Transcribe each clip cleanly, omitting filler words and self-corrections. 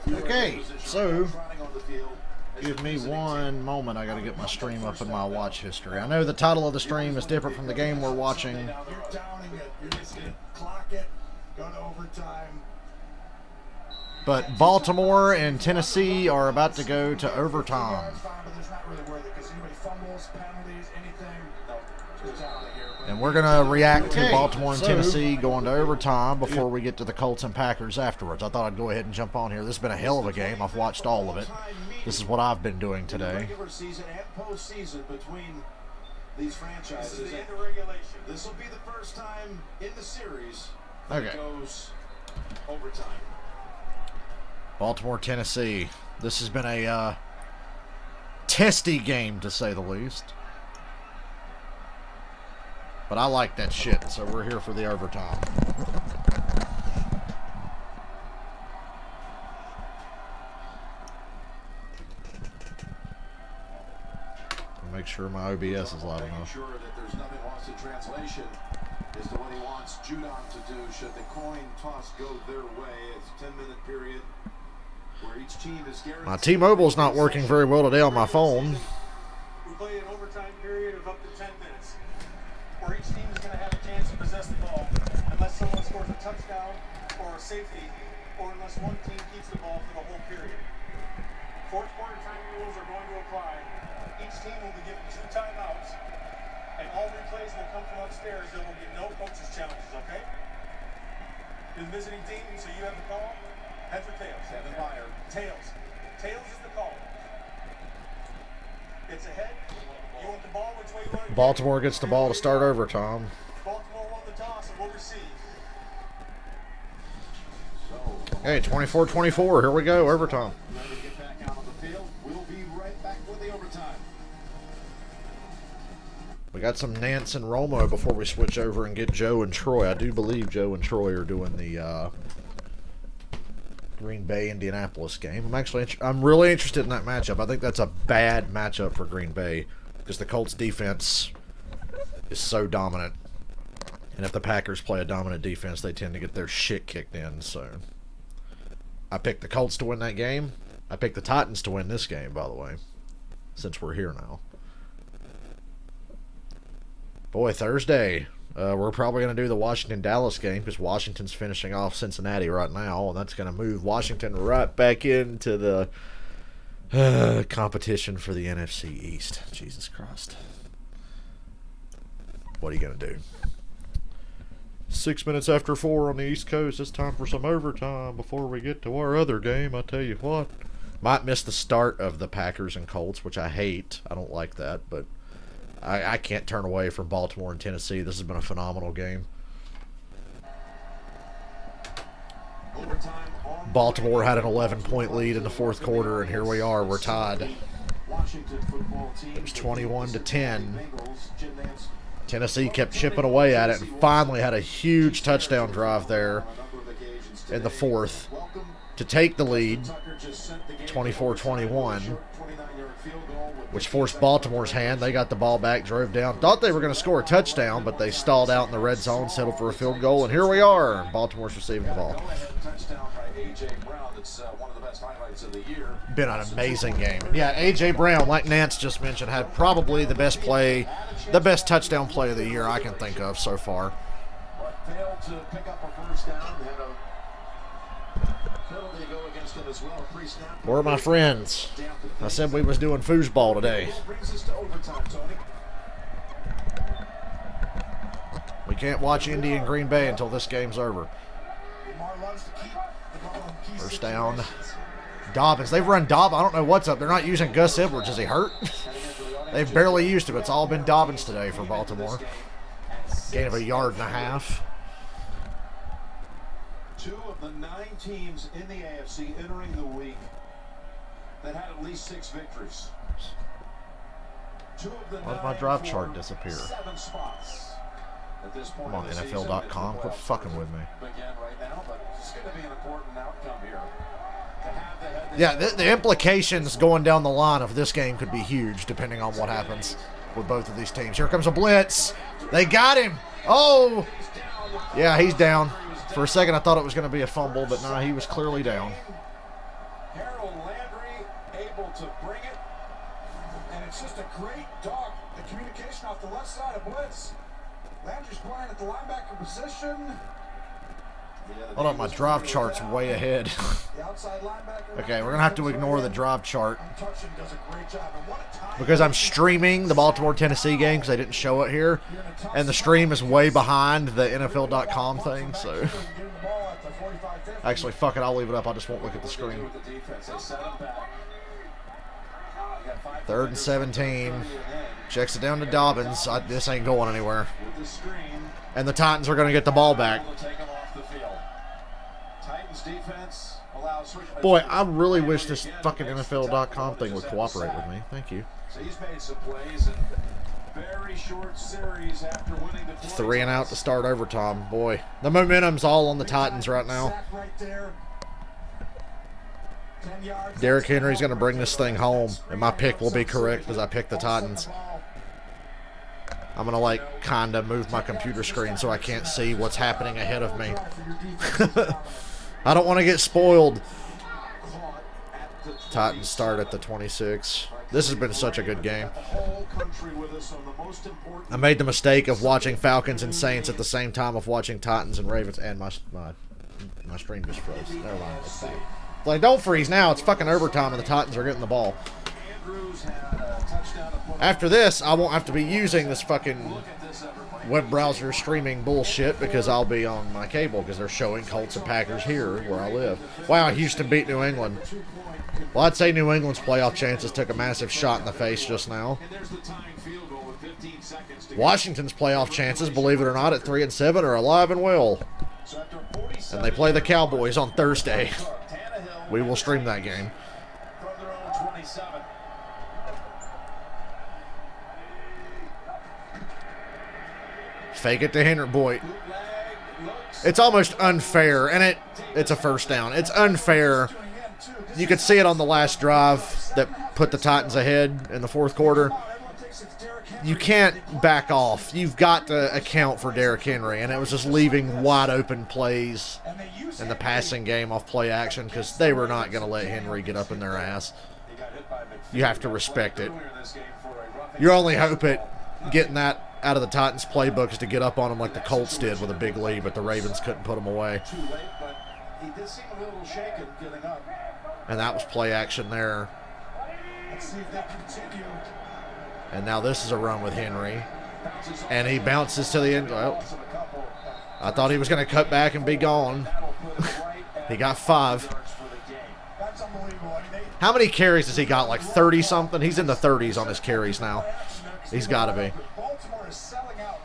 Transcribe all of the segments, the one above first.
Okay, so give me one moment. I got to get my stream up in my watch history. I know the title of the stream is different from the game we're watching. But Baltimore and Tennessee are about to go to overtime. And we're going to react to Baltimore and Tennessee going to overtime before we get to the Colts and Packers afterwards. I thought I'd go ahead and jump on here. This has been a hell of a game. I've watched all of it. This is what I've been doing today. These franchises. This is the end of regulation. This will be the first time in the series that it goes overtime. Baltimore, Tennessee. This has been a testy game, to say the least. But I like that shit, so we're here for the overtime. Make sure my OBS is loud enough. Sure that there's nothing lost in translation as to what he wants Judon to do should the coin toss go their way. It's a 10-minute period where each team is guaranteed. My T-Mobile's not working very well today on my phone. We play an overtime period of up to 10 minutes, where each team is going to have a chance to possess the ball unless someone scores a touchdown or a safety, or unless one team keeps the ball for the whole period. Fourth quarter time rules are going to apply. Each team will be given 2 timeouts, and all replays will come from upstairs. There will be no coaches' challenges, okay? You're the visiting team, so you have the call. Heads or tails? Heads. Tails. Tails is the call. It's a head. You want the ball, which way you want it? Baltimore gets the ball to start overtime. Baltimore won the toss and will receive. Hey, 24-24. Here we go, overtime. We got some Nance and Romo before we switch over and get Joe and Troy. I do believe Joe and Troy are doing the Green Bay Indianapolis game. I'm really interested in that matchup. I think that's a bad matchup for Green Bay because the Colts defense is so dominant, and if the Packers play a dominant defense, they tend to get their shit kicked in. So I picked the Colts to win that game. I picked the Titans to win this game, by the way, since we're here now. Boy, Thursday, we're probably going to do the Washington-Dallas game because Washington's finishing off Cincinnati right now, and that's going to move Washington right back into the competition for the NFC East. Jesus Christ. What are you going to do? 6 minutes after 4 on the East Coast. It's time for some overtime before we get to our other game. I tell you what. Might miss the start of the Packers and Colts, which I hate. I don't like that, but I can't turn away from Baltimore and Tennessee. This has been a phenomenal game. Baltimore had an 11-point lead in the fourth quarter, and here we are. We're tied. It was 21-10. Tennessee kept chipping away at it and finally had a huge touchdown drive there in the fourth to take the lead, 24-21. Which forced Baltimore's hand. They got the ball back, drove down. Thought they were going to score a touchdown, but they stalled out in the red zone, settled for a field goal, and here we are. Baltimore's receiving the ball. Been an amazing game. Yeah, A.J. Brown, like Nance just mentioned, had probably the best touchdown play of the year I can think of so far. Failed to pick up a first down. Where are my friends? I said we was doing foosball today. We can't watch Indy and Green Bay until this game's over. First down. Dobbins. They've run Dobbins. I don't know what's up. They're not using Gus Edwards. Is he hurt? They've barely used him. It's all been Dobbins today for Baltimore. Gain of 1.5 yards. 2 of the 9 teams in the AFC entering the week that had at least 6 victories. 2 of the Why did my drive chart disappear? 7 spots at this point. I'm on NFL.com. Quit fucking with me. Again right now, but it's going to be an important outcome here. Yeah, the implications going down the line of this game could be huge depending on what happens with both of these teams. Here comes a blitz. They got him. Oh, yeah, he's down. For a second, I thought it was going to be a fumble, but no, he was clearly down. off the left side of blitz. Landry's playing at the linebacker position. Hold on, my drive chart's way ahead. The outside linebacker. Okay, we're gonna have to ignore the drive chart Untouched and does a great job. And what a time because I'm streaming the Baltimore-Tennessee game because they didn't show it here, and the stream is way behind the NFL.com thing. So, actually, fuck it, I'll leave it up. I just won't look at the screen. 3rd and 17. Checks it down to Dobbins. This ain't going anywhere. And the Titans are going to get the ball back. Boy, I really wish this fucking NFL.com thing would cooperate with me. Thank you. He's made some plays in very short series after winning the 3 and out to start overtime. Boy, the momentum's all on the Titans right now. Derrick Henry's going to bring this thing home, and my pick will be correct because I picked the Titans. I'm going to, like, kind of move my computer screen so I can't see what's happening ahead of me. I don't want to get spoiled. Titans start at the 26. This has been such a good game. I made the mistake of watching Falcons and Saints at the same time of watching Titans and Ravens, and my stream just froze. Never mind. Like, don't freeze now. It's fucking overtime, and the Titans are getting the ball. After this, I won't have to be using this fucking web browser streaming bullshit because I'll be on my cable because they're showing Colts and Packers here where I live. Wow, Houston beat New England. Well, I'd say New England's playoff chances took a massive shot in the face just now. Washington's playoff chances, believe it or not, at 3 and 7 are alive and well. And they play the Cowboys on Thursday. We will stream that game. Fake it to Henry. Boy, it's almost unfair, and it's a first down. It's unfair. You could see it on the last drive that put the Titans ahead in the fourth quarter. You can't back off. You've got to account for Derrick Henry, and it was just leaving wide open plays in the passing game off play action because they were not going to let Henry get up in their ass. You have to respect it. Your only hope at getting that out of the Titans playbook is to get up on them like the Colts did with a big lead, but the Ravens couldn't put them away. And that was play action there. And now this is a run with Henry. And he bounces to the end. Well, I thought he was going to cut back and be gone. He got 5. How many carries has he got? Like 30-something? He's in the 30s on his carries now. He's got to be.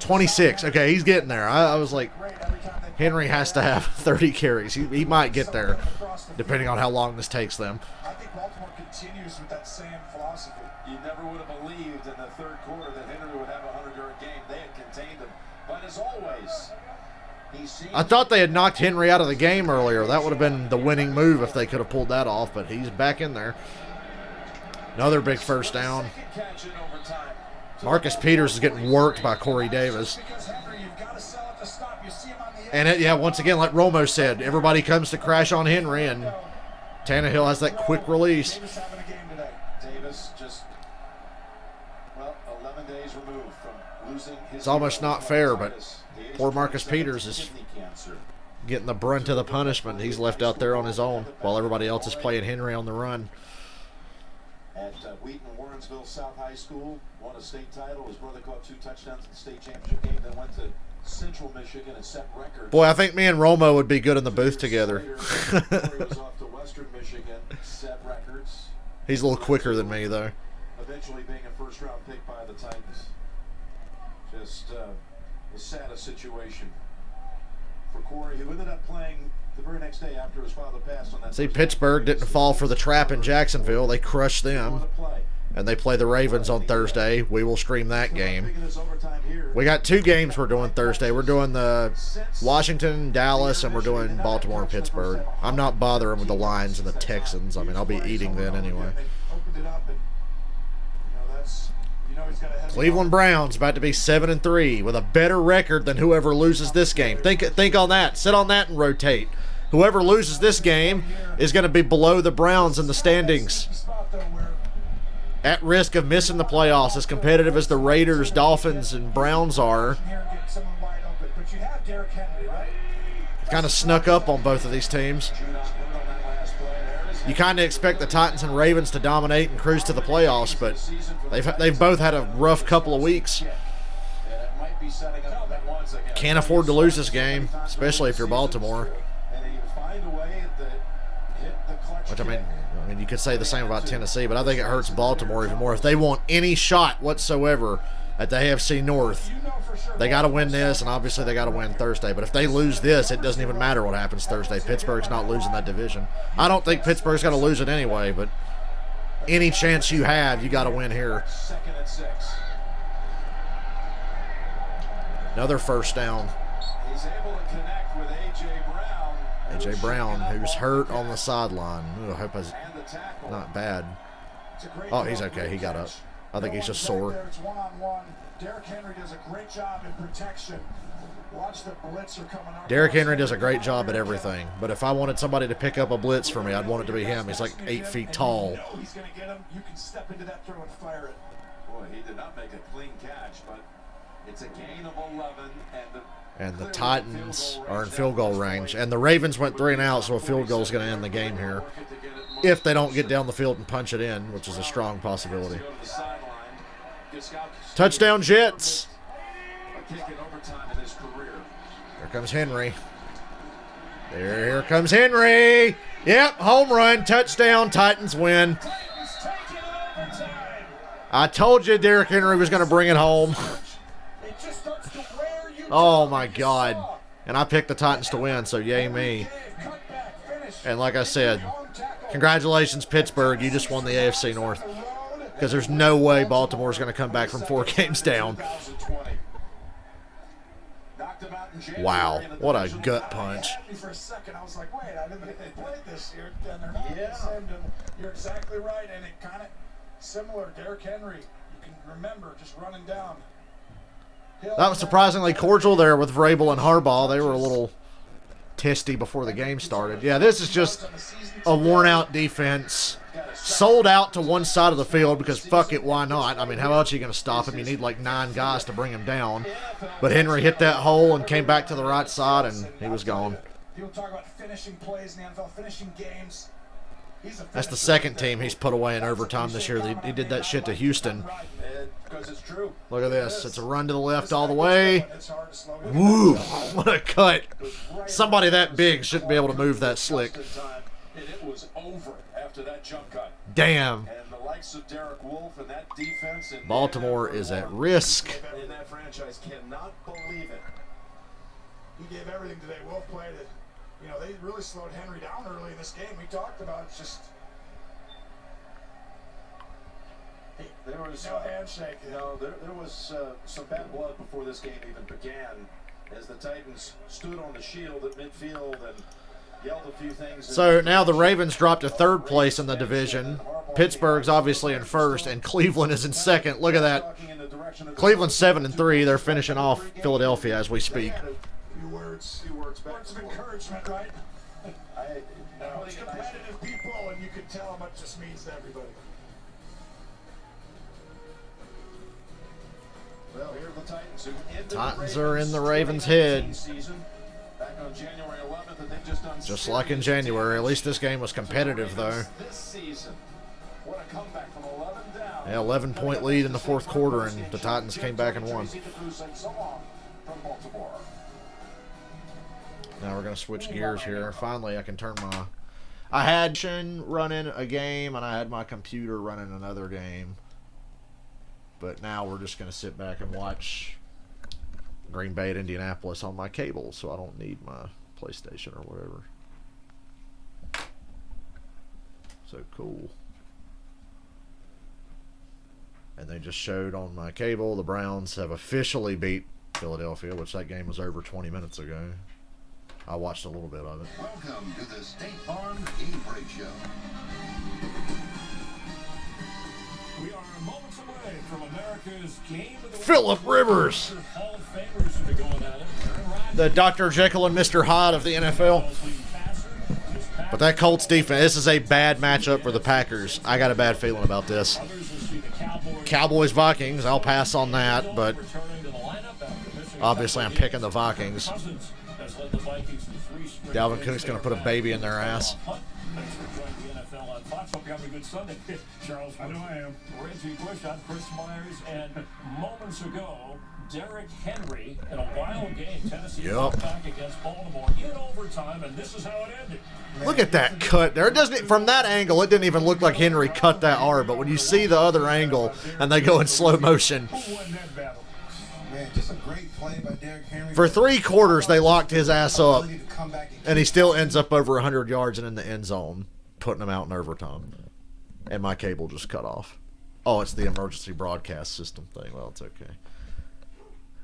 26. Okay, he's getting there. I was like, Henry has to have 30 carries. He might get there, depending on how long this takes them. I think Baltimore continues with that same philosophy. You never would have believed in the third quarter that Henry would have a 100-yard game. They had contained him. But as always, I thought they had knocked Henry out of the game earlier. That would have been the winning move if they could have pulled that off, but he's back in there. Another big first down. Marcus Peters is getting worked by Corey Davis. And, once again, like Romo said, everybody comes to crash on Henry, and Tannehill has that quick release. Davis just, 11 days removed from losing his. It's almost not fair, but poor Marcus Peters is getting the brunt of the punishment. He's left out there on his own while everybody else is playing Henry on the run. At Wheaton Warrensville South High School, won a state title. His brother caught 2 touchdowns in the state championship game. Then went to Central Michigan and set records. Boy, I think me and Romo would be good in the booth together. He was off to Western Michigan, set records. He's a little quicker than me, though. Eventually being a first-round pick by the Titans. Just the saddest situation for Corey, who ended up playing the very next day after his father passed on that. See, Pittsburgh didn't fall for the trap in Jacksonville. They crushed them. And they play the Ravens on Thursday. We will stream that game. We got 2 games we're doing Thursday. We're doing the Washington, Dallas, and we're doing Baltimore and Pittsburgh. I'm not bothering with the Lions and the Texans. I mean, I'll be eating then anyway. Cleveland Browns about to be 7-3 with a better record than whoever loses this game. Think on that. Sit on that and rotate. Whoever loses this game is going to be below the Browns in the standings. at risk of missing the playoffs, as competitive as the Raiders, Dolphins, and Browns are. Kind of snuck up on both of these teams. You kind of expect the Titans and Ravens to dominate and cruise to the playoffs, but they've both had a rough couple of weeks. Can't afford to lose this game, especially if you're Baltimore. Which, I mean, you could say the same about Tennessee, but I think it hurts Baltimore even more. If they want any shot whatsoever at the AFC North, they got to win this, and obviously they got to win Thursday. But if they lose this, it doesn't even matter what happens Thursday. Pittsburgh's not losing that division. I don't think Pittsburgh's going to lose it anyway, but any chance you have, you got to win here. Another first down. He's able to connect with A.J. Brown, who's hurt on the sideline. Ooh, I hope it's not bad. Oh, he's okay. He got up. I think he's just sore. It's one-on-one. Derrick Henry does a great job in protection. Watch the blitzer coming out. Derrick Henry does a great job at everything, but if I wanted somebody to pick up a blitz for me, I'd want it to be him. He's like 8 feet tall. You know he's going to get him. You can step into that throw and fire it. Boy, he did not make a clean catch, but it's a gain of 11, And the Titans are in field goal range. And the Ravens went 3 and out, so a field goal is going to end the game here. If they don't get down the field and punch it in, which is a strong possibility. Touchdown, Jets. Here comes Henry. Here comes Henry. Yep, home run, touchdown, Titans win. I told you Derrick Henry was going to bring it home. Oh, my God. And I picked the Titans to win, so yay me. And like I said, congratulations, Pittsburgh. You just won the AFC North. Because there's no way Baltimore's going to come back from 4 games down. Wow, what a gut punch. For a second, I was like, wait, I didn't think they played this year. And they're not the same. You're exactly right. And it kind of similar. Derrick Henry, you can remember just running down. That was surprisingly cordial there with Vrabel and Harbaugh. They were a little testy before the game started. Yeah, this is just a worn-out defense. Sold out to one side of the field because fuck it, why not? I mean, how else are you going to stop him? You need like 9 guys to bring him down. But Henry hit that hole and came back to the right side, and he was gone. People talk about finishing plays in the NFL, finishing games. That's the second team he's put away in overtime this year. He did that shit to Houston. Look at this. It's a run to the left all the way. Woo! What a cut. Somebody that big shouldn't be able to move that slick. It was over after that jump cut. Damn. And the likes of Derek Wolfe and that defense and Baltimore is at risk. in that franchise cannot believe it. He gave everything today. Wolf played it. You know, they really slowed Henry down early in this game. We talked about it's just There was no handshake. No, there was some bad blood before this game even began, as the Titans stood on the shield at midfield and yelled a few things. So now the Ravens dropped to 3rd place in the division. Pittsburgh's obviously in 1st, and Cleveland is in 2nd. Look at that. Cleveland's 7-3. They're finishing off Philadelphia as we speak. Few words of encouragement, right? It's competitive people, and you can tell how much this means to everybody. Well, here are the Titans who ended Titans are in the Ravens' head. season back on January 11th, and they've just done Just like in January. At least this game was competitive, though. This season, what a comeback from 11 down. Yeah, 11-point lead in the 4th quarter, and the Titans came back and won. Now we're going to switch gears here. Finally, I can turn my... I had running a game, and I had my computer running another game. But now we're just going to sit back and watch Green Bay at Indianapolis on my cable, so I don't need my PlayStation or whatever. So cool. And they just showed on my cable the Browns have officially beat Philadelphia, which that game was over 20 minutes ago. I watched a little bit of it. Welcome to the State Farm E-Break Show. We are moments away from America's game of the Phillip Rivers, Hall of Famers to be going at it. the Dr. Jekyll and Mr. Hyde of the NFL. But that Colts defense, this is a bad matchup for the Packers. I got a bad feeling about this. Cowboys Vikings. I'll pass on that, but obviously I'm picking the Vikings. Dalvin Cook's going to put a baby in their ass. Thanks for joining the NFL on Fox. Hope you're having a good Sunday. Charles, I know I am. Reggie Bush, I'm Chris Myers, and moments ago, Derrick Henry in a wild game. Tennessee fought back against Baltimore in overtime, and this is how it ended. Look at that cut there. It doesn't, from that angle, it didn't even look like Henry cut that hard, but when you see the other angle and they go in slow motion. Who won that battle? Man, just a great play by Derrick Henry. For 3 quarters, they locked his ass up, and he still ends up over 100 yards and in the end zone, putting him out in overtime. And my cable just cut off. Oh, it's the emergency broadcast system thing. Well, it's okay.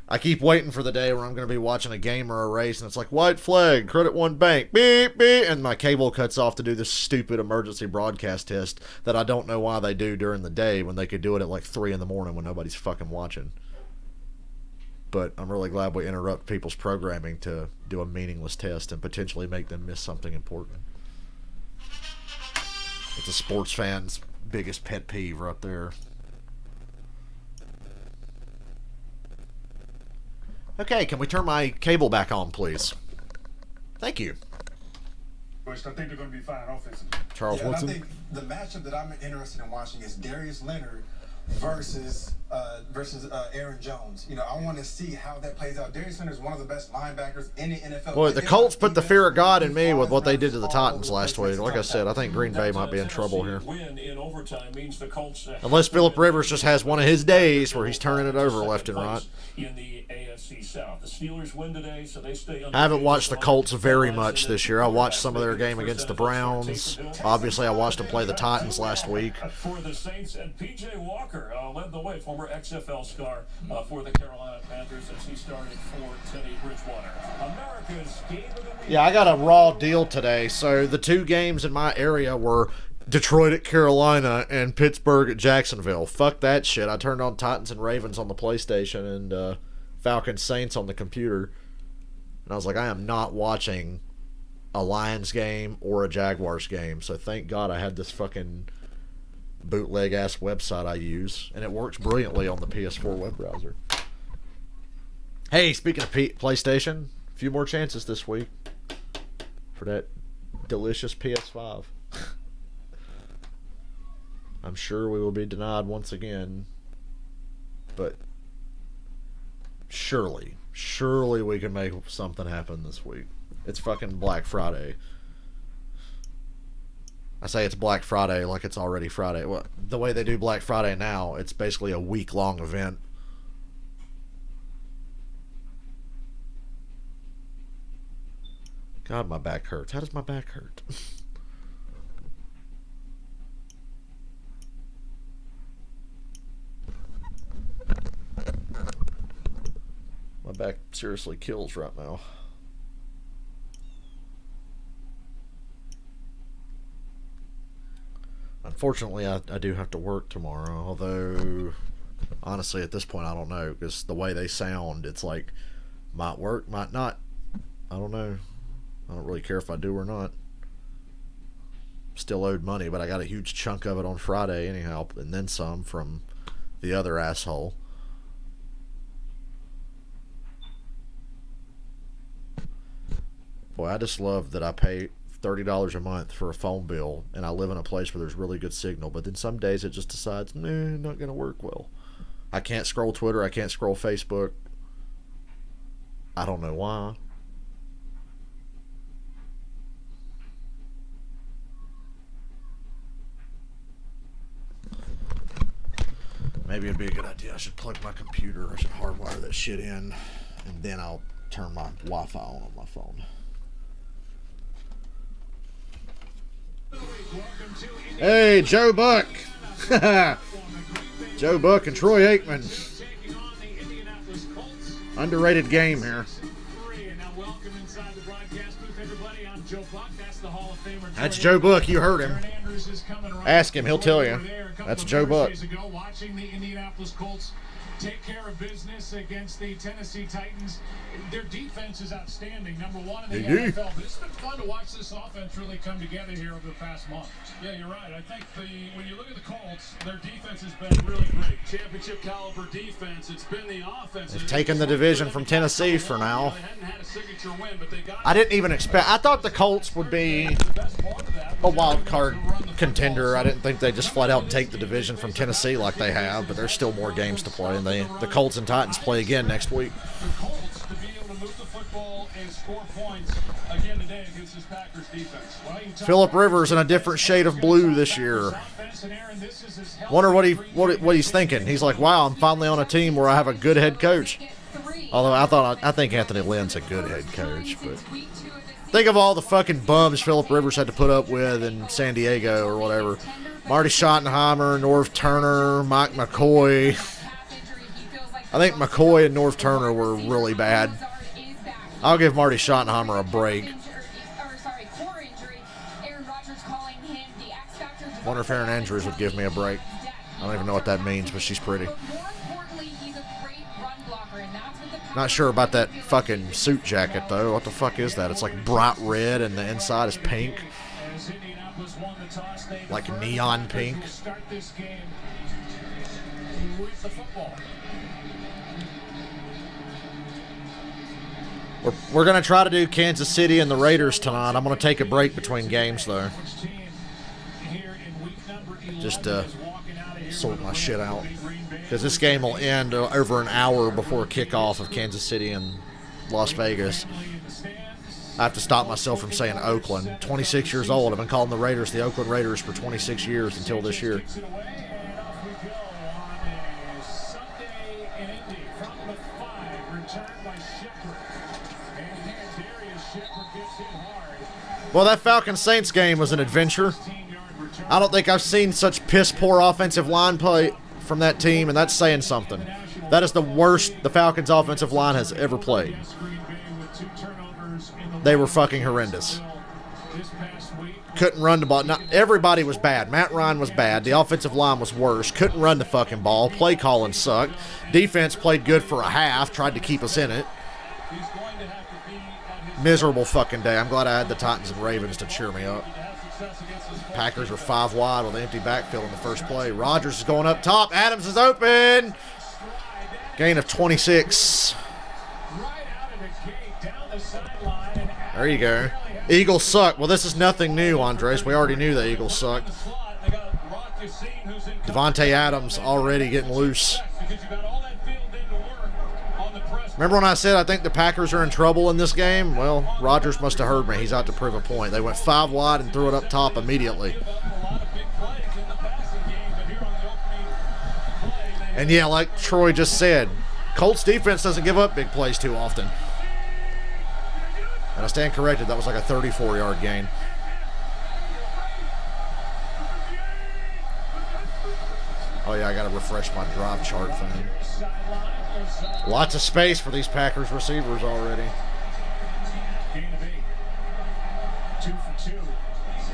I keep waiting for the day where I'm going to be watching a game or a race, and it's like, white flag, Credit One Bank, beep, beep, and my cable cuts off to do this stupid emergency broadcast test that I don't know why they do during the day when they could do it at like 3 in the morning when nobody's fucking watching. But I'm really glad we interrupt people's programming to do a meaningless test and potentially make them miss something important. It's a sports fan's biggest pet peeve right there. Okay, can we turn my cable back on, please? Thank you. I think they're going to be fine offensively. Charles Yeah, and I Woodson. think the matchup that I'm interested in watching is Darius Leonard versus Aaron Jones. You know, I want to see how that plays out. Darius Leonard is one of the best linebackers in the NFL. Boy, the Colts put the fear of God in me with what they did to the Titans last week. Like I said, I think Green Bay might be in trouble here. Win in overtime means the Colts, Unless Phillip Rivers just has one of his days where he's turning it over left and right. In the AFC South, the Steelers win today, so they stay. I haven't watched the Colts very much this year. I watched some of their game against the Browns. Obviously, I watched them play the Titans last week. For the Saints, and P.J. Walker led the way, former XFL star for the Carolina Panthers as he started for Teddy Bridgewater. America's Game of the Week. Yeah, I got a raw deal today. So the 2 games in my area were Detroit at Carolina and Pittsburgh at Jacksonville. Fuck that shit. I turned on Titans and Ravens on the PlayStation and Falcons Saints on the computer. And I was like, I am not watching a Lions game or a Jaguars game. So thank God I had this fucking bootleg ass website I use, and it works brilliantly on the PS4 web browser. Hey, speaking of PlayStation, a few more chances this week for that delicious PS5. I'm sure we will be denied once again, but surely we can make something happen this week. It's fucking Black Friday. I say it's Black Friday like it's already Friday. Well, the way they do Black Friday now, it's basically a week-long event. God, my back hurts. How does my back hurt? My back seriously kills right now. Unfortunately, I do have to work tomorrow, although, honestly, at this point, I don't know, because the way they sound, it's like, might work, might not. I don't know. I don't really care if I do or not. Still owed money, but I got a huge chunk of it on Friday anyhow, and then some from the other asshole. Boy, I just love that I pay $30 a month for a phone bill, and I live in a place where there's really good signal, but then some days it just decides, nah, not going to work well. I can't scroll Twitter, I can't scroll Facebook. I don't know why. Maybe it'd be a good idea. I should plug my computer, I should hardwire that shit in, and then I'll turn my Wi-Fi on my phone. Hey, Joe Buck. Joe Buck and Troy Aikman. Underrated game here. That's Joe Buck. You heard him. Ask him. He'll tell you. That's Joe Buck. Watching the Indianapolis Colts take care of business against the Tennessee Titans. Their defense is outstanding, number one in the NFL. But it's been fun to watch this offense really come together here over the past month. Yeah, you're right. I think when you look at the Colts, their defense has been really great. Championship caliber defense. It's been the offense. They've taken the division from Tennessee for now. They hadn't had a signature win, but they got I didn't even expect. I thought the Colts would be a wild card contender. I didn't think they just flat out take the division from Tennessee like they have, but there's still more games to play, and the Colts and Titans play again next week. The Colts to be able to move the football and score points again today against this Packers defense. Phillip Rivers in a different shade of blue this year. Wonder what he's thinking. He's like, wow, I'm finally on a team where I have a good head coach. Although I think Anthony Lynn's a good head coach, but think of all the fucking bums Phillip Rivers had to put up with in San Diego or whatever. Marty Schottenheimer, Norv Turner, Mike McCoy. I think McCoy and Norv Turner were really bad. I'll give Marty Schottenheimer a break. Wonder if Erin Andrews would give me a break. I don't even know what that means, but she's pretty. Not sure about that fucking suit jacket, though. What the fuck is that? It's like bright red and the inside is pink. Like neon pink. We're going to try to do Kansas City and the Raiders tonight. I'm going to take a break between games, though. Just to sort my shit out. Because this game will end over an hour before kickoff of Kansas City and Las Vegas. I have to stop myself from saying Oakland. 26 years old. I've been calling the Raiders the Oakland Raiders for 26 years until this year. Well, that Falcons-Saints game was an adventure. I don't think I've seen such piss-poor offensive line play from that team, and that's saying something. That is the worst the Falcons' offensive line has ever played. They were fucking horrendous. Couldn't run the ball. Not everybody was bad. Matt Ryan was bad. The offensive line was worse. Couldn't run the fucking ball. Play calling sucked. Defense played good for a half. Tried to keep us in it. Miserable fucking day. I'm glad I had the Titans and Ravens to cheer me up. Packers were 5 wide with an empty backfield in the first play. Rodgers is going up top. Adams is open. Gain of 26. There you go. Eagles suck. Well, this is nothing new, Andres. We already knew the Eagles sucked. Devontae Adams already getting loose. Remember when I said I think the Packers are in trouble in this game? Well, Rodgers must have heard me. He's out to prove a point. They went 5 wide and threw it up top immediately. And yeah, like Troy just said, Colts defense doesn't give up big plays too often. And I stand corrected, that was like a 34-yard gain. Oh yeah, I gotta refresh my drive chart thing. Lots of space for these Packers receivers already. Gain of 8. 2 for 2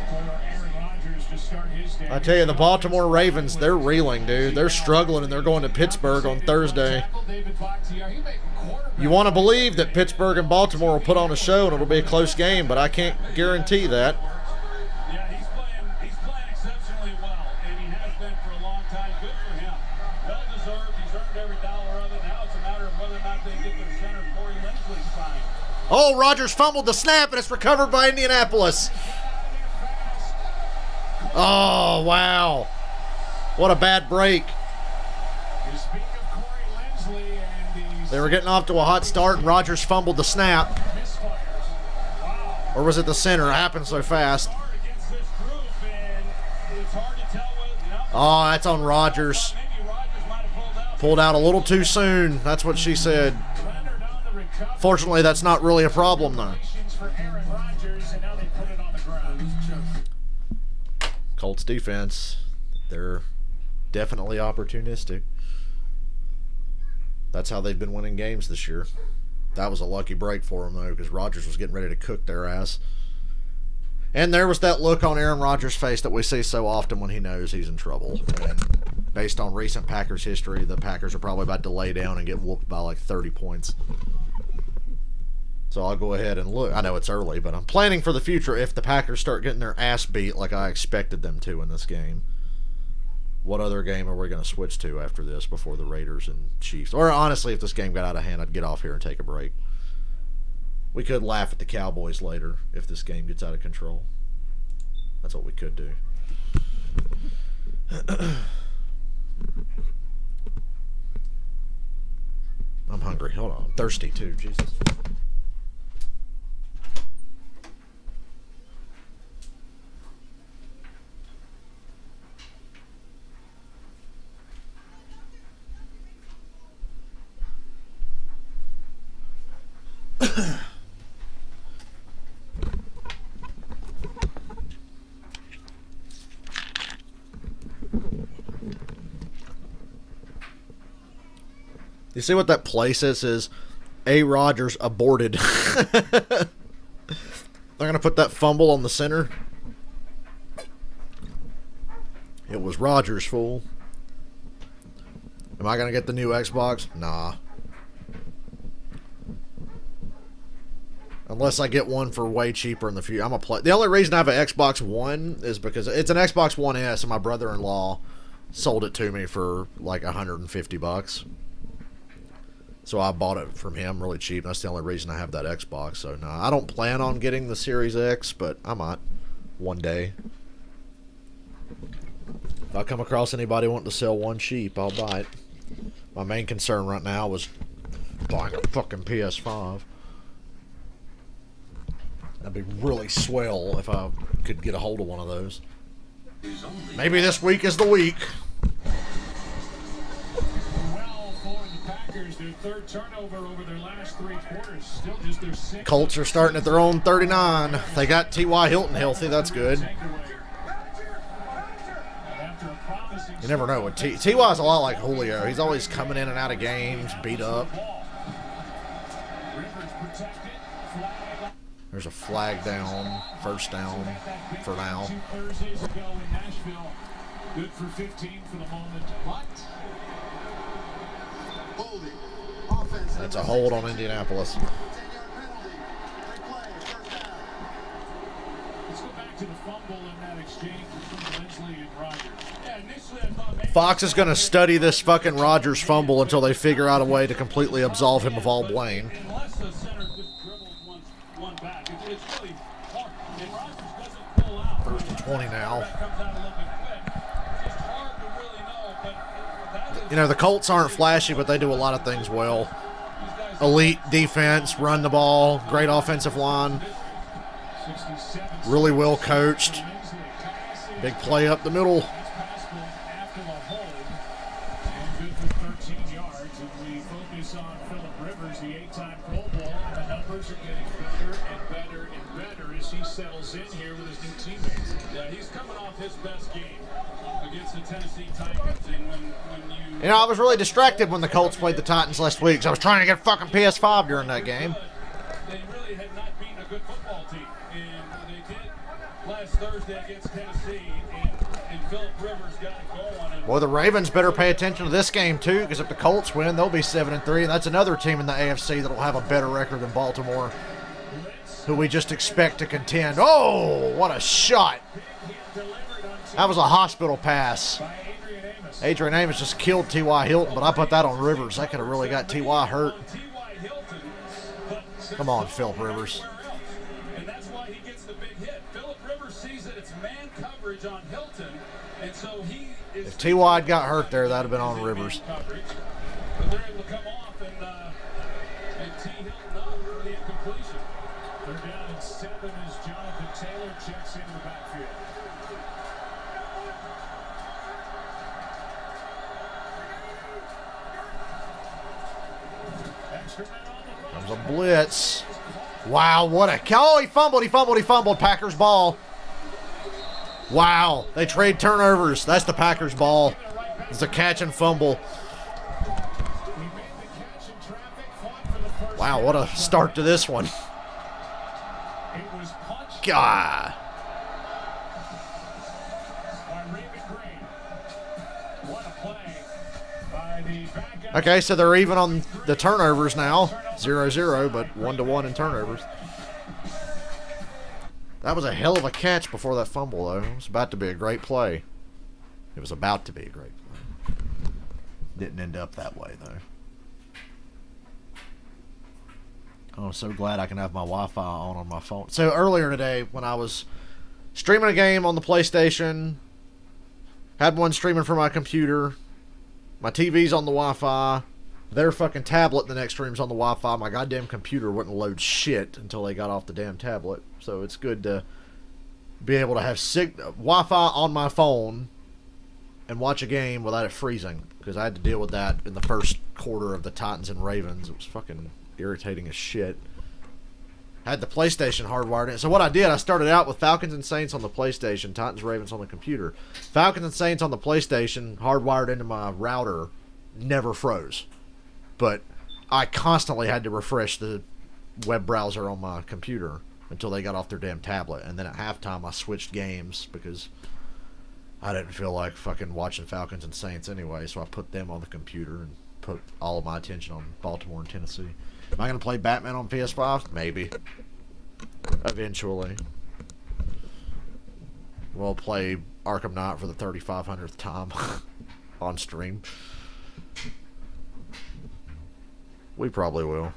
for Aaron Rodgers to start his day. I tell you, the Baltimore Ravens, they're reeling, dude. They're struggling, and they're going to Pittsburgh on Thursday. You want to believe that Pittsburgh and Baltimore will put on a show, and it'll be a close game, but I can't guarantee that. Yeah, he's playing exceptionally well, and he has been for a long time. Good for him. Well deserved. He's earned every dollar of it. Now it's a matter of whether or not they get their center Corey Linsley signed. Oh, Rodgers fumbled the snap, and it's recovered by Indianapolis. Oh, wow. What a bad break. They were getting off to a hot start, and Rodgers fumbled the snap. Or was it the center? It happened so fast. Oh, that's on Rodgers. Pulled out a little too soon. That's what she said. Fortunately, that's not really a problem, though. Colts defense, they're definitely opportunistic. That's how they've been winning games this year. That was a lucky break for them, though, because Rodgers was getting ready to cook their ass. And there was that look on Aaron Rodgers' face that we see so often when he knows he's in trouble. And based on recent Packers history, the Packers are probably about to lay down and get whooped by like 30 points. So I'll go ahead and look. I know it's early, but I'm planning for the future if the Packers start getting their ass beat like I expected them to in this game. What other game are we going to switch to after this before the Raiders and Chiefs? Or honestly, if this game got out of hand, I'd get off here and take a break. We could laugh at the Cowboys later if this game gets out of control. That's what we could do. I'm hungry. Hold on. I'm thirsty too. Jesus. You see what that play says? Is A. Rodgers aborted. They're going to put that fumble on the center. It was Rodgers, fool. Am I going to get the new Xbox? Nah. Unless I get one for way cheaper in the future. I'm gonna play. The only reason I have an Xbox One is because it's an Xbox One S, and my brother-in-law sold it to me for like $150. So I bought it from him really cheap. That's the only reason I have that Xbox. So no, I don't plan on getting the Series X, but I might one day. If I come across anybody wanting to sell one cheap, I'll buy it. My main concern right now was buying a fucking PS5. That'd be really swell if I could get a hold of one of those. Maybe this week is the week. Well, for the Packers, their third turnover over their last 3 quarters. Still just their sixth. Colts are starting at their own 39. They got T.Y. Hilton healthy. That's good. You never know. T.Y. is a lot like Julio. He's always coming in and out of games, beat up. There's a flag down, first down for now. 2 Thursdays ago in Nashville. Good for 15 for the moment, but That's a hold on Indianapolis. let's go back to the fumble in that exchange between Lindsley and Rodgers. Yeah, initially I thought maybe Fox is going to study this fucking Rodgers fumble until they figure out a way to completely absolve him of all blame. unless the center just dribbles one back, it's really hard. And Rodgers doesn't pull out. First and 20 now. That comes out a little bit quick. It's just hard to really know, but that is You know, the Colts aren't flashy, but they do a lot of things well. Elite defense, run the ball, great offensive line, 67. really well coached. Big play up the middle. After the hold, and good for 13 yards. And we focus on Phillip Rivers, the 8-time Pro Bowl, and the numbers are getting better and better and better as he settles in here with his new teammates. Yeah, he's coming off his best game against the Tennessee Titans, and when You know, I was really distracted when the Colts played the Titans last week, so I was trying to get a fucking PS5 during that game. they really had not beaten a good football team, and they did last Thursday against Tennessee, and Phillip Rivers got it going. And Boy, the Ravens better pay attention to this game, too, because if the Colts win, they'll be 7-3, and that's another team in the AFC that'll have a better record than Baltimore, who we just expect to contend. Oh, what a shot. That was a hospital pass. by Adrian Amos. Adrian Amos just killed T.Y. Hilton, but I put that on Rivers. That could have really got T.Y. hurt. T.Y. Hilton, but Come on, Phillip Rivers. and that's why he gets the big hit. Phillip Rivers sees that it's man coverage on Hilton, and so he is. If T.Y. got hurt there, that would have been on Rivers. Coverage, but they're able to come off and tee Hilton up for the incompletion. They're down at 7 as Jonathan Taylor checks into the backfield. Extra man on the run. Comes a blitz. Wow, what a... Oh, he fumbled. Packers ball. Wow, they trade turnovers. That's the Packers ball. It's a catch and fumble. He made the catch in traffic, fought for the first Wow, what a down. start to this one. It was punched God. by Raven Green. What a play Okay, so they're even on the turnovers now. 0-0, but 1-1 in turnovers. That was a hell of a catch before that fumble, though. It was about to be a great play. It was about to be a great play. Didn't end up that way, though. Oh, I'm so glad I can have my Wi-Fi on my phone. So earlier today, when I was streaming a game on the PlayStation, had one streaming from my computer, my TV's on the Wi-Fi, their fucking tablet, the next stream's on the Wi-Fi, my goddamn computer wouldn't load shit until they got off the damn tablet. So it's good to be able to have Wi-Fi on my phone and watch a game without it freezing, because I had to deal with that in the first quarter of the Titans and Ravens. It was fucking irritating as shit. I had the PlayStation hardwired in. So what I did, I started out with Falcons and Saints on the PlayStation, Titans, Ravens on the computer. Falcons and Saints on the PlayStation, hardwired into my router, never froze. But I constantly had to refresh the web browser on my computer until they got off their damn tablet. And then at halftime, I switched games because I didn't feel like fucking watching Falcons and Saints anyway. So I put them on the computer and put all of my attention on Baltimore and Tennessee. Am I going to play Batman on PS5? Maybe. Eventually. We'll play Arkham Knight for the 3,500th time on stream. We probably will.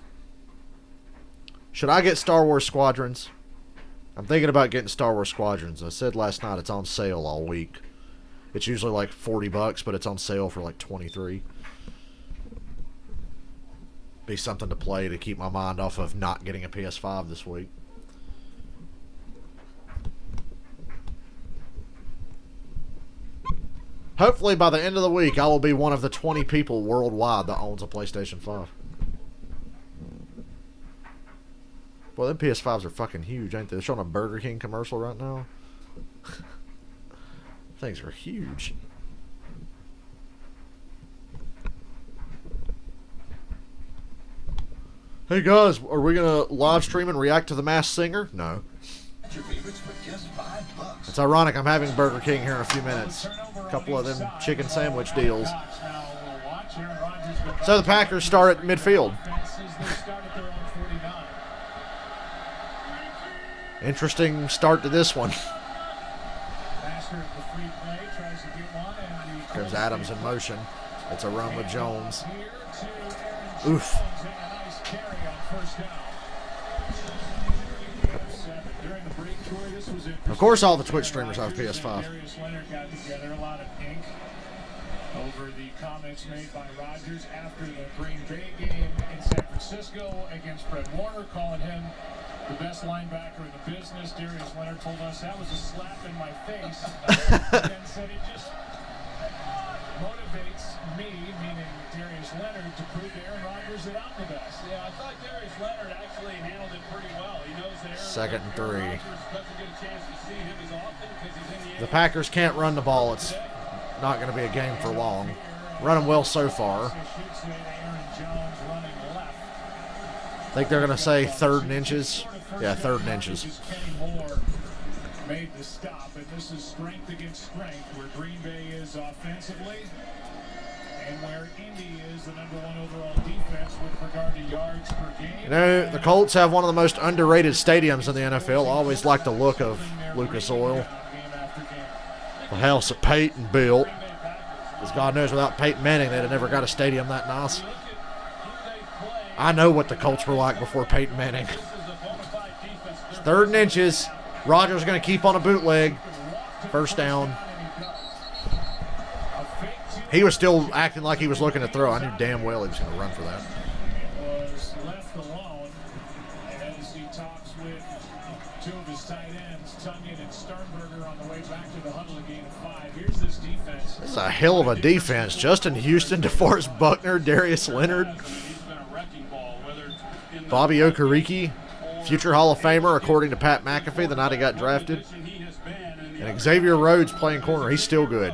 Should I get Star Wars Squadrons? I'm thinking about getting Star Wars Squadrons. I said last night it's on sale all week. It's usually like $40, but it's on sale for like $23. Be something to play to keep my mind off of not getting a PS5 this week. Hopefully by the end of the week I will be one of the 20 people worldwide that owns a PlayStation 5. Well, them PS5s are fucking huge, ain't they? They're showing a Burger King commercial right now. Things are huge. Hey guys, are we gonna live stream and react to The Masked Singer? No. It's ironic, I'm having Burger King here in a few minutes. A couple of them chicken sandwich deals. So the Packers start at midfield. Interesting start to this one. There's Adams in motion. It's a run with Jones. Oof. Of course, all the Twitch streamers have PS5. Over the comments made by Rodgers after the Green Bay game in San Francisco against Fred Warner, calling him the best linebacker in the business. Darius Leonard told us that was a slap in my face. And said it just motivates me, meaning Darius Leonard, to prove to Aaron Rodgers that I'm the best. Yeah, I thought Darius Leonard actually handled it pretty well. He knows that Second and 3. Rodgers doesn't get a chance to see him as often because he's in the The Packers can't run the ball. It's not going to be a game for long. Running well so far. Think they're going to say 3rd and inches? Yeah, 3rd and inches. Made the stop, and this is strength against strength, where Green Bay is offensively and where Indy is the #1 overall defense with regard to yards per game. You know, the Colts have one of the most underrated stadiums in the NFL. I always like the look of Lucas Oil. The house that Peyton built. Because God knows without Peyton Manning, they'd have never got a stadium that nice. I know what the Colts were like before Peyton Manning. It's 3rd and inches. Rodgers going to keep on a bootleg. First down. He was still acting like he was looking to throw. I knew damn well he was going to run for that. Was left alone as he talks with 2 of his tight ends, Tunyon and Sternberger, on the way back to the huddle again at 5. Here's this defense. It's a hell of a defense. Justin Houston, DeForest Buckner, Darius Leonard, Bobby Okereke, future Hall of Famer, according to Pat McAfee, the night he got drafted. And Xavier Rhodes playing corner. He's still good.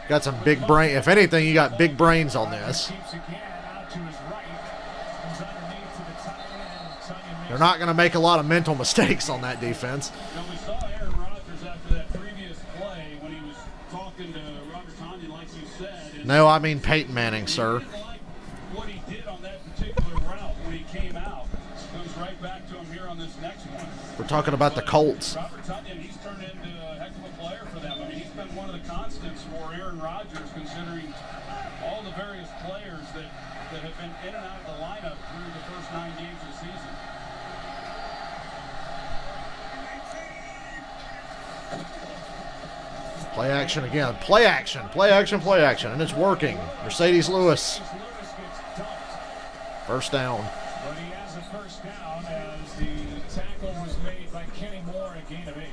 Got some big brain. If anything, you got big brains on this. They're not going to make a lot of mental mistakes on that defense. We saw Aaron Rodgers after that previous talking to Robert Tonyan, like you said. And No, I mean Peyton Manning, sir. he didn't like what he did on that particular route when he came out. Comes right back to him here on this next one. We're talking about the Colts. Robert Tonyan, he's turned into a heck of a player for them. I mean, he's been one of the constants for Aaron Rodgers, considering all the various players that have been in and out of the lineup through the first 9 games of the season. Play action again. Play action. Play action. Play action. And it's working. Mercedes Lewis. First down. But he has a first down as the tackle was made by Kenny Moore, a gain of 8.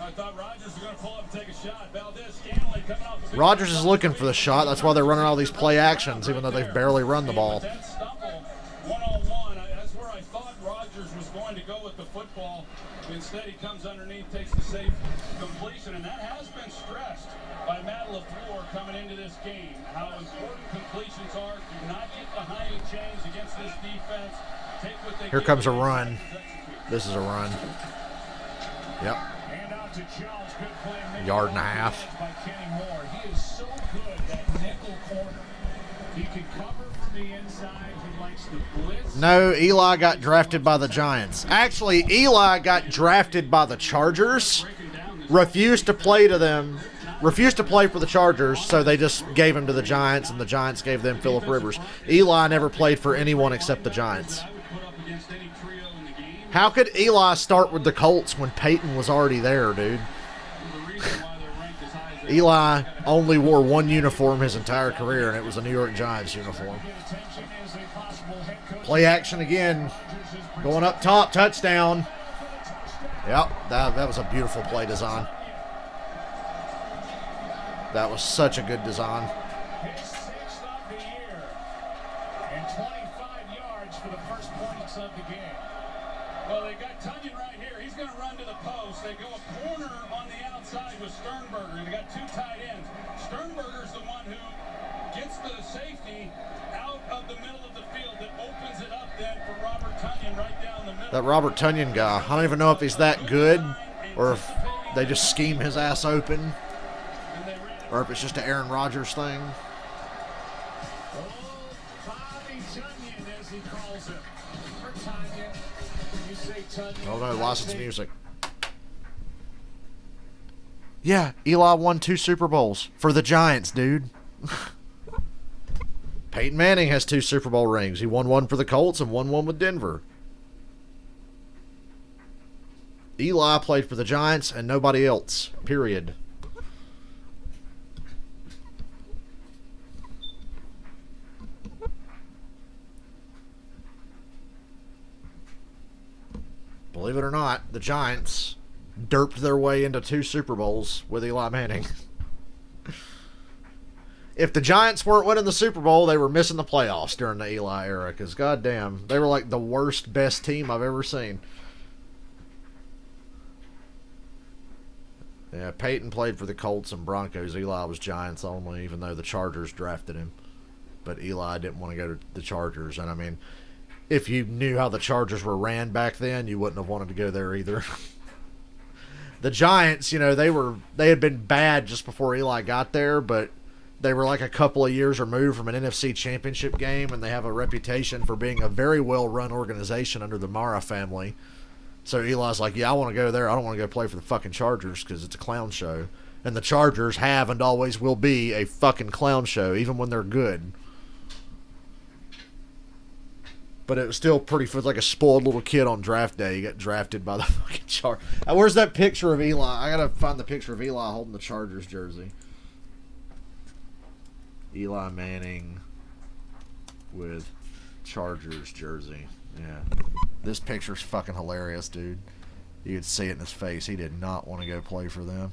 I thought Rodgers was going to pull up and take a shot. Valdez Scanlon coming off the big Rodgers is looking for the shot. That's why they're running all these play actions, even though they've barely run the ball. That stumble, one-on-one, that's where I thought Rodgers was going to go with the football. Instead, he comes underneath, takes the safe completion, and that has been stressed by Matt LaFleur coming into this game. How important completions are. Do not get behind the chains against this defense. Take what they Here give comes a you. run. This is a run. Yep. Hand out to Jones. Good play. Yard and a half. By Kenny Moore. He is so good, that nickel corner. He can cover from the inside. He likes to blitz. No, Eli got drafted by the Giants. Actually, Eli got drafted by the Chargers. Refused to play to them. Refused to play for the Chargers, so they just gave him to the Giants, and the Giants gave them Phillip Rivers. Eli never played for anyone except the Giants. How could Eli start with the Colts when Peyton was already there, dude? Eli only wore one uniform his entire career, and it was a New York Giants uniform. Play action again. Going up top, touchdown. Yep, that was a beautiful play design. That was such a good design. His 6th of the year. And 25 yards for the first points of the game. Well, they got Tonyan right here. He's going to run to the post. They go a corner on the outside with Sternberger. They got 2 tight ends. Sternberger's the one who gets the safety out of the middle of the field that opens it up then for Robert Tonyan right down the middle. That Robert Tonyan guy, I don't even know if he's that good or if they just scheme his ass open or if it's just an Aaron Rodgers thing. Bobby Tonyan, as he calls him. For Tonyan. You say Tonyan. Oh no, licensed music. Yeah, Eli won 2 Super Bowls for the Giants, dude. Peyton Manning has 2 Super Bowl rings. He won one for the Colts and won one with Denver. Eli played for the Giants and nobody else, period. Believe it or not, the Giants derped their way into 2 Super Bowls with Eli Manning. If the Giants weren't winning the Super Bowl, they were missing the playoffs during the Eli era, because goddamn, they were like the worst, best team I've ever seen. Yeah, Peyton played for the Colts and Broncos. Eli was Giants only, even though the Chargers drafted him. But Eli didn't want to go to the Chargers, and I mean, if you knew how the Chargers were ran back then, you wouldn't have wanted to go there either. The Giants, you know, they had been bad just before Eli got there, but they were like a couple of years removed from an NFC championship game, and they have a reputation for being a very well-run organization under the Mara family. So Eli's like, yeah, I want to go there. I don't want to go play for the fucking Chargers because it's a clown show. And the Chargers have and always will be a fucking clown show, even when they're good. But it was still pretty, for like a spoiled little kid on draft day. He got drafted by the fucking Chargers. Where's that picture of Eli? I gotta find the picture of Eli holding the Chargers jersey. Eli Manning with Chargers jersey. Yeah. This picture's fucking hilarious, dude. You could see it in his face. He did not want to go play for them.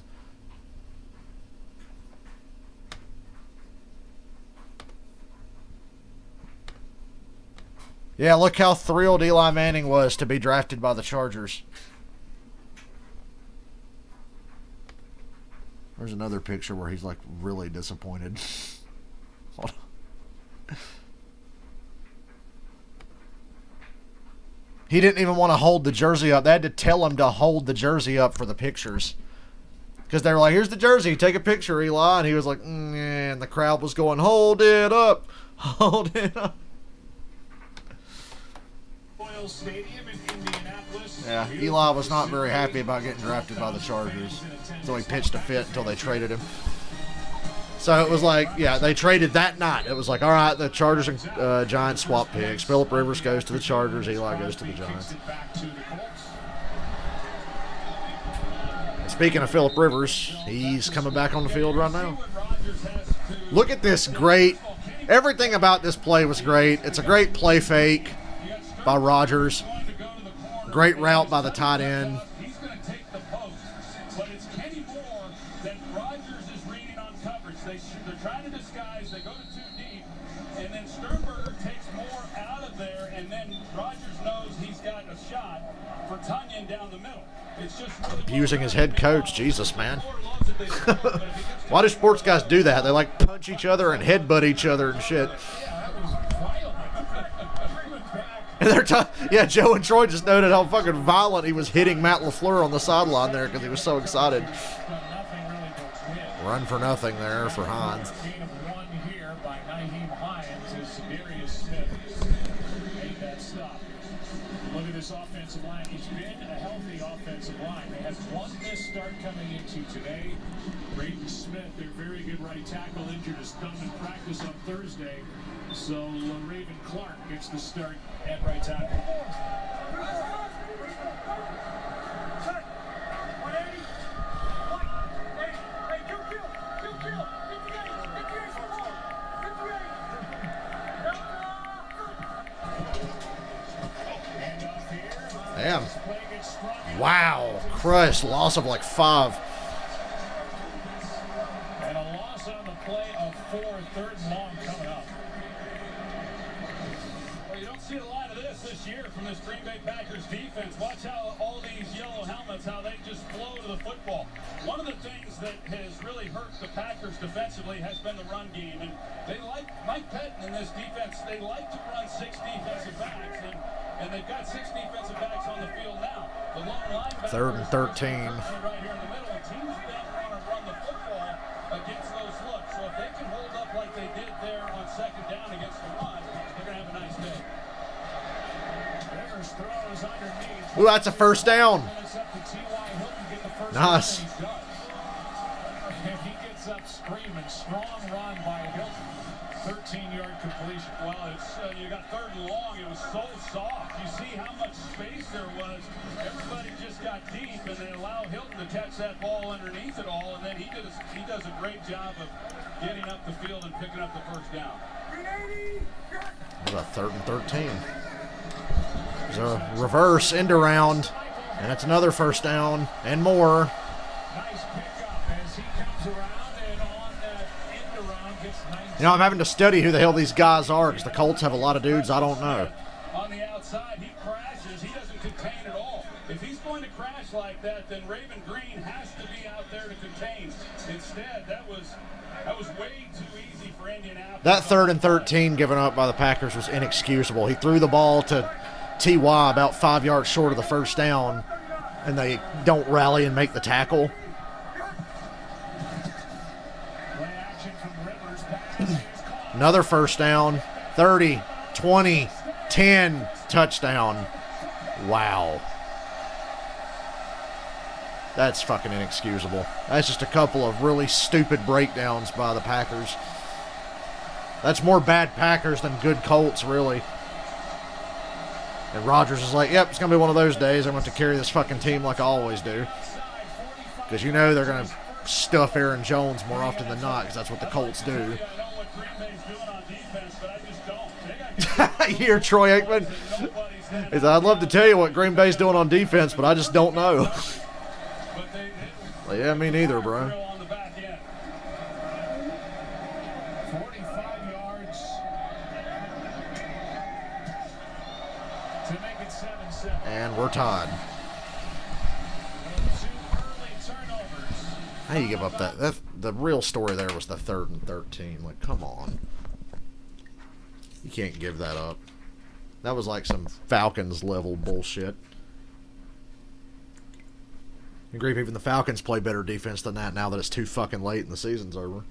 Yeah, look how thrilled Eli Manning was to be drafted by the Chargers. There's another picture where he's like really disappointed. Hold on. He didn't even want to hold the jersey up. They had to tell him to hold the jersey up for the pictures. Because they were like, here's the jersey, take a picture, Eli. And he was like, and the crowd was going, hold it up, hold it up. Stadium in Indianapolis. Yeah, Eli was not very happy about getting drafted by the Chargers. So he pitched a fit until they traded him. So it was like, yeah, they traded that night. It was like, all right, the Chargers and Giants swap picks. Phillip Rivers goes to the Chargers. Eli goes to the Giants. Speaking of Phillip Rivers, he's coming back on the field right now. Look at this great. Everything about this play was great. It's a great play fake by Rodgers. Great route by the tight end. He's going to take the post, but it's Kenny Moore that Rodgers is reading on coverage. They're trying to disguise. They go to too deep, and then Sternberger takes Moore out of there, and then Rodgers knows he's got a shot for Tunyon down the middle. It's just really Abusing his head coach. Jesus, man. Why do sports guys do that? They like punch each other and headbutt each other and shit. And they're Joe and Troy just noted how fucking violent he was hitting Matt LaFleur on the sideline there because he was so excited. Run for nothing there for Hines. Gain of one here by Nyheim Hines as Darius Smith made that stop. Look at this offensive line. It's been a healthy offensive line. They had one missed start coming into today. Braden Smith, their very good right tackle, injured his thumb in practice on Thursday. So Raven Clark gets the start at right tackle. Damn. Wow. Crushed. Loss of like 5. And a loss on the play of 4, 3rd and long coming up. Well, you don't see a lot of this year from this Green Bay Packers defense. Watch how all these yellow helmets, how they just flow to the football. One of the things that has really hurt the Packers defensively has been the run game. And they like Mike Pettin in this defense. They like to run 6 defensive backs. And they've got 6 defensive backs on the field now. The lone linebacker 3rd and 13. right here in the middle. And teams don't want to run the football against those looks. So if they can hold up like they did there on 2nd down against the run, they're going to have a nice day. Rivers throws underneath. Ooh, that's a first down. It's up to T.Y. Hilton to get the first Nice. down, and he does. And he gets up screaming. Strong run by Hilton. 13-yard completion. Well, it's you got 3rd and long. It was so soft. You see how much space there was. Everybody just got deep, and they allow Hilton to catch that ball underneath it all, and then he does a great job of getting up the field and picking up the first down. What about 3rd and 13? There's a reverse end around, and it's another first down and more. Nice pickup as he comes around and on that end around gets 19. You know, I'm having to study who the hell these guys are because the Colts have a lot of dudes I don't know. On the outside, he crashes. He doesn't contain at all. If he's going to crash like that, then Raven Green has to be out there to contain. Instead, that was way too easy for Indianapolis. That 3rd and 13 given up by the Packers was inexcusable. He threw the ball to T.Y. about 5 yards short of the first down, and they don't rally and make the tackle. Another first down. 30, 20, 10, touchdown. Wow. That's fucking inexcusable. That's just a couple of really stupid breakdowns by the Packers. That's more bad Packers than good Colts, really. And Rodgers is like, yep, it's going to be one of those days. I'm going to have to carry this fucking team like I always do. Because you know they're going to stuff Aaron Jones more often than not, because that's what the Colts do. You hear Troy Aikman? He said, I'd love to tell you what Green Bay's doing on defense, but I just don't know. Well, yeah, me neither, bro. 45 yards to make it 7-7. And we're tied. Two early turnovers. How you give up that? The real story there was the 3rd and 13. Like, come on. You can't give that up. That was like some Falcons level bullshit. I agree. Even the Falcons play better defense than that now that it's too fucking late and the season's over.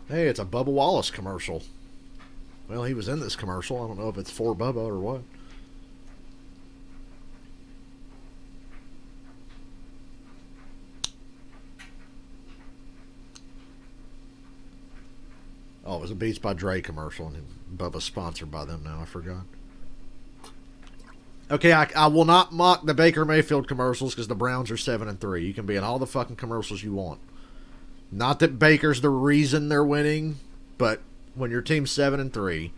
Hey, it's a Bubba Wallace commercial. Well, he was in this commercial. I don't know if it's for Bubba or what. Oh, it was a Beats by Dre commercial, and Bubba's sponsored by them now. I forgot. Okay, I will not mock the Baker Mayfield commercials because the Browns are 7-3. You can be in all the fucking commercials you want. Not that Baker's the reason they're winning, but when your team's 7-3,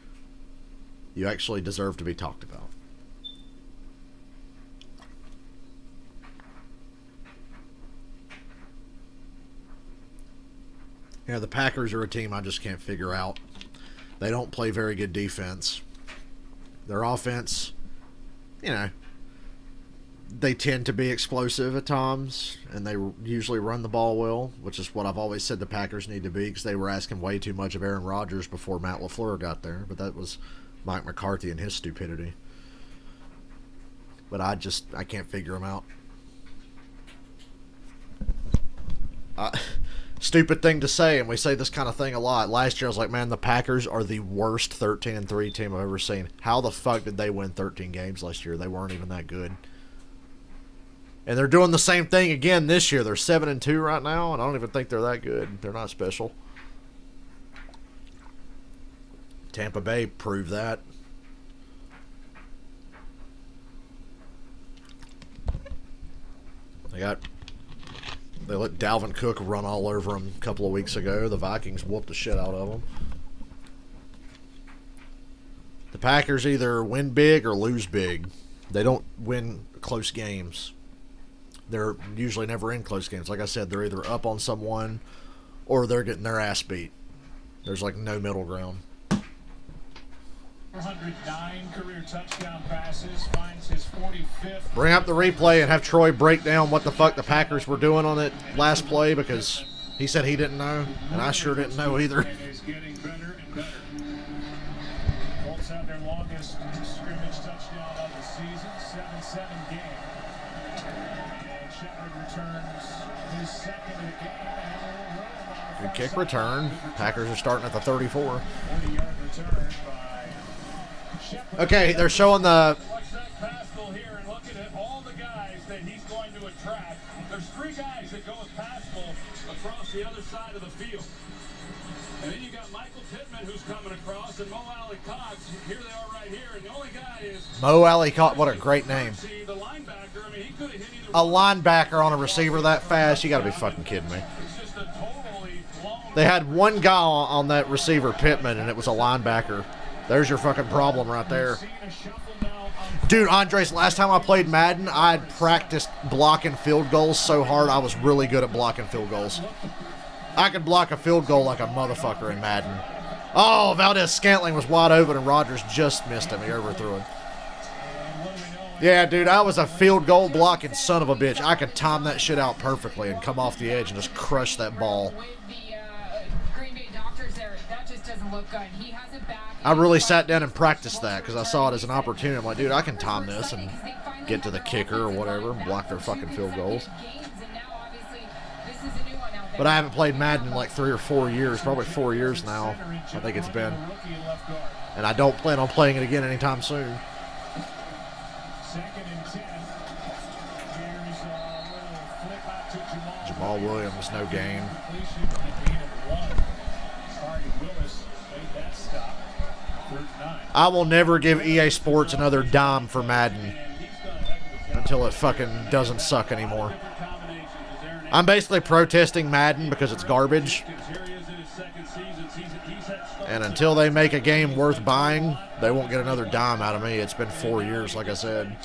you actually deserve to be talked about. Yeah, the Packers are a team I just can't figure out. They don't play very good defense. Their offense, you know, they tend to be explosive at times, and they usually run the ball well, which is what I've always said the Packers need to be, because they were asking way too much of Aaron Rodgers before Matt LaFleur got there, but that was Mike McCarthy and his stupidity. But I can't figure them out. Stupid thing to say, and we say this kind of thing a lot. Last year I was like, man, the Packers are the worst 13-3 team I've ever seen. How the fuck did they win 13 games last year? They weren't even that good. And they're doing the same thing again this year. They're 7-2 right now, and I don't even think they're that good. They're not special. Tampa Bay proved that. They let Dalvin Cook run all over them a couple of weeks ago. The Vikings whooped the shit out of them. The Packers either win big or lose big. They don't win close games. They're usually never in close games. Like I said, they're either up on someone or they're getting their ass beat. There's like no middle ground. 409 career touchdown passes, finds his 45th. Bring up the replay and have Troy break down what the fuck the Packers were doing on that last play, because he said he didn't know, and I sure didn't know either. And is getting better and better. Colts have their longest scrimmage touchdown of the season, 7-7 game. And Shepard returns his second of the game. Good kick return. Packers are starting at the 34. 40-yard return by Okay, they're showing the... Watch Zach Pascal here and look at all the guys that he's going to attract. There's three guys that go with Pascal across the other side of the field. And then you got Michael Pittman who's coming across, and Mo Alley Cox. Here they are right here, and the only guy is... Mo Alley Cox, what a great name. The linebacker. I mean, he could have hit either A linebacker on a receiver that fast? You gotta be fucking kidding me. It's just a totally blown... They had one guy on that receiver, Pittman, and it was a linebacker. There's your fucking problem right there. Dude, Andres, last time I played Madden, I had practiced blocking field goals so hard I was really good at blocking field goals. I could block a field goal like a motherfucker in Madden. Oh, Valdez-Scantling was wide open and Rodgers just missed him. He overthrew him. Yeah, dude, I was a field goal blocking son of a bitch. I could time that shit out perfectly and come off the edge and just crush that ball. I really sat down and practiced that because I saw it as an opportunity. I'm like, dude, I can time this and get to the kicker or whatever and block their fucking field goals. But I haven't played Madden in like 3 or 4 years, probably 4 years now, I think it's been. And I don't plan on playing it again anytime soon. Jamal Williams, no gain. I will never give EA Sports another dime for Madden until it fucking doesn't suck anymore. I'm basically protesting Madden because it's garbage. And until they make a game worth buying, they won't get another dime out of me. It's been 4 years, like I said.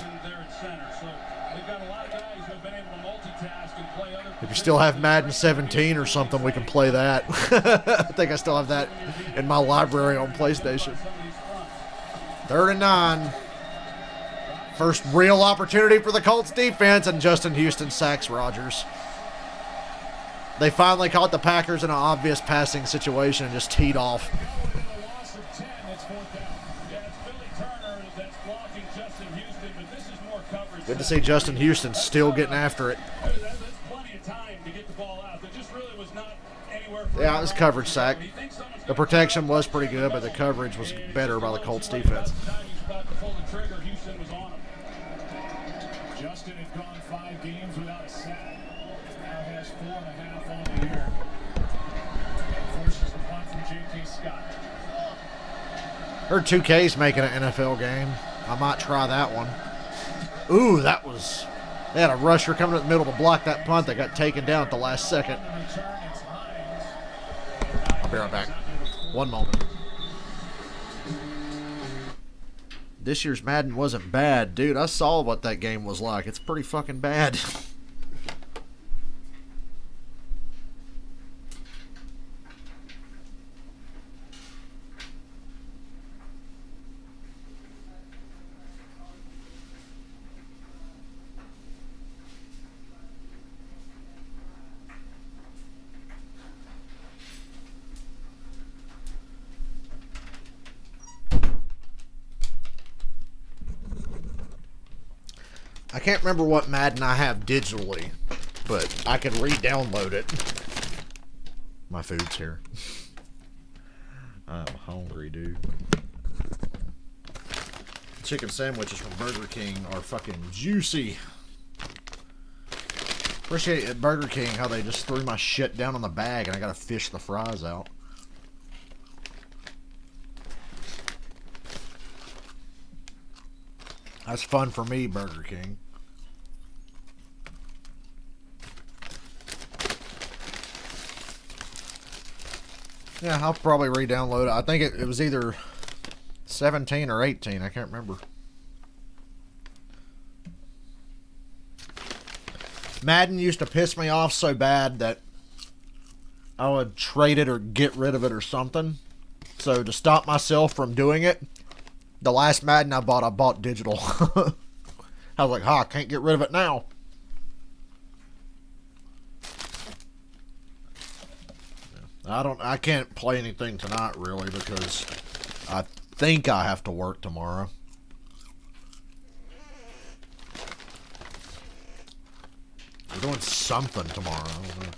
If you still have Madden 17 or something, we can play that. I think I still have that in my library on PlayStation. 3rd and 9. First real opportunity for the Colts defense, and Justin Houston sacks Rodgers. They finally caught the Packers in an obvious passing situation and just teed off. Good to see Justin Houston still getting after it. Yeah, it was coverage sack. The protection was pretty good, but the coverage was better by the Colts defense. Justin had gone 5 games without a sack. Now has 4.5 on the year. And forces the punt from J.K. Scott. Heard 2K's making an NFL game. I might try that one. Ooh, that was... They had a rusher coming to the middle to block that punt that got taken down at the last second. I'll be right back. One moment. This year's Madden wasn't bad. Dude, I saw what that game was like. It's pretty fucking bad. I can't remember what Madden I have digitally, but I can re-download it. My food's here. I'm hungry, dude. Chicken sandwiches from Burger King are fucking juicy. Appreciate at Burger King how they just threw my shit down on the bag and I gotta fish the fries out. That's fun for me, Burger King. Yeah, I'll probably re-download it. I think it was either 17 or 18. I can't remember. Madden used to piss me off so bad that I would trade it or get rid of it or something. So to stop myself from doing it, the last Madden I bought digital. I was like, I can't get rid of it now. I can't play anything tonight really because I think I have to work tomorrow. We're doing something tomorrow. I don't know.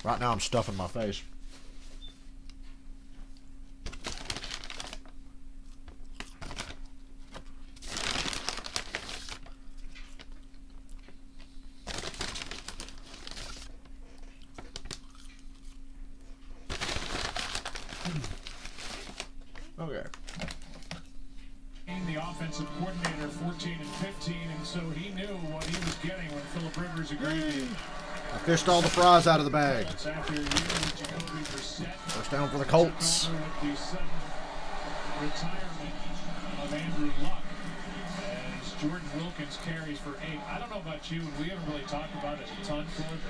Right now I'm stuffing my face. Okay. The offensive coordinator, 14 and 15, and so he knew what he was getting when Phillip Rivers agreed. I fished all the fries out of the bag. First down for the Colts. Retirement of Andrew Luck as Jordan Wilkins carries for 8. I don't know about you, and we haven't really talked about it a ton, Phillip.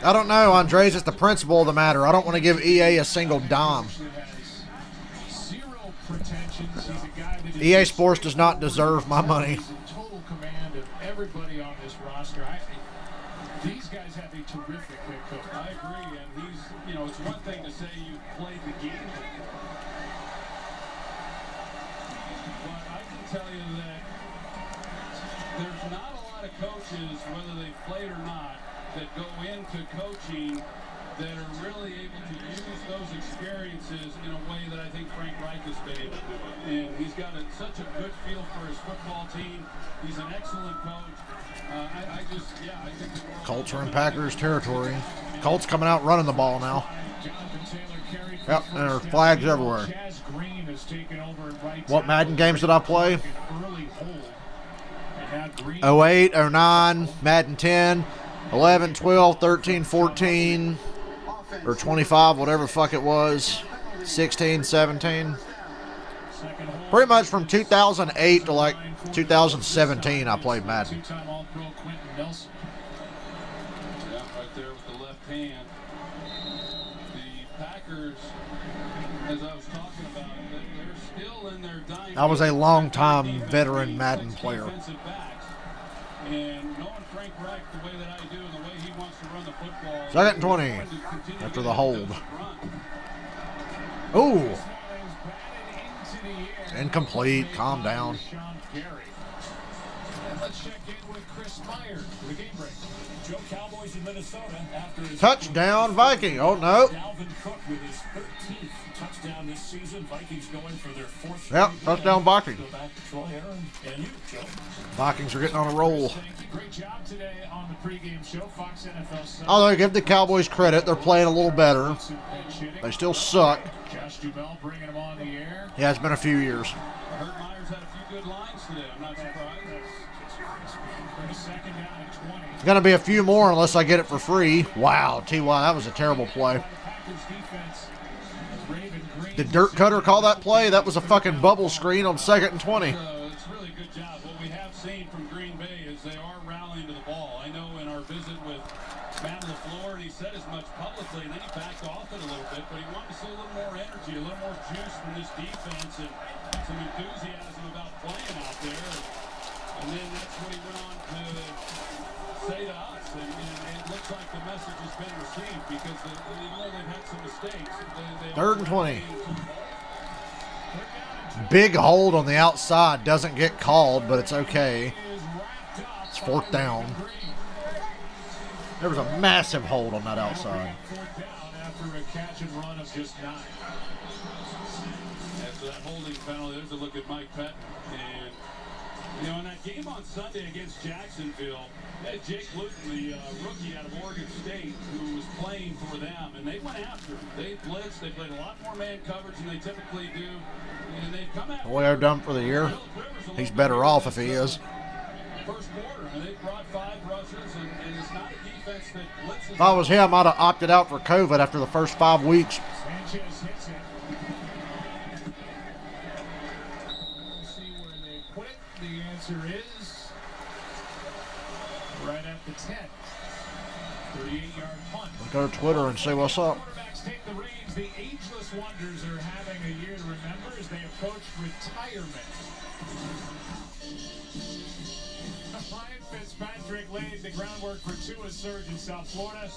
I don't know, Andres. It's the principle of the matter. I don't want to give EA a single dime. EA Sports does not deserve my money. He's in total command of everybody on this roster. These guys have a terrific head coach. I agree, and he's, it's one thing to say you played the game, but I can tell you that there's not a lot of coaches, whether they played or not, that go into coaching that are really able to use those experiences in a way that I think Frank Reich has been able to do it. And he's got such a good feel for his football team. He's an excellent coach. I think Colts are in Packers territory. Colts coming out running the ball now. Yep, there are flags everywhere. What Madden games did I play? 08, 09, Madden 10, 11, 12, 13, 14, or 25, whatever the fuck it was, 16, 17. Pretty much from 2008 to like 2017 I played Madden. Right there with the left hand. The Packers, as I was talking about, they're still in I was a long-time veteran Madden player. Defensive backs. And knowing Frank Reich the way that I do and the way he wants to run the football. Second and 20 after the hold. Ooh. Incomplete. Calm down. And let's check in with Chris Myers for the game break. Joe Cowboys in Minnesota after his Touchdown Viking. Oh, no. Dalvin Cook with his 13th touchdown this season. Vikings going for their 4th. Yep, touchdown Viking. Go back to Troy Aaron and you, Joe. Vikings are getting on a roll. Thank you. Great job today on the pregame show. Fox NFL Sunday. Although, give the Cowboys credit, they're playing a little better. They still suck. Josh Duhamel bringing them on the air. Yeah, it's been a few years. I heard Myers had a few good lines today. I'm not surprised. Second down and 20. It's going to be a few more unless I get it for free. Wow, T.Y., that was a terrible play. Did Dirt Cutter call that play? That was a fucking bubble screen on 2nd and 20. It's a really good job. What we have seen from Green Bay is they are rallying to the ball. I know in our visit with Matt LaFleur, and he said as much publicly, and then he backed off it a little bit, but he wanted to see a little more energy, a little more juice from this defense, and some enthusiasm about playing out there. And then that's what he went on to say to us, and it looks like the message has been received because even though they've had some mistakes, they 3rd and 20. Big hold on the outside. Doesn't get called, but it's okay. It's 4th down. There was a massive hold on that outside. After a catch and run of just 9. After that holding penalty, there's a look at Mike Pettin. And, you know, in that game on Sunday against Jacksonville, they had Jake Luton, the rookie out of Oregon State, who was playing for them, and they went after him. They blitzed. They played a lot more man coverage than they typically do. And they've come after Boy, they're done for the year. He's better off if he is. First quarter, and they brought 5 rushers, and it's not a defense that blitzes. If I was him, I'd have opted out for COVID after the first 5 weeks. Sanchez hits it. We'll see where they put it. The answer is right at the 10. 38-yard punt. Go to Twitter and see what's up. Quarterbacks take the reins. The ageless wonders are having a year to remember as they approach retirement. Ryan Fitzpatrick laid the groundwork for Tua's surge in South Florida.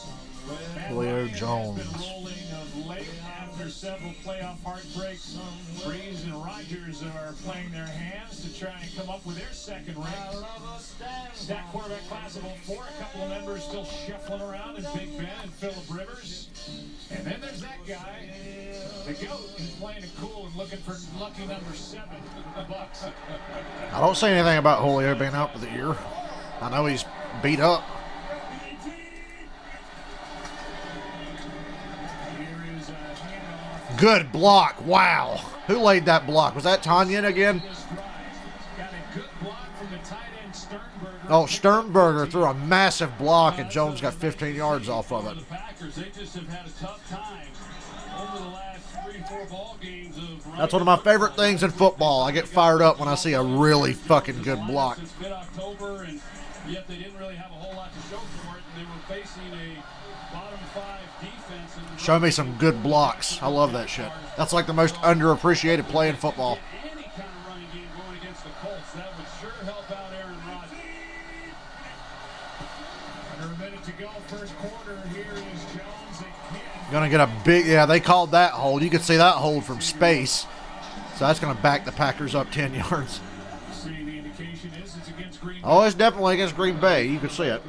Julio Jones. Has been rolling of late after several playoff heartbreaks. Breeze and Rodgers are playing their hands to try and come up with their second ring. Stack quarterback class of 04. A couple of members still shuffling around in Big Ben and Phillip Rivers. And then there's that guy, the GOAT, who's playing it cool and looking for lucky number 7 in the Bucks. I don't say anything about Julio being out for the year. I know he's beat up. Here is a handoff. Good block. Wow. Who laid that block? Was that Tanyan again? Got a good block from the tight end Sternberger. Oh, Sternberger threw a massive block, and Jones got 15 yards off of it. The Packers, they just have had a tough time over the last 3-4 ball games of. That's one of my favorite things in football. I get fired up when I see a really fucking good block. Since mid-October, and yet they didn't really have a whole lot to show for it, and they were facing a bottom 5 defense. Show me some good blocks. I love that shit. That's like the most underappreciated play in football. Any kind of running game going against the Colts, that would sure help out Aaron Rodgers. Under a minute to go, first quarter. Here is Jones again. Gonna get a big, yeah, they called that hold. You could see that hold from space. So that's gonna back the Packers up 10 yards. See, the indication is it's against Green Bay. Oh, it's definitely against Green Bay. You can see it.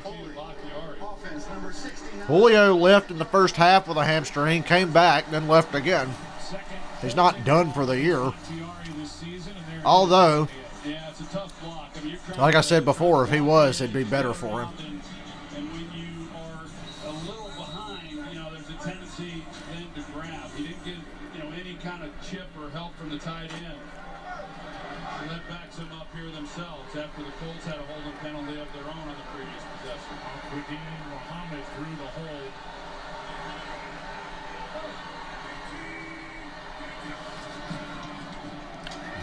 Julio left in the first half with a hamstring, came back, then left again. He's not done for the year. Although, Yeah, it's a tough block. I mean, you're like I said before, if he was, it'd be better for him. And when you are a little behind, you know, there's a tendency then to grab. He didn't get, you know, any kind of chip or help from the tight end. So that backs them up here themselves after the Colts had a holding penalty of their own on the previous possession. Quidin Muhammad through the hold.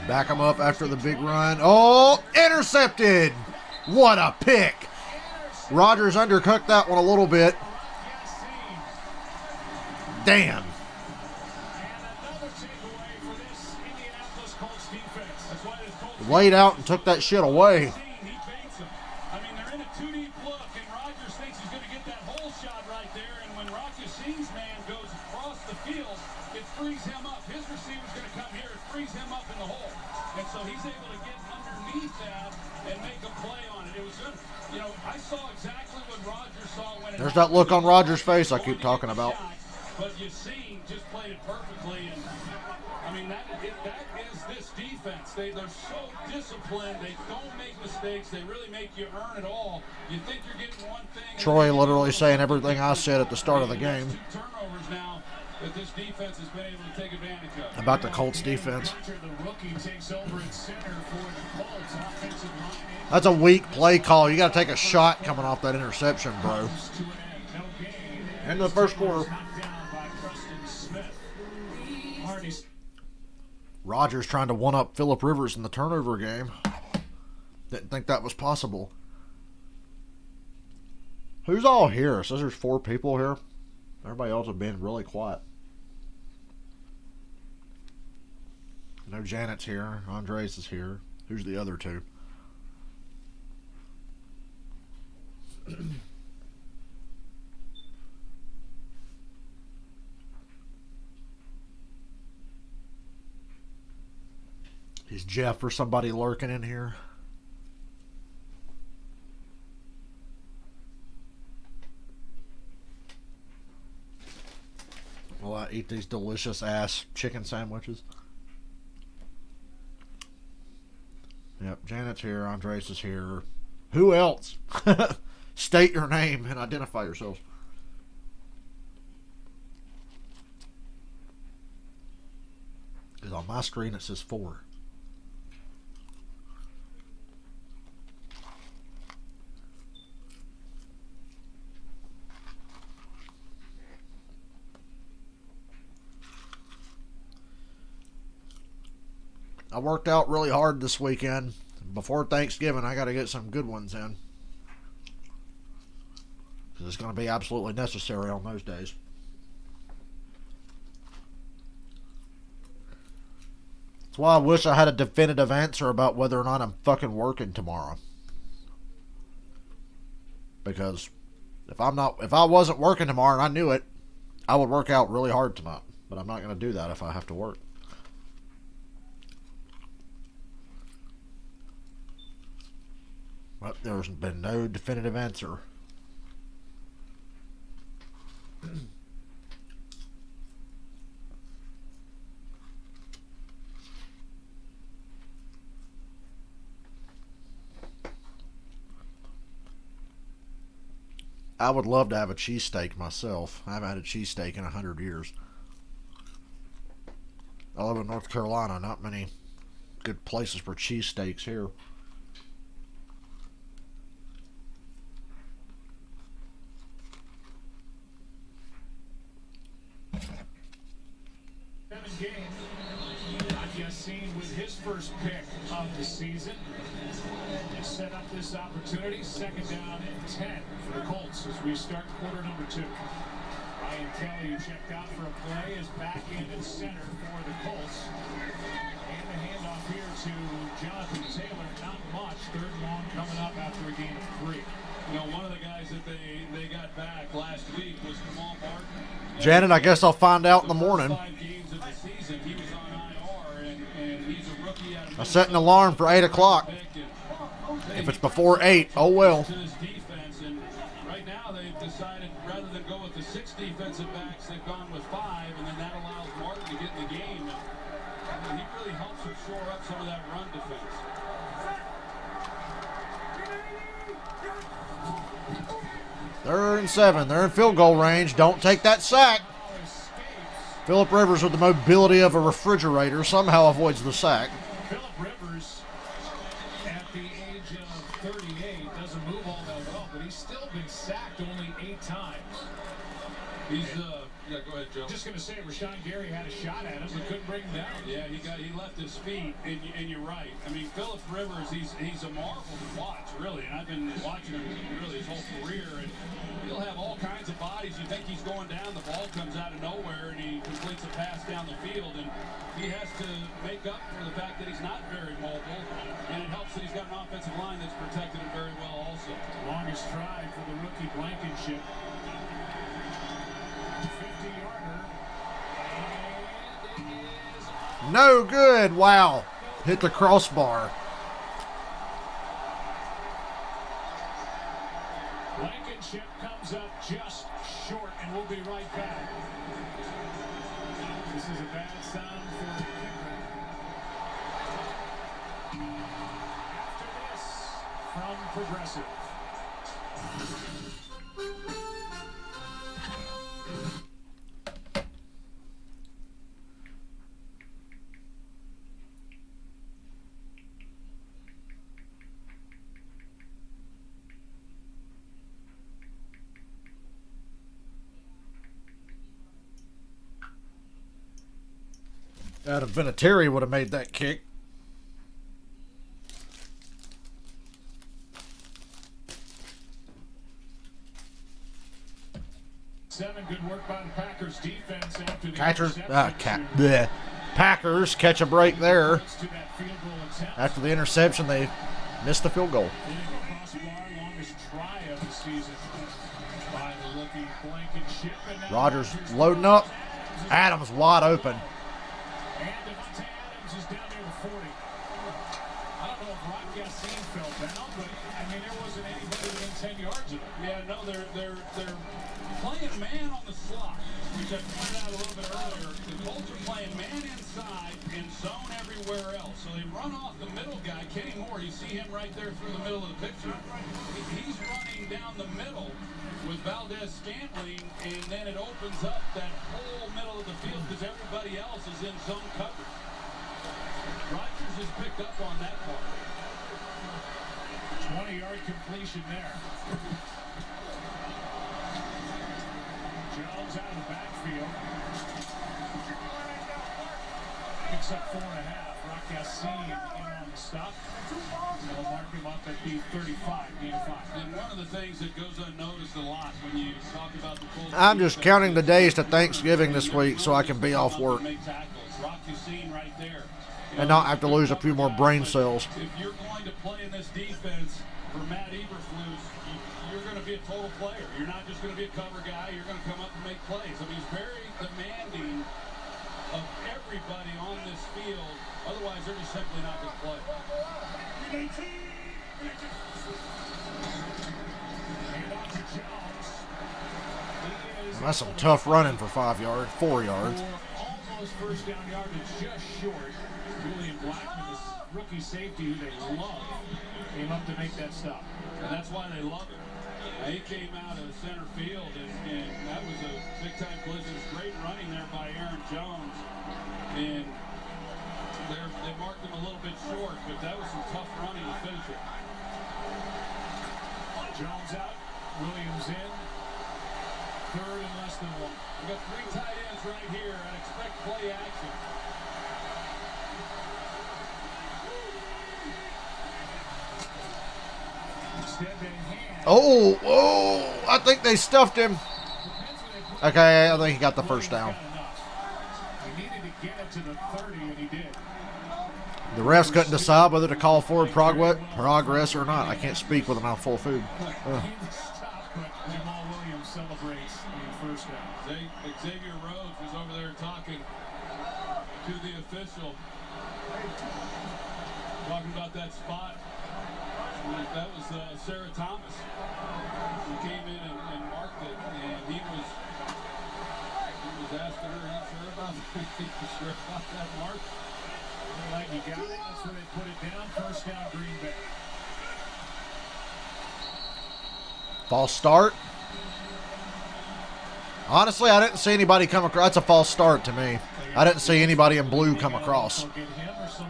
Back him up after the big run. Oh, intercepted. What a pick. Rodgers undercooked that one a little bit. Damn. And another takeaway for this Indianapolis this Colts defense. That's why this Colts Laid out and took that shit away. He baits him. I mean, they're in a two-deep look, and Rodgers thinks he's going to get that hole shot right there, and when Rodgers' man goes across the field, it frees him up. His receiver's going to come here. It frees him up in the hole. And so he's able to get underneath that and make a play on it. It was good. You know, I saw exactly what Rodgers saw when There's that look on Rodgers' face I keep talking about. But you see, just played it perfectly. And I mean, that is this defense. They're so disciplined. They don't make mistakes. They really make you earn it all. You think you're getting one thing. Troy literally saying everything I said at the start of the game. 2 turnovers now that this defense has been able to take advantage of. About the Colts defense. The rookie takes over at center for the Colts. Offensive line. That's a weak play call. You got to take a shot coming off that interception, bro. End of the first quarter. Rodgers trying to one-up Phillip Rivers in the turnover game. Didn't think that was possible. Who's all here? It says there's 4 people here. Everybody else has been really quiet. I know Janet's here. Andres is here. Who's the other 2? Is Jeff or somebody lurking in here? Will I eat these delicious ass chicken sandwiches? Yep, Janet's here. Andres is here. Who else? State your name and identify yourselves. Because on my screen it says 4. I worked out really hard this weekend. Before Thanksgiving, I got to get some good ones in. Because it's going to be absolutely necessary on those days. That's why I wish I had a definitive answer about whether or not I'm fucking working tomorrow. Because if I wasn't working tomorrow and I knew it, I would work out really hard tonight. But I'm not going to do that if I have to work. But there's been no definitive answer. I would love to have a cheesesteak myself. I haven't had a cheesesteak in 100 years. I live in North Carolina. Not many good places for cheesesteaks here. Game. Not yet seen with his first pick of the season. They set up this opportunity. 2nd down and 10 for the Colts as we start quarter number 2. Ryan Kelly, who checked out for a play, is back in at center for the Colts. And the handoff here to Jonathan Taylor. Not much. 3rd long coming up after a gain of 3. You know, one of the guys that they got back last week was Kamal Martin. Janet, I guess I'll find out in the morning. 5 games of the season, he was on IR, and he's a rookie out of I set an alarm for 8 o'clock. If it's before 8, oh well. To his defense, and right now they've decided rather than go with the 6 defensive backs, they've gone with 5, and then that allows Martin to get in the game. And he really helps them shore up some of that run defense. They're in 7. They're in field goal range. Don't take that sack. Phillip Rivers, with the mobility of a refrigerator, somehow avoids the sack. Phillip Rivers, at the age of 38, doesn't move all that well, but he's still been sacked only 8 times. He's, yeah, go ahead, Joe. just going to say Rashawn Gary had a shot at him but couldn't bring him down. Yeah, he left his feet, and you're right. I mean, Phillip Rivers, he's a marvel to watch, really. And I've been watching him really his whole career, and he'll have all kinds of bodies. You think he's going down, the ball comes out of nowhere, and he completes a pass down the field, and he has to make up for the fact that he's not very mobile, and it helps that he's got an offensive line that's protected him very well also. Longest stride for the rookie Blankenship. 50-yarder. And it is No good. Wow. Hit the crossbar. Blankenship comes up just short, and we'll be right back. This is a bad sound for the kicker. After this, from Progressive. Out of Vinatieri would have made that kick. Good work by the Packers defense after the Packers catch a break there. to that field goal attempt. After the interception, they missed the field goal. Hitting the crossbar, longest try of the season by the rookie Blankenship. And now Rodgers loading up. Adams wide open. And Devontae Adams is down near the 40. I don't know if Rock Yassin fell down, but I mean there wasn't anybody within 10 yards of him. Yeah, no, they're playing man on the slot, which I pointed out a little bit earlier. The Colts are playing man inside and zone everywhere else. So they run off the middle guy, Kenny Moore. You see him right there through the middle of the picture. He's running down the middle with Valdez Scantling, and then it opens up that whole middle of the field because everybody else is in zone coverage. Rodgers has picked up on that part. 20-yard completion there. Jones out of the backfield. Picks up 4.5. Rock Yassin in on the stop. They'll mark him up at the 35, gain of 5. And one of the things that goes unnoticed a lot when you talk about the Colts. I'm just counting the days to Thanksgiving this week so I can be off work Rock Yassin right there. and not have to lose a few more brain cells. If you're going to play in this defense for Matt Eberflus, you're going to be a total player. You're not just going to be a cover guy. You're going to come up and make plays. I mean, he's very demanding of everybody on this field. Otherwise, they're just simply not going to play. Hand off to Jones. He is That's some tough running for 5 yards, 4 yards. almost first down yardage, just short. Julian Blackman, this rookie safety who they love, came up to make that stop. And that's why they love him. He came out of center field, and that was a big-time collision. It's great running there by Aaron Jones. And they marked him a little bit short, but that was some tough running to finish it. Jones out, Williams in. Third and less than 1. We got 3 tight ends right here, and expect play action. Oh, I think they stuffed him. Okay, I think he got the first down. He needed to get it to the 30, and he did. The refs couldn't decide whether to call forward progress or not. I can't speak with a mouthful of food. He was stopped, but Jamal Williams celebrates the first down. Xavier Rhodes was over there talking to the official, talking about that spot. That was Sarah Thomas, who came in and marked it, and he was asking her, "Are you sure about that? Are you sure about that mark?" Like you got it, that's where they put it down. First down, Green Bay. False start. Honestly, I didn't see anybody come across. That's a false start to me. I didn't see anybody in blue come across.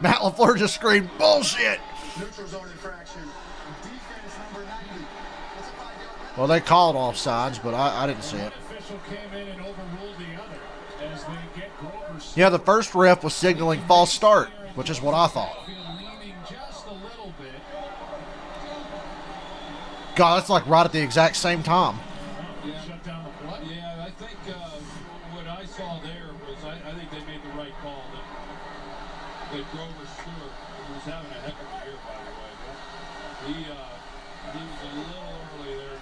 Matt LaFleur just screamed, "Bullshit!" Neutral zone infraction. Defense number 90. That's a 5-yard penalty. Well, they called offsides, but I didn't see it. One official came in and overruled the other. Yeah, the first ref was signaling false start, which is what I thought. Leaning just a little bit. God, that's like right at the exact same time. Shut down the play. Yeah, I think what I saw there was I think they made the right call. That Grover Stewart, who was having a heck of a year, by the way, he was a little early there.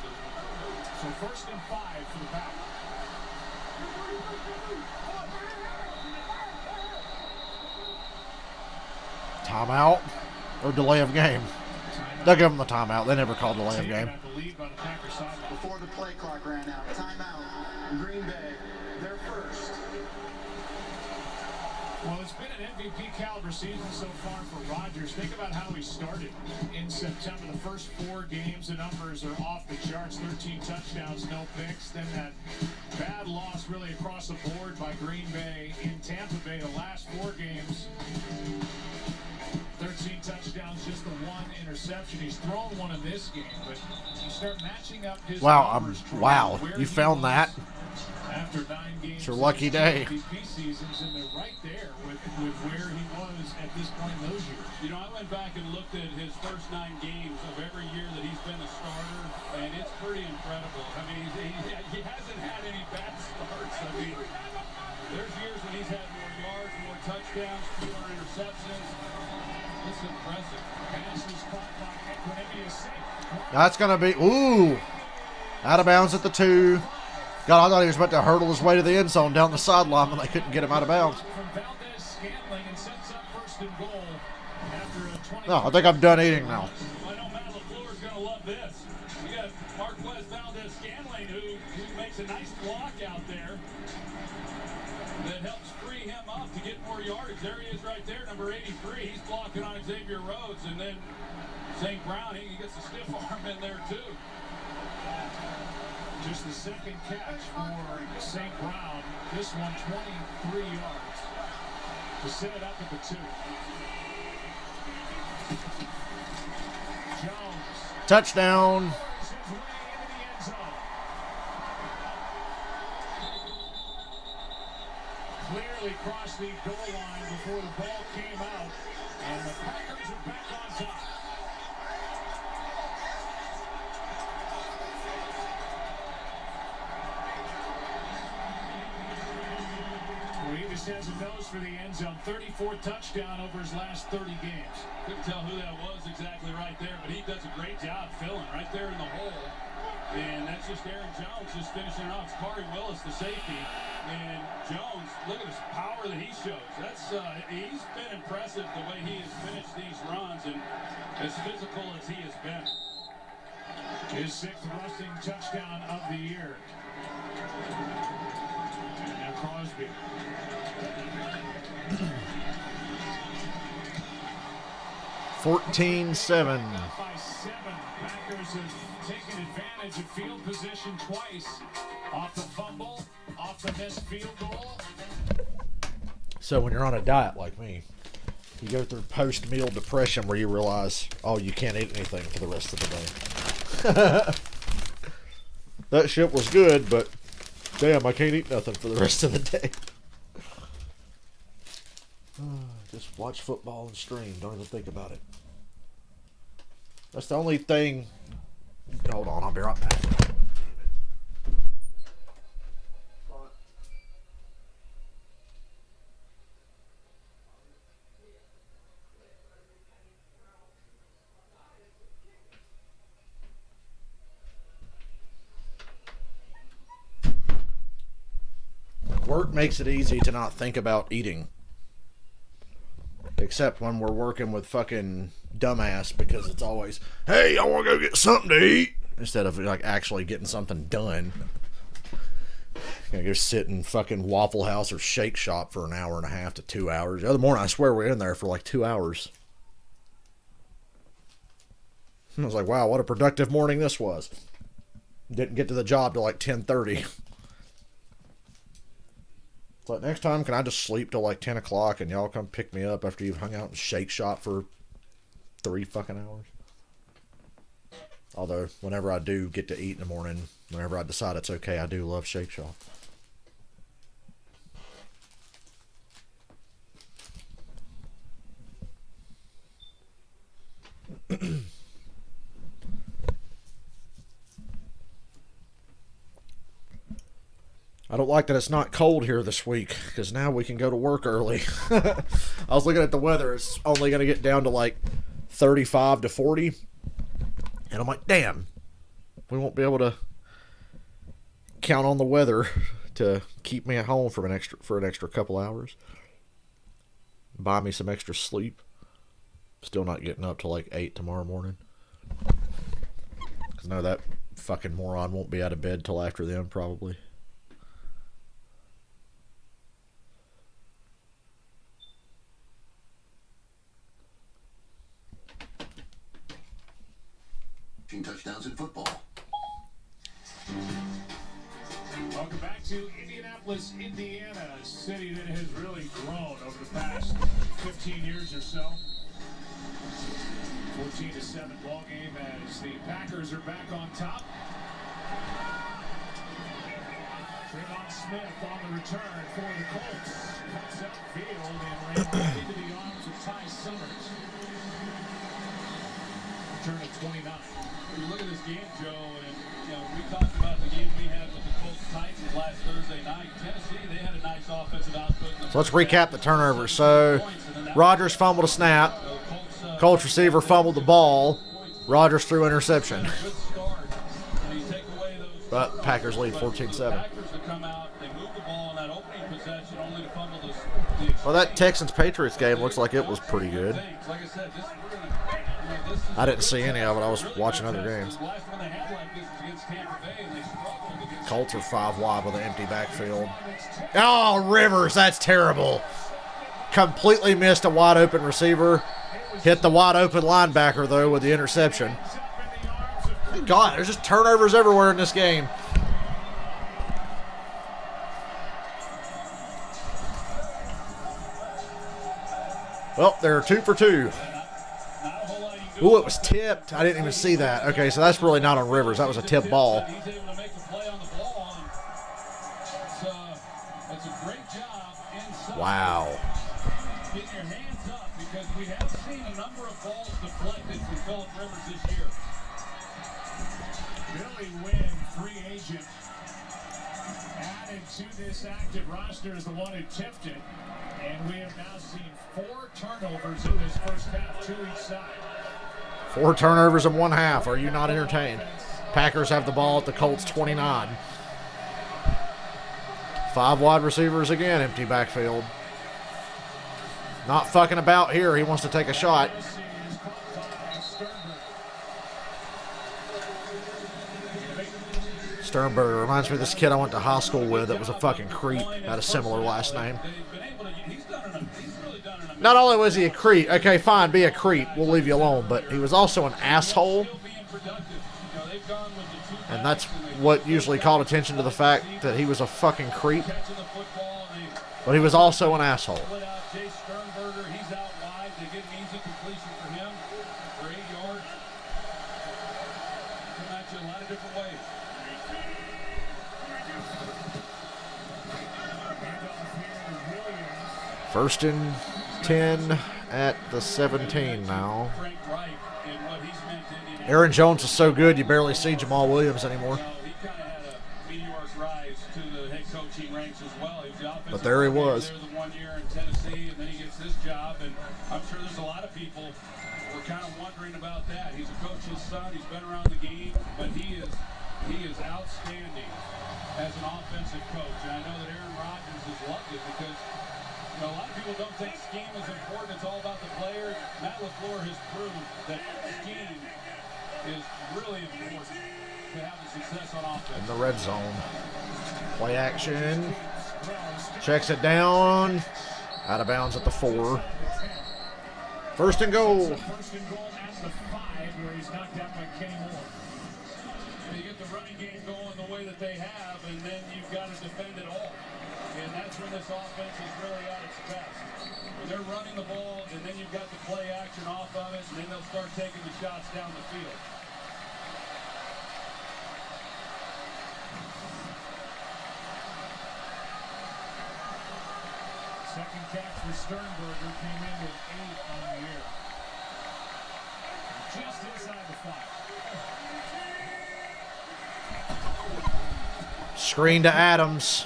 So 1st and 5 for the back. Timeout or delay of game. They'll give them the timeout. They never call delay of game. Before the play clock ran out. Timeout. Green Bay, they're first. Well, it's been an MVP caliber season so far for Rodgers. Think about how he started in September. The first 4 games, the numbers are off the charts. 13 touchdowns, no picks. Then that bad loss really across the board by Green Bay in Tampa Bay. The last 4 games, 13 touchdowns, just the 1 interception. He's thrown 1 in this game, but you start matching up his numbers to wow, where you he found was that? after 9 games. It's your lucky day. MVP seasons, and they're right there with where he was at this point in those years. You know, I went back and looked at his first 9 games of every year that he's been a starter, and it's pretty incredible. I mean, he hasn't had any bad starts. I mean, there's years when he's had more yards, more touchdowns, fewer interceptions. It's impressive. Pass was caught by Equanimeous. That's going to be, ooh, out of bounds at the 2. God, I thought he was about to hurdle his way to the end zone down the sideline, but they couldn't get him out of bounds. No, I think I'm done eating now. I know Matt LaFleur's going to love this. We got Marquez Valdez-Scantling who makes a nice block out there that helps free him up to get more yardage. There he is right there, number 83. He's blocking on Xavier Rhodes, and then St. Brown, he gets a stiff arm in there too. Just the second catch for St. Brown. This one 23 yards to set it up at the 2. Jones. Touchdown. Clearly crossed the goal line before the ball came out, and the Packers are back on top. Reeves has a nose for the end zone. 34 touchdown over his last 30 games. Couldn't tell who that was exactly right there, but he does a great job filling right there in the hole. And that's just Aaron Jones just finishing it off. It's Corey Willis, the safety. And Jones, look at his power that he shows. That's he's been impressive the way he has finished these runs and as physical as he has been. His 6th rushing touchdown of the year. Now Crosby. $14-7. By 7. Packers have taken advantage of field position twice. Off the fumble, off the missed field goal. So when you're on a diet like me, you go through post-meal depression where you realize, oh, you can't eat anything for the rest of the day. That shit was good, but damn, I can't eat nothing for the rest of the day. Just watch football and stream. Don't even think about it. That's the only thing. Hold on, I'll be right back. Work makes it easy to not think about eating. Except when we're working with fucking dumbass, because it's always, hey, I want to go get something to eat, instead of like actually getting something done. Gonna go sit in fucking Waffle House or Shake Shop for an hour and a half to 2 hours. The other morning, I swear we're in there for like 2 hours. I was like, wow, what a productive morning this was. Didn't get to the job till like 10:30. But next time, can I just sleep till like 10 o'clock and y'all come pick me up after you've hung out in Shake Shop for 3 fucking hours? Although, whenever I do get to eat in the morning, whenever I decide it's okay, I do love Shake Shop. I don't like that it's not cold here this week, because now we can go to work early. I was looking at the weather. It's only going to get down to like 35 to 40. And I'm like, damn, we won't be able to count on the weather to keep me at home for an extra couple hours. Buy me some extra sleep. Still not getting up till like 8 tomorrow morning. Because no, that fucking moron won't be out of bed till after then, probably. Touchdowns in football. Welcome back to Indianapolis, Indiana, a city that has really grown over the past 15 years or so. 14-7 ball game as the Packers are back on top. Trayvon Smith on the return for the Colts. Cuts upfield and ran into the arms of Ty Summers. Return of 29. When you look at this game, Joe, and we talked about the game we had with the Colts Titans last Thursday night. Tennessee, they had a nice offensive output. So let's recap the turnovers. So Rodgers fumbled a snap. Colts receiver fumbled the ball. Rodgers threw interception. But Packers lead 14-7. Well, that Texans-Patriots game looks like it was pretty good. I didn't see any of it. I was watching other games. Colts are 5 wide with an empty backfield. Oh, Rivers, that's terrible. Completely missed a wide open receiver. Hit the wide open linebacker, though, with the interception. God, there's just turnovers everywhere in this game. Well, they're 2 for 2. Ooh, it was tipped. I didn't even see that. Okay, so that's really not on Rivers. That was a tip ball. Wow. Get your hands up because we have seen a number of balls deflected from Phillip Rivers this year. Billy Wynn, free agent, added to this active roster is the one who tipped it. And we have now seen 4 turnovers in this first half, 2 each side. 4 turnovers in one half. Are you not entertained? Packers have the ball at the Colts 29. 5 wide receivers again, empty backfield. Not fucking about here. He wants to take a shot. Sternberger reminds me of this kid I went to high school with that was a fucking creep. Had a similar last name. Not only was he a creep, okay, fine, be a creep, we'll leave you alone, but he was also an asshole. And that's what usually called attention to the fact that he was a fucking creep. But he was also an asshole. First and 10 at the 17 now. Aaron Jones is so good you barely see Jamal Williams anymore. But there he was. One year in Tennessee, and then he gets this job, and I'm sure there's a lot of people who are kind of wondering about that. He's a coach's son. He's been around the game, but he is outstanding as an offensive coach. And I know that Aaron Rodgers has loved it because a lot of people don't think scheme is important. It's all about the players. Matt LaFleur has proved that scheme is really important to have the success on offense. In the red zone. Play action. Checks it down. Out of bounds at the 4. First and goal. First and goal at the 5 where he's knocked out by Kenny Moore. You get the running game going the way that they have, and then you've got to defend it all. And that's when this offense is really at its best. When they're running the ball, and then you've got the play action off of it, and then they'll start taking the shots down the field. Second catch for Sternberger came in with 8 on the year. Just inside the 5. Screen to Adams.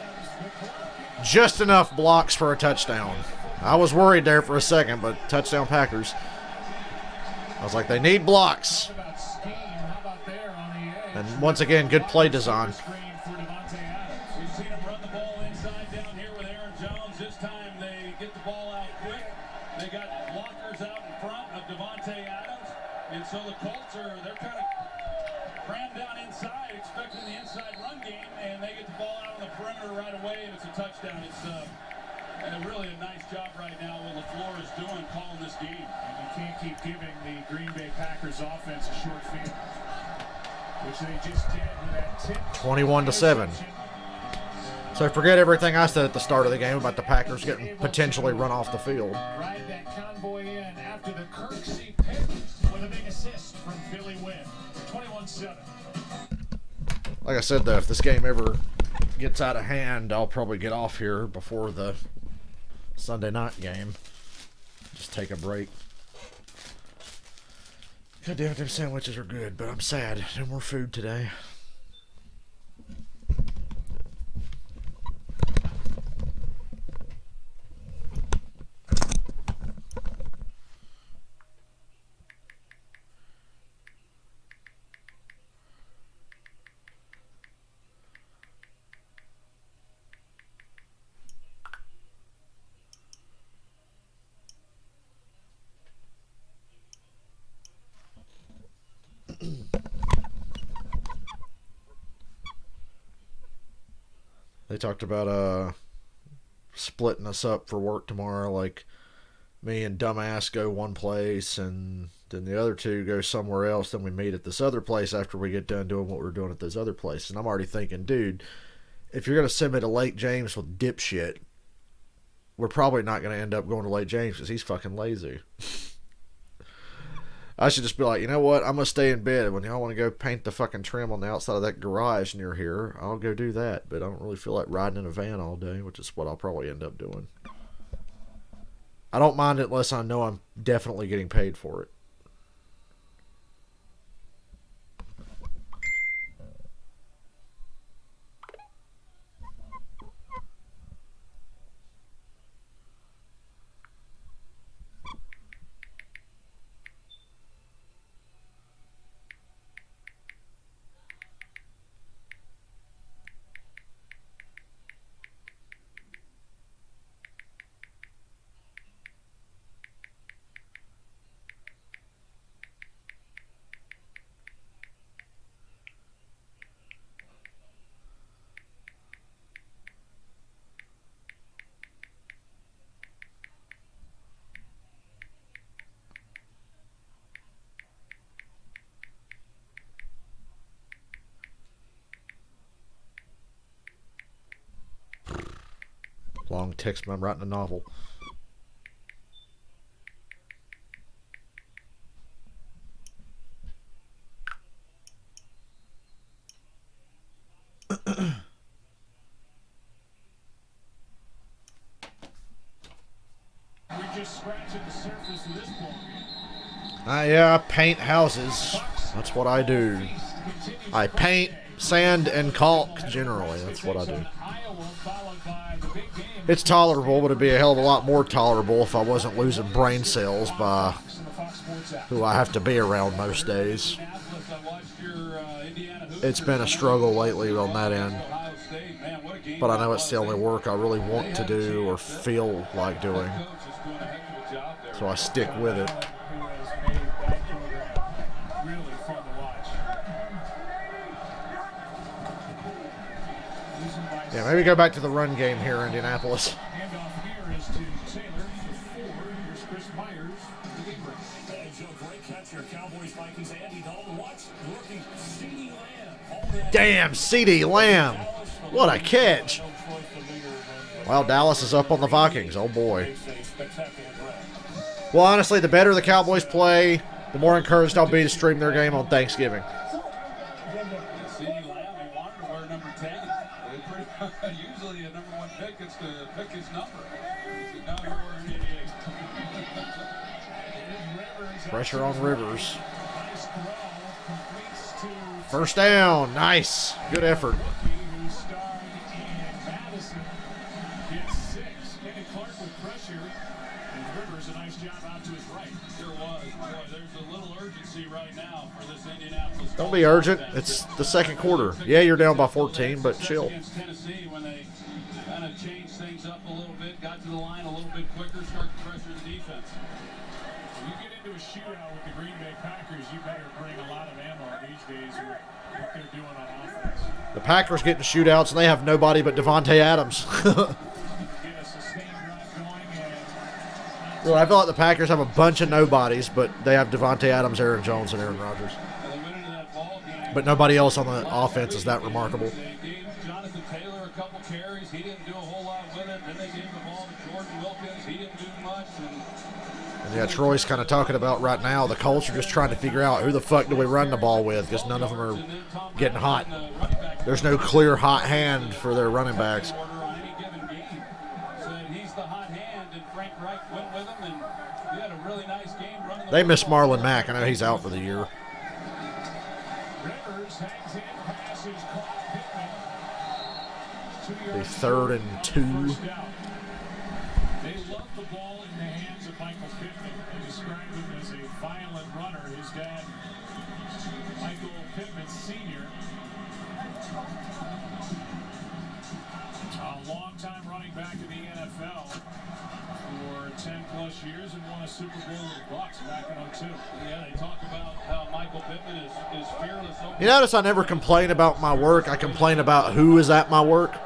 Just enough blocks for a touchdown. I was worried there for a second, but touchdown Packers. I was like, they need blocks. And once again, good play design. We've seen him run the ball inside down here with Aaron Jones. This time they get the ball out quick. They got blockers out in front of Devontae Adams. And so the Colts they're kind of crammed down inside, expecting the inside run game, and they get the ball out on the perimeter right away, and it's a touchdown. It's really a nice job right now what LaFleur is doing calling this game. And you can't keep giving the Green Bay Packers offense a short field, which they just did with that tip. 21-7. So forget everything I said at the start of the game about the Packers getting potentially run off the field. Ride that convoy in after the Kirksey pick with a big assist from Billy Wynn. 21-7. Like I said, though, if this game ever gets out of hand, I'll probably get off here before the Sunday night game. Just take a break. God damn it, them sandwiches are good, but I'm sad. No more food today. They talked about splitting us up for work tomorrow, like me and dumbass go one place and then the other two go somewhere else, then we meet at this other place after we get done doing what we're doing at this other place. And I'm already thinking, dude, if you're going to send me to Lake James with dipshit, we're probably not going to end up going to Lake James because he's fucking lazy. I should just be like, you know what? I'm going to stay in bed. When y'all want to go paint the fucking trim on the outside of that garage near here, I'll go do that. But I don't really feel like riding in a van all day, which is what I'll probably end up doing. I don't mind it unless I know I'm definitely getting paid for it. Long text, I'm writing a novel. We're just scratching the surface of this ball. Yeah, I paint houses. That's what I do. I paint, sand, and caulk generally. That's what I do. It's tolerable, but it'd be a hell of a lot more tolerable if I wasn't losing brain cells by who I have to be around most days. It's been a struggle lately on that end. But I know it's the only work I really want to do or feel like doing. So I stick with it. Yeah, maybe go back to the run game here in Indianapolis. Handoff here is to Taylor for 4. Here's Chris Myers. Joe, great catch here. Cowboys, Vikings, Andy Dalton. Watch rookie CeeDee Lamb. Damn, CeeDee Lamb. What a catch. Well, Dallas is up on the Vikings. Oh, boy. Well, honestly, the better the Cowboys play, the more encouraged I'll be to stream their game on Thanksgiving. CeeDee Lamb, he wanted to wear number 10. Usually a number 1 pick gets to pick his number. Now you're wearing 88. Pressure on Rivers. First down. Nice. Good effort. Rivers a nice job out to his right. There was. Boy, there's a little urgency right now for this Indianapolis. Don't be urgent. It's the second quarter. Yeah, you're down by 14, but chill. Against Tennessee, when they kind of changed things up a little bit, got to the line a little bit quicker, start to pressure the defense. When you get into a shootout with the Green Bay Packers, you better bring a lot of ammo these days with what they're doing on offense. The Packers getting shootouts, and they have nobody but Devontae Adams. Get a sustained drive going, and Well, I feel like the Packers have a bunch of nobodies, but they have Devontae Adams, Aaron Jones, and Aaron Rodgers. And they went into that ball game. But nobody else on the offense is that remarkable. They gave Jonathan Taylor a couple carries. He didn't do a whole lot with it. Then they gave the ball to Jordan Wilkins. He didn't do much. And yeah, Troy's kind of talking about right now, the Colts are just trying to figure out who the fuck do we run the ball with, because none of them are getting hot. There's no clear hot hand for their running backs. On any given game, said he's the hot hand, and Frank Reich went with him, and he had a really nice game running. They miss Marlon Mack. I know he's out for the year. Rivers hangs in, passes caught Pittman. The 3rd and 2. First down. They love the ball in the hands of Michael Pittman. They described him as a violent runner. His dad, Michael Pittman Sr., a long-time running back in the NFL for 10-plus years and won a Super Bowl with the Bucs back in 2002. Yeah, they talk about how Michael Pittman is fearless. You notice I never complain about my work. I complain about who is at my work.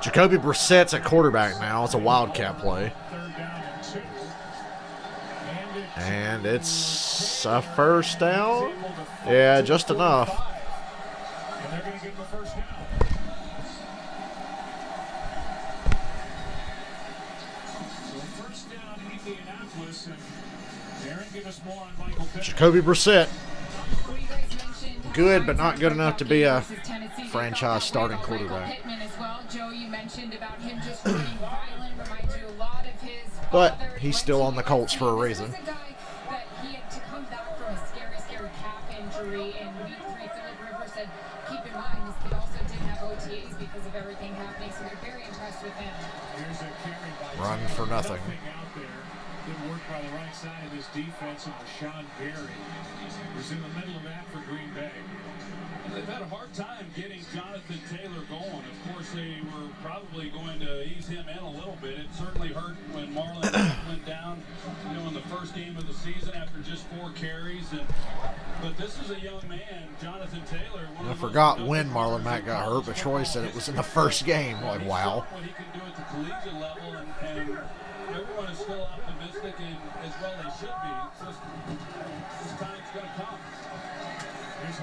Jacoby Brissett's at quarterback now. It's a Wildcat play. 3rd down and 2. And it's a first down. Yeah, just enough. And they're going to get the first down. So first down in Indianapolis, and Aaron, give us more on Michael Pittman. Jacoby Brissett. Good, but not good enough to be a franchise starting quarterback. Pittman as well. Joe, you mentioned about him just running violent, reminds you a lot of his But father. he's still on the Colts for a reason. This was a guy that he had to come back from a scary calf injury in week 3. Philip Rivers said, keep in mind, this kid also didn't have OTAs because of everything happening, so they're very impressed with him. Here's a carry by Run for nothing. out there. Good work by the right side of this defense, and Rashawn Berry was in the middle of that for Green Bay. They've had a hard time getting Jonathan Taylor going. Of course, they were probably going to ease him in a little bit. It certainly hurt when Marlon went down, in the first game of the season after just 4 carries. But this is a young man, Jonathan Taylor. I forgot when Marlon Mack got hurt, but Troy said it was in the first game. Like, wow. What he can do at the collegiate level, and everyone is still optimistic, and as well they should be. It's just, this time's going to come.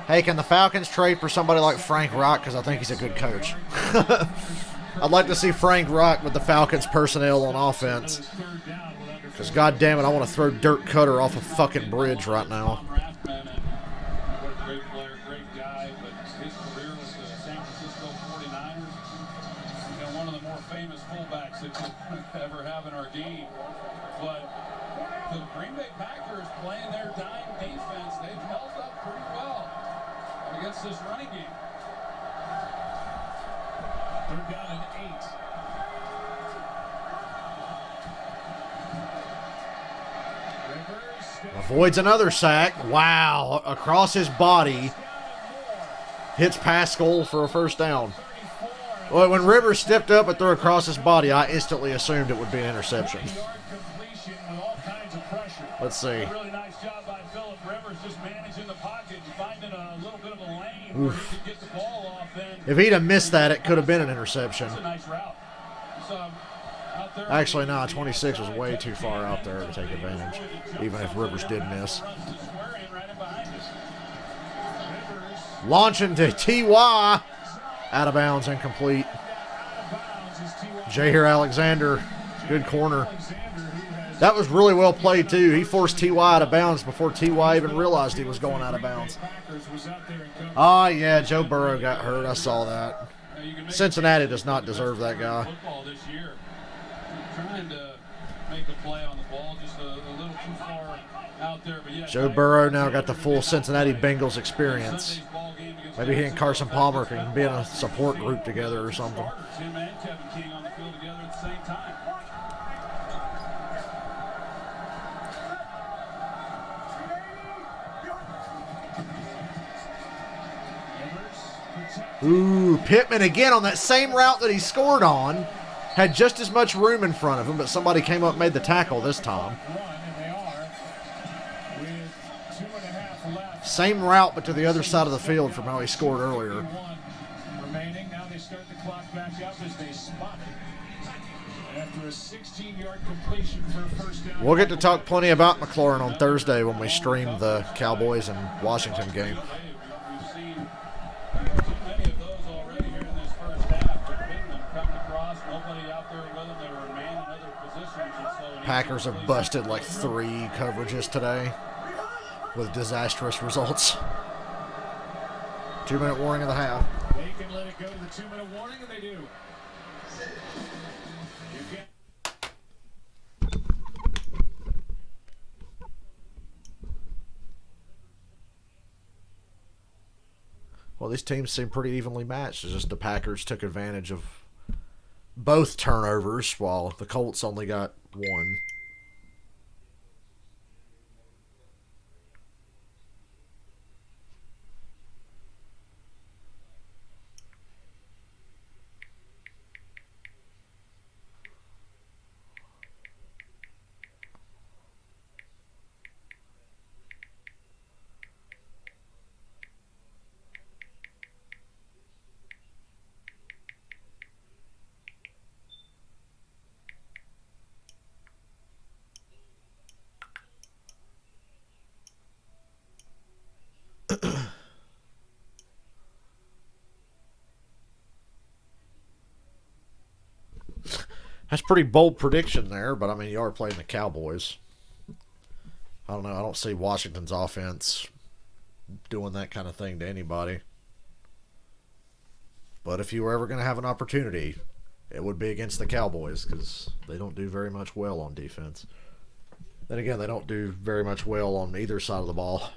Hey, can the Falcons trade for somebody like Frank Reich? Because I think he's a good coach. I'd like to see Frank Reich with the Falcons personnel on offense. Because, God damn it, I want to throw Dirk Cutter off a fucking bridge right now. What a great player, great guy, but his career with the San Francisco 49ers, one of the more famous fullbacks that you'll ever have in our game. But the Green Bay Packers playing their dime defense, they've held up pretty well against this running game. 3rd down and 8. Avoids another sack. Wow. Across his body. Hits Pascal for a first down. Well, when Rivers stepped up and threw across his body, I instantly assumed it would be an interception. Let's see. Really nice job by Philip Rivers, just managing the pocket and finding a little bit of a lane where he could get the ball off. If he'd have missed that, it could have been an interception. That's a nice route. Actually, no, 26 was way too far out there to take advantage, even if Rivers did miss. Launching to T.Y. Out of bounds, incomplete. Jair Alexander, good corner. That was really well played, too. He forced T.Y. out of bounds before T.Y. even realized he was going out of bounds. Oh, yeah, Joe Burrow got hurt. I saw that. Cincinnati does not deserve that guy. Trying to make a play on the ball, just a little too far out there. But yeah, Joe Burrow now got the full Cincinnati Bengals experience. Maybe he and Carson Palmer can be in a support group together or something. Tim and Kevin King on the field together at the same time. Ooh, Pittman again on that same route that he scored on. Had just as much room in front of him, but somebody came up and made the tackle this time. Same route, but to the other side of the field from how he scored earlier. Remaining. Now they start the clock back up as they spot it. After a 16-yard completion for a first down. We'll get to talk plenty about McLaurin on Thursday when we stream the Cowboys and Washington game. We've seen too many of those already here in this first half. But Pittman coming across, nobody out there with them. They were man in other positions. And so Packers have busted like 3 coverages today with disastrous results. 2-minute warning of the half. They can let it go to the 2-minute warning, and they do. Well, these teams seem pretty evenly matched. It's just the Packers took advantage of both turnovers, while the Colts only got 1. That's pretty bold prediction there, but I mean, you are playing the Cowboys. I don't know. I don't see Washington's offense doing that kind of thing to anybody. But if you were ever going to have an opportunity, it would be against the Cowboys because they don't do very much well on defense. Then again, they don't do very much well on either side of the ball.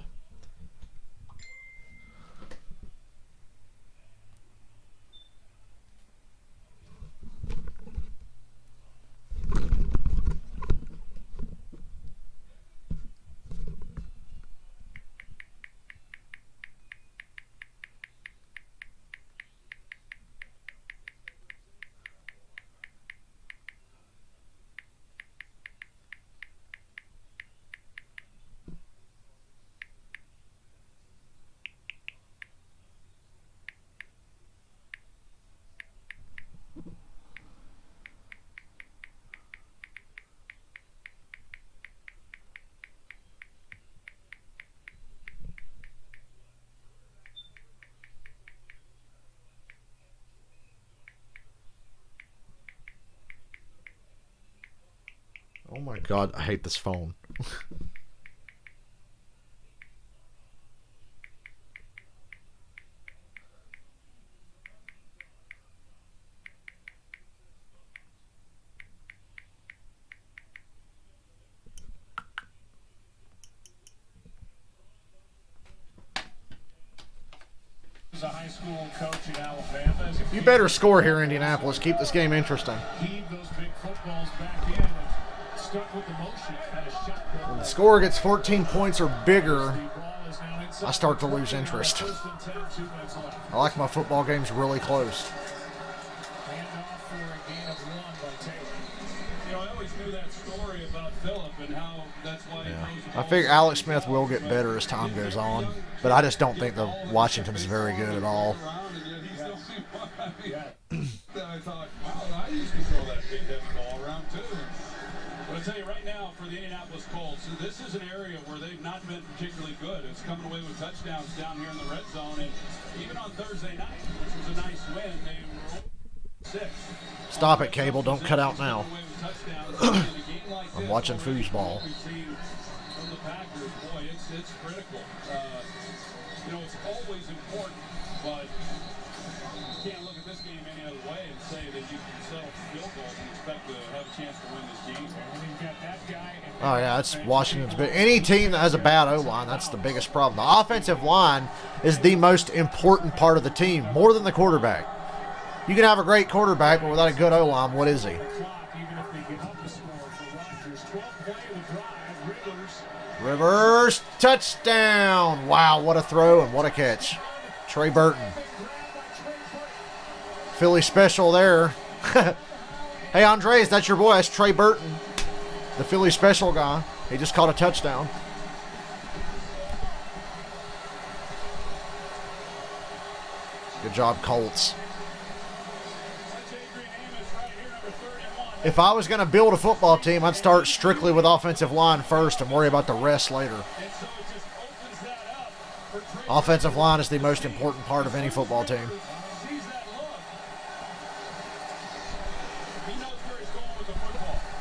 Oh my God, I hate this phone. A high school coach in Alabama. You better score here, Indianapolis. Keep this game interesting. Heave those big footballs back in and stuck with the motion. Had a shot. When the score gets 14 points or bigger, I start to lose interest. I like my football games really close. You know, I always knew that story about Phillip and how that's why he knows I figure Alex Smith will get better as time goes on, but I just don't think the Washington's very good at all. I thought, wow, I used to throw that big heavy ball around too. But I tell you right now, for the Indianapolis Colts, this is an area where they've not been particularly good. It's coming away with touchdowns down here in the red zone, and even on Thursday night, which was a nice win, they were 6. Stop it, Cable. Don't cut out now. I'm watching foosball. From the Packers, boy, it's critical. You know, it's always important, but you can't look at this game any other way and say that you can settle for field goals and expect to have a chance to win this game. Oh, yeah, that's Washington's big. Any team that has a bad O-line, that's the biggest problem. The offensive line is the most important part of the team, more than the quarterback. You can have a great quarterback, but without a good O-line, what is he? Rivers, touchdown. Wow, what a throw and what a catch. Trey Burton. Philly special there. Hey, Andres, that's your boy. That's Trey Burton, the Philly special guy. He just caught a touchdown. Good job, Colts. If I was going to build a football team, I'd start strictly with offensive line first and worry about the rest later. Offensive line is the most important part of any football team.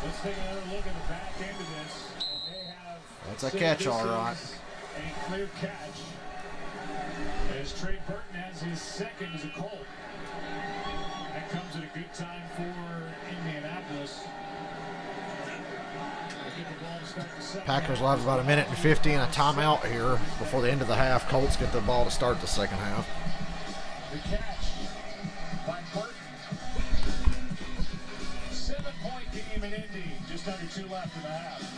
Let's take another look at the back end of this. They have That's a catch, all right. A clear catch. As Trey Burton has his second as a Colt. That comes at a good time for Indianapolis. Packers will have about 1:50 and a timeout here before the end of the half. Colts get the ball to start the second half. The catch by Burton. 7-point game in Indy. Just under 2 left in the half.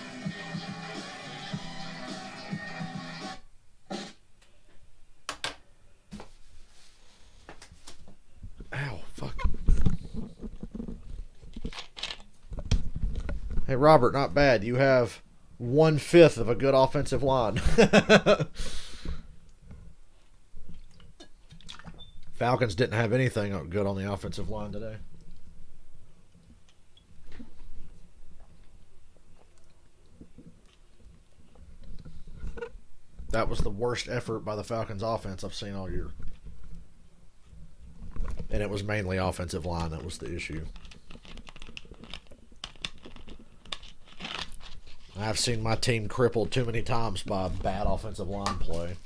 Ow, fuck. Hey, Robert, not bad. You have 1/5 of a good offensive line. Falcons didn't have anything good on the offensive line today. That was the worst effort by the Falcons offense I've seen all year. And it was mainly offensive line that was the issue. I've seen my team crippled too many times by bad offensive line play.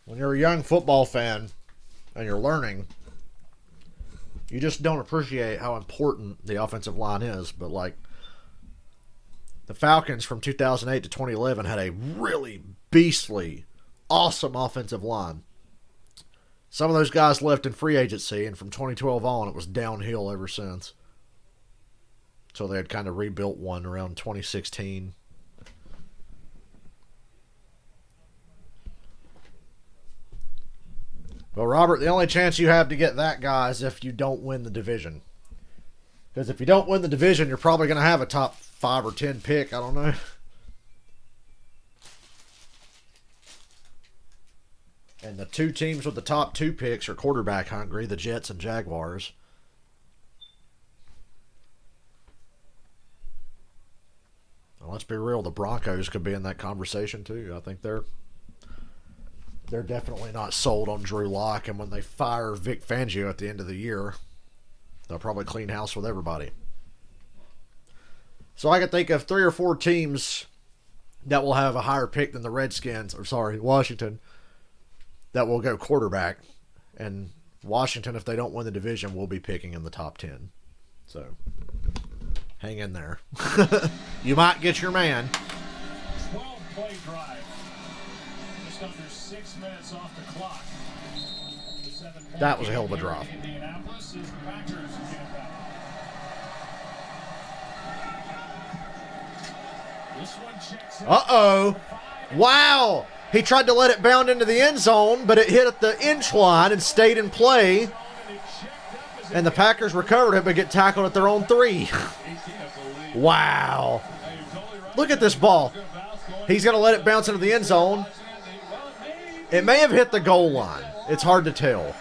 When you're a young football fan and you're learning, you just don't appreciate how important the offensive line is. But like the Falcons from 2008 to 2011 had a really beastly, awesome offensive line. Some of those guys left in free agency, and from 2012 on, it was downhill ever since. So they had kind of rebuilt one around 2016. Well, Robert, the only chance you have to get that guy is if you don't win the division. Because if you don't win the division, you're probably going to have a top 5 or 10 pick. I don't know. And the two teams with the top 2 picks are quarterback hungry, the Jets and Jaguars. Well, let's be real, the Broncos could be in that conversation too. I think they're definitely not sold on Drew Lock, and when they fire Vic Fangio at the end of the year, they'll probably clean house with everybody. So I can think of 3 or 4 teams that will have a higher pick than the Redskins, Washington, that will go quarterback. And Washington, if they don't win the division, will be picking in the top 10. So, hang in there. You might get your man. 12-play drive. Just under 6 minutes off the clock. That was a hell of a drive. Indianapolis is the Packers get back. This one checks in. Uh-oh. Wow. He tried to let it bound into the end zone, but it hit at the inch line and stayed in play. And the Packers recovered it, but get tackled at their own 3. Wow. Look at this ball. He's going to let it bounce into the end zone. It may have hit the goal line. It's hard to tell.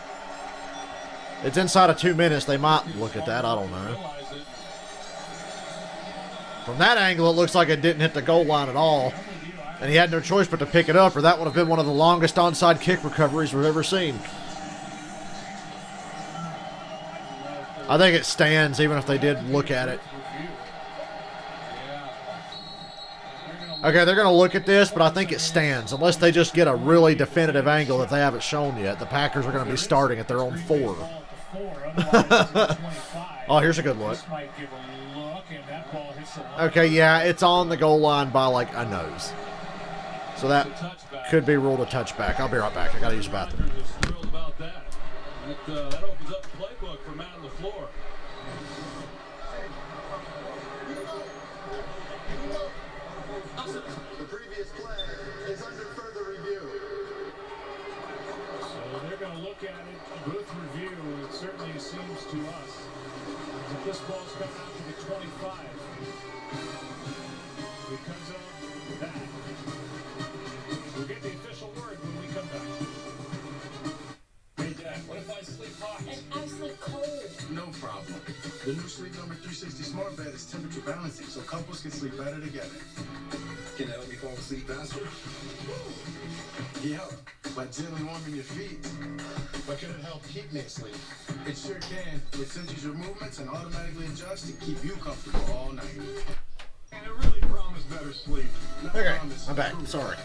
It's inside of 2 minutes. They might look at that. I don't know. From that angle, it looks like it didn't hit the goal line at all. And he had no choice but to pick it up, or that would have been one of the longest onside kick recoveries we've ever seen. I think it stands, even if they did look at it. Okay, they're going to look at this, but I think it stands. Unless they just get a really definitive angle that they haven't shown yet. The Packers are going to be starting at their own 4. Oh, here's a good look. Okay, yeah, it's on the goal line by like a nose. So that could be ruled a touchback. I'll be right back. I got to use the bathroom. Thrilled about that. That opens up the playbook for Matt on the floor. The previous play is under further seems to us that this ball's coming out to the 25 because of that. We'll get the official word when we come back. Hey, Dad, what if I sleep hot? And I sleep cold. No problem. The new Sleep Number 360 Smart Bed is temperature balancing, so couples can sleep better together. Can that help me fall asleep faster? Yeah, by gently warming your feet. But can it help keep me asleep? It sure can. It senses your movements and automatically adjusts to keep you comfortable all night. And it really promises better sleep. Not Okay, promise, I'm back. proof. Sorry.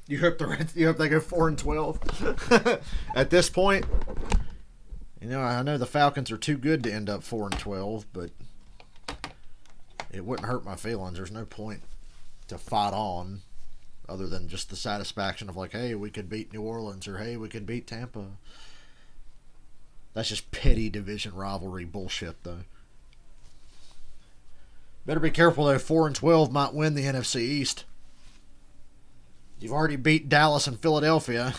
You hope they go 4-12. At this point, you know, I know the Falcons are too good to end up 4-12, but it wouldn't hurt my feelings. There's no point to fight on other than just the satisfaction of like, hey, we could beat New Orleans, or hey, we could beat Tampa. That's just petty division rivalry bullshit, though. Better be careful, though. 4-12 might win the NFC East. You've already beat Dallas and Philadelphia.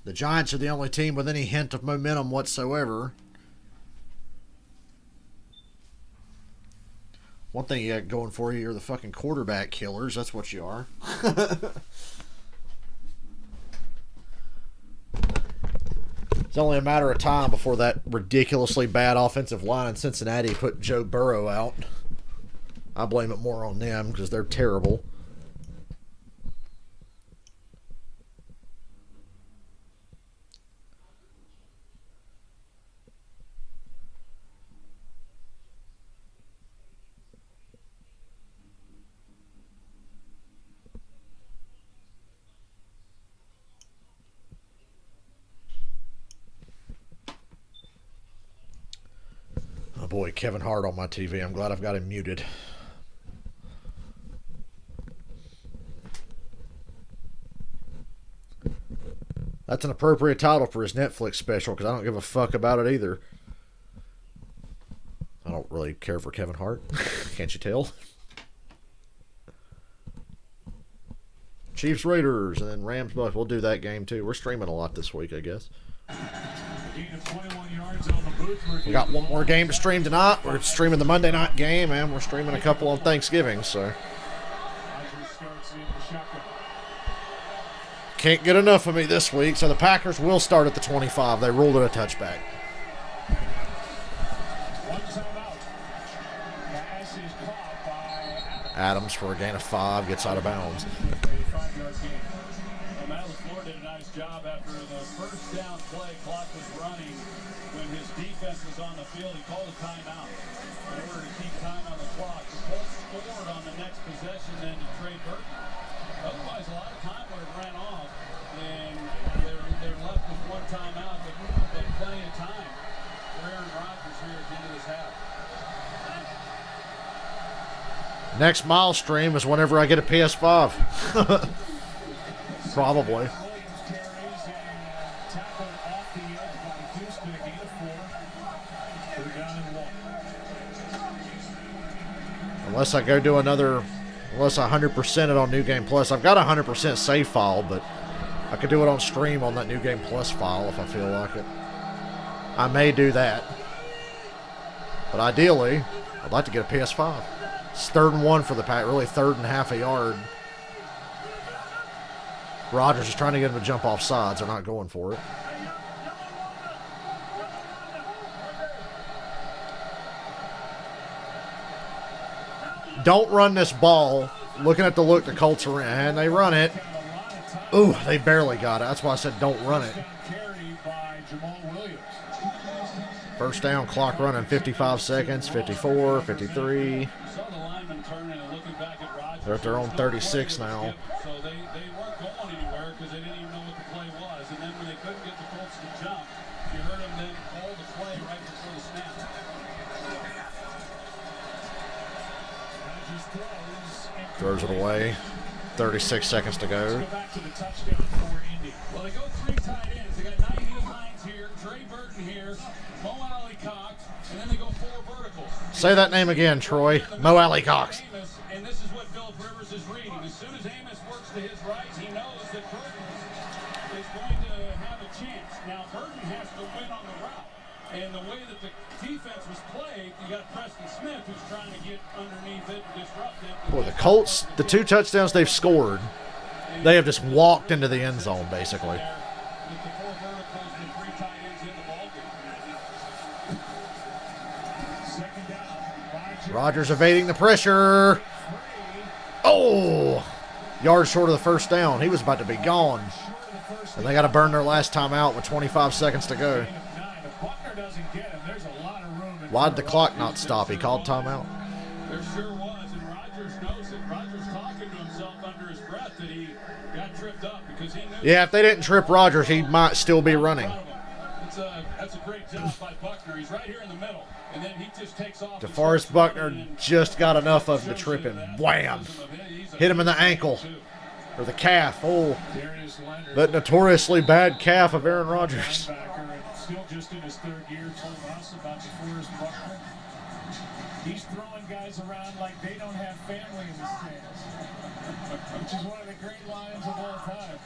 The Giants are the only team with any hint of momentum whatsoever. One thing you got going for you, you're the fucking quarterback killers. That's what you are. It's only a matter of time before that ridiculously bad offensive line in Cincinnati put Joe Burrow out. I blame it more on them because they're terrible. Oh boy, Kevin Hart on my TV. I'm glad I've got him muted. That's an appropriate title for his Netflix special because I don't give a fuck about it either. I don't really care for Kevin Hart. Can't you tell? Chiefs Raiders and then Rams Bucks. We'll do that game too. We're streaming a lot this week, I guess. Gain of 21 yards on the booth review. We got one more game to stream tonight. We're streaming the Monday night game, and we're streaming a couple on Thanksgiving, so Rodgers starts in the shotgun. can't get enough of me this week. So the Packers will start at the 25. They ruled it a touchback. One timeout. Pass is caught by Adams for a gain of 5 gets out of bounds. 35-yard gain. Well, Matt LaFleur did a nice job after the first down play. Clock was running. When his defense was on the field, he called a timeout in order to keep time on the clock. The Colts scored on the next possession then to Trey Burton. Otherwise, a lot of time would have ran off, and they're left with one timeout, but plenty of time for Aaron Rodgers here at the end of this half. Next mile stream is whenever I get a PS5. Probably. Williams carries and tackled off the edge by Houston. A gain of 4. They're down and 1. Unless I go do another, unless I 100% it on New Game Plus. I've got a 100% save file, but I could do it on stream on that New Game Plus file if I feel like it. I may do that. But ideally, I'd like to get a PS5. It's 3rd and 1 for the Pack, really 3rd and half a yard. Rodgers is trying to get him to jump off sides. They're not going for it. Don't run this ball. Looking at the look the Colts are in, and they run it. Ooh, they barely got it. That's why I said don't run it. Carry by Jamal Williams. First down, clock running 55 seconds, 54, 53. Saw the lineman turning and looking back at Rodgers. They're at their own 36 now. So they weren't going anywhere because they didn't even know what the play was. And then when they couldn't get the Colts to jump, you heard them then call the play right before the snap. Rodgers throws. Throws it away. 36 seconds to go. Go back to the touchdown for Indy. Well, they go 3 tight ends. They got Naheem Hines here, Trey Burton here, Mo Alley Cox, and then they go 4 verticals. Say that name again, Troy. Mo Alley Cox. Amos, and this is what Philip Rivers is reading. As soon as Amos works to his right, he knows that Burton is going to have a chance. Now, Burton has to win on the route. And the way that the defense was played, you got Preston Smith who's trying to get underneath it and disrupt it. Boy, the Colts, the 2 touchdowns they've scored, they have just walked into the end zone, basically. With the 4 verticals and 3 tight ends in the ballgame. Second down. Rodgers evading the pressure. Oh! Yards short of the first down. He was about to be gone. And they got to burn their last time out with 25 seconds to go. Why did the clock not stop? He called timeout. There sure was, and Rodgers knows it. Rodgers talking to himself under his breath that he got tripped up because he knew. Yeah, if they didn't trip Rodgers, he might still be running. That's a great job by Buckner. He's right here in the middle, and then he just takes off. DeForest Buckner just got enough of him to trip him. Wham! Hit him in the ankle. Or the calf. Oh, that notoriously bad calf of Aaron Rodgers. Still just in his 3rd year, told us about DeForest Buckner. He's throwing guys around like they don't have family in the stands, which is one of the great lines of all time.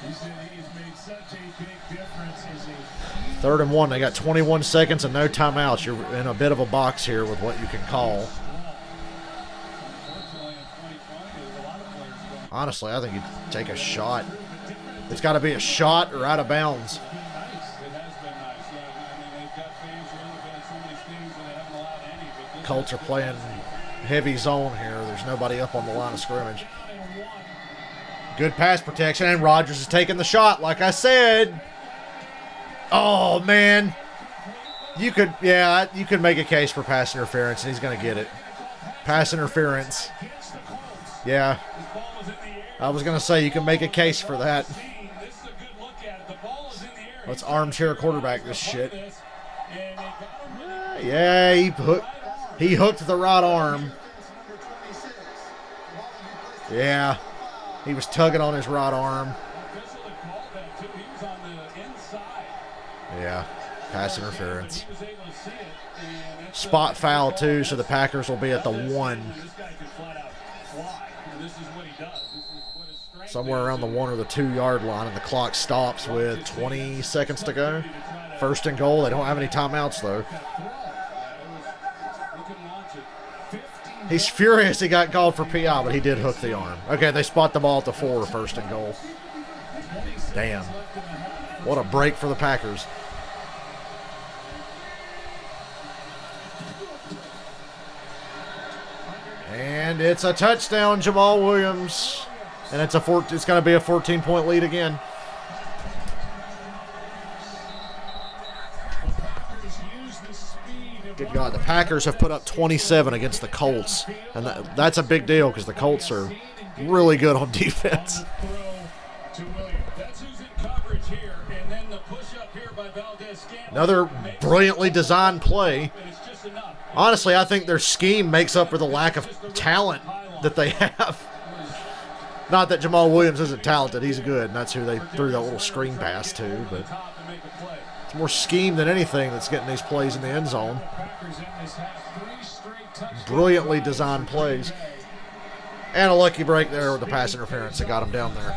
He said he has made such a big difference as a 3rd and 1. They got 21 seconds and no timeouts. You're in a bit of a box here with what you can call. Honestly, I think you take a shot. It's got to be a shot or out of bounds. Colts are playing heavy zone here. There's nobody up on the line of scrimmage. Good pass protection, and Rodgers is taking the shot, like I said. Oh, man. You could make a case for pass interference, and he's going to get it. Pass interference. Yeah. I was going to say you can make a case for that. Let's armchair quarterback this shit. Yeah, he hooked the right arm. Yeah. He was tugging on his right arm. Yeah. Pass interference. Spot foul, too, so the Packers will be at the 1. Somewhere around the 1 or the 2 yard line, and the clock stops with 20 seconds to go. 1st and goal. They don't have any timeouts, though. He's furious he got called for PI, but he did hook the arm. Okay, they spot the ball at the 4, 1st and goal. Damn. What a break for the Packers. And it's a touchdown, Jamal Williams. And it's going to be a 14-point lead again. Good God, the Packers have put up 27 against the Colts. And that's a big deal because the Colts are really good on defense. Another brilliantly designed play. Honestly, I think their scheme makes up for the lack of talent that they have. Not that Jamal Williams isn't talented. He's good, and that's who they threw that little screen pass to. But it's more scheme than anything that's getting these plays in the end zone. Brilliantly designed plays. And a lucky break there with the pass interference that got him down there.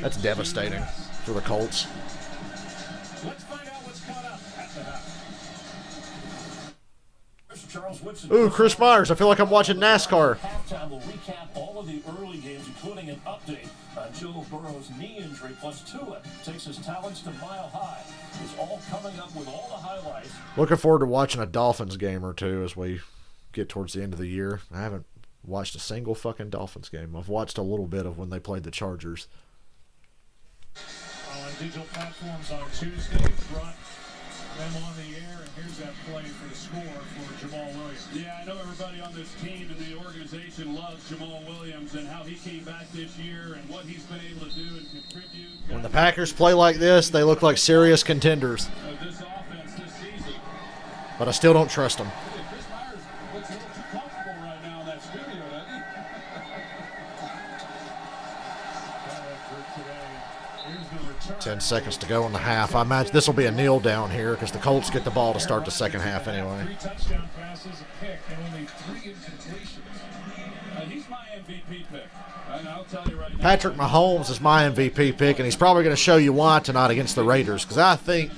That's devastating for the Colts. Ooh, Chris Myers. I feel like I'm watching NASCAR. Halftime will recap all of the early games, including an update on Joe Burrow's knee injury, plus Tua takes his talents to mile high. It's all coming up with all the highlights. Looking forward to watching a Dolphins game or two as we get towards the end of the year. I haven't watched a single fucking Dolphins game. I've watched a little bit of when they played the Chargers. On digital platforms on Tuesday, brought them on the air, and here's that play for the score for Jamal Williams. Yeah, I know everybody on this team and the organization loves Jamal Williams and how he came back this year and what he's been able to do and contribute. When the Packers play like this, they look like serious contenders. This offense this season. But I still don't trust them. Chris Myers looks a little too comfortable right now in that studio, doesn't he? 10 seconds to go in the half. I imagine this will be a kneel down here because the Colts get the ball to start the second half anyway. 3 touchdown passes, a pick, and only 3 incompletions. he's my MVP pick. And I'll tell you right now. Patrick Mahomes is my MVP pick, and he's probably going to show you why tonight against the Raiders. Because I think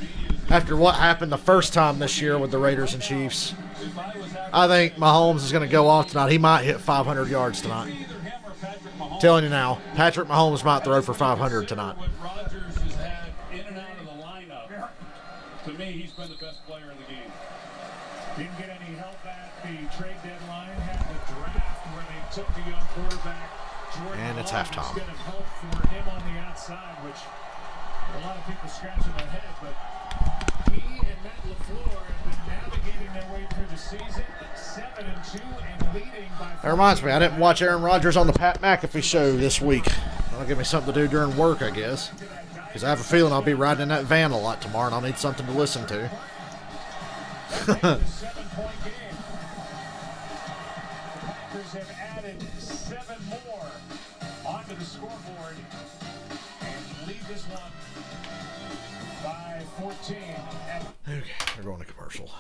after what happened the first time this year with the Raiders and Chiefs, I think Mahomes is going to go off tonight. He might hit 500 yards tonight. I'm telling you now, Patrick Mahomes might throw for 500 tonight. What Rodgers has had in and out of the lineup, to me, he's been the best player in the game. Didn't get any help at the trade deadline. Had the draft where they took the young quarterback. Jordan And it's Love halftime. instead of help for him on the outside, which a lot of people scratching their head. But he and Matt LaFleur have been navigating their way through the season, 7-2 and leading by. That reminds me, I didn't watch Aaron Rodgers on the Pat McAfee show this week. That'll give me something to do during work, I guess. Because I have a feeling I'll be riding in that van a lot tomorrow, and I'll need something to listen to. It's a 7-point game. The Packers have added 7 more onto the scoreboard and lead this one by 14. Okay, we're going to commercial.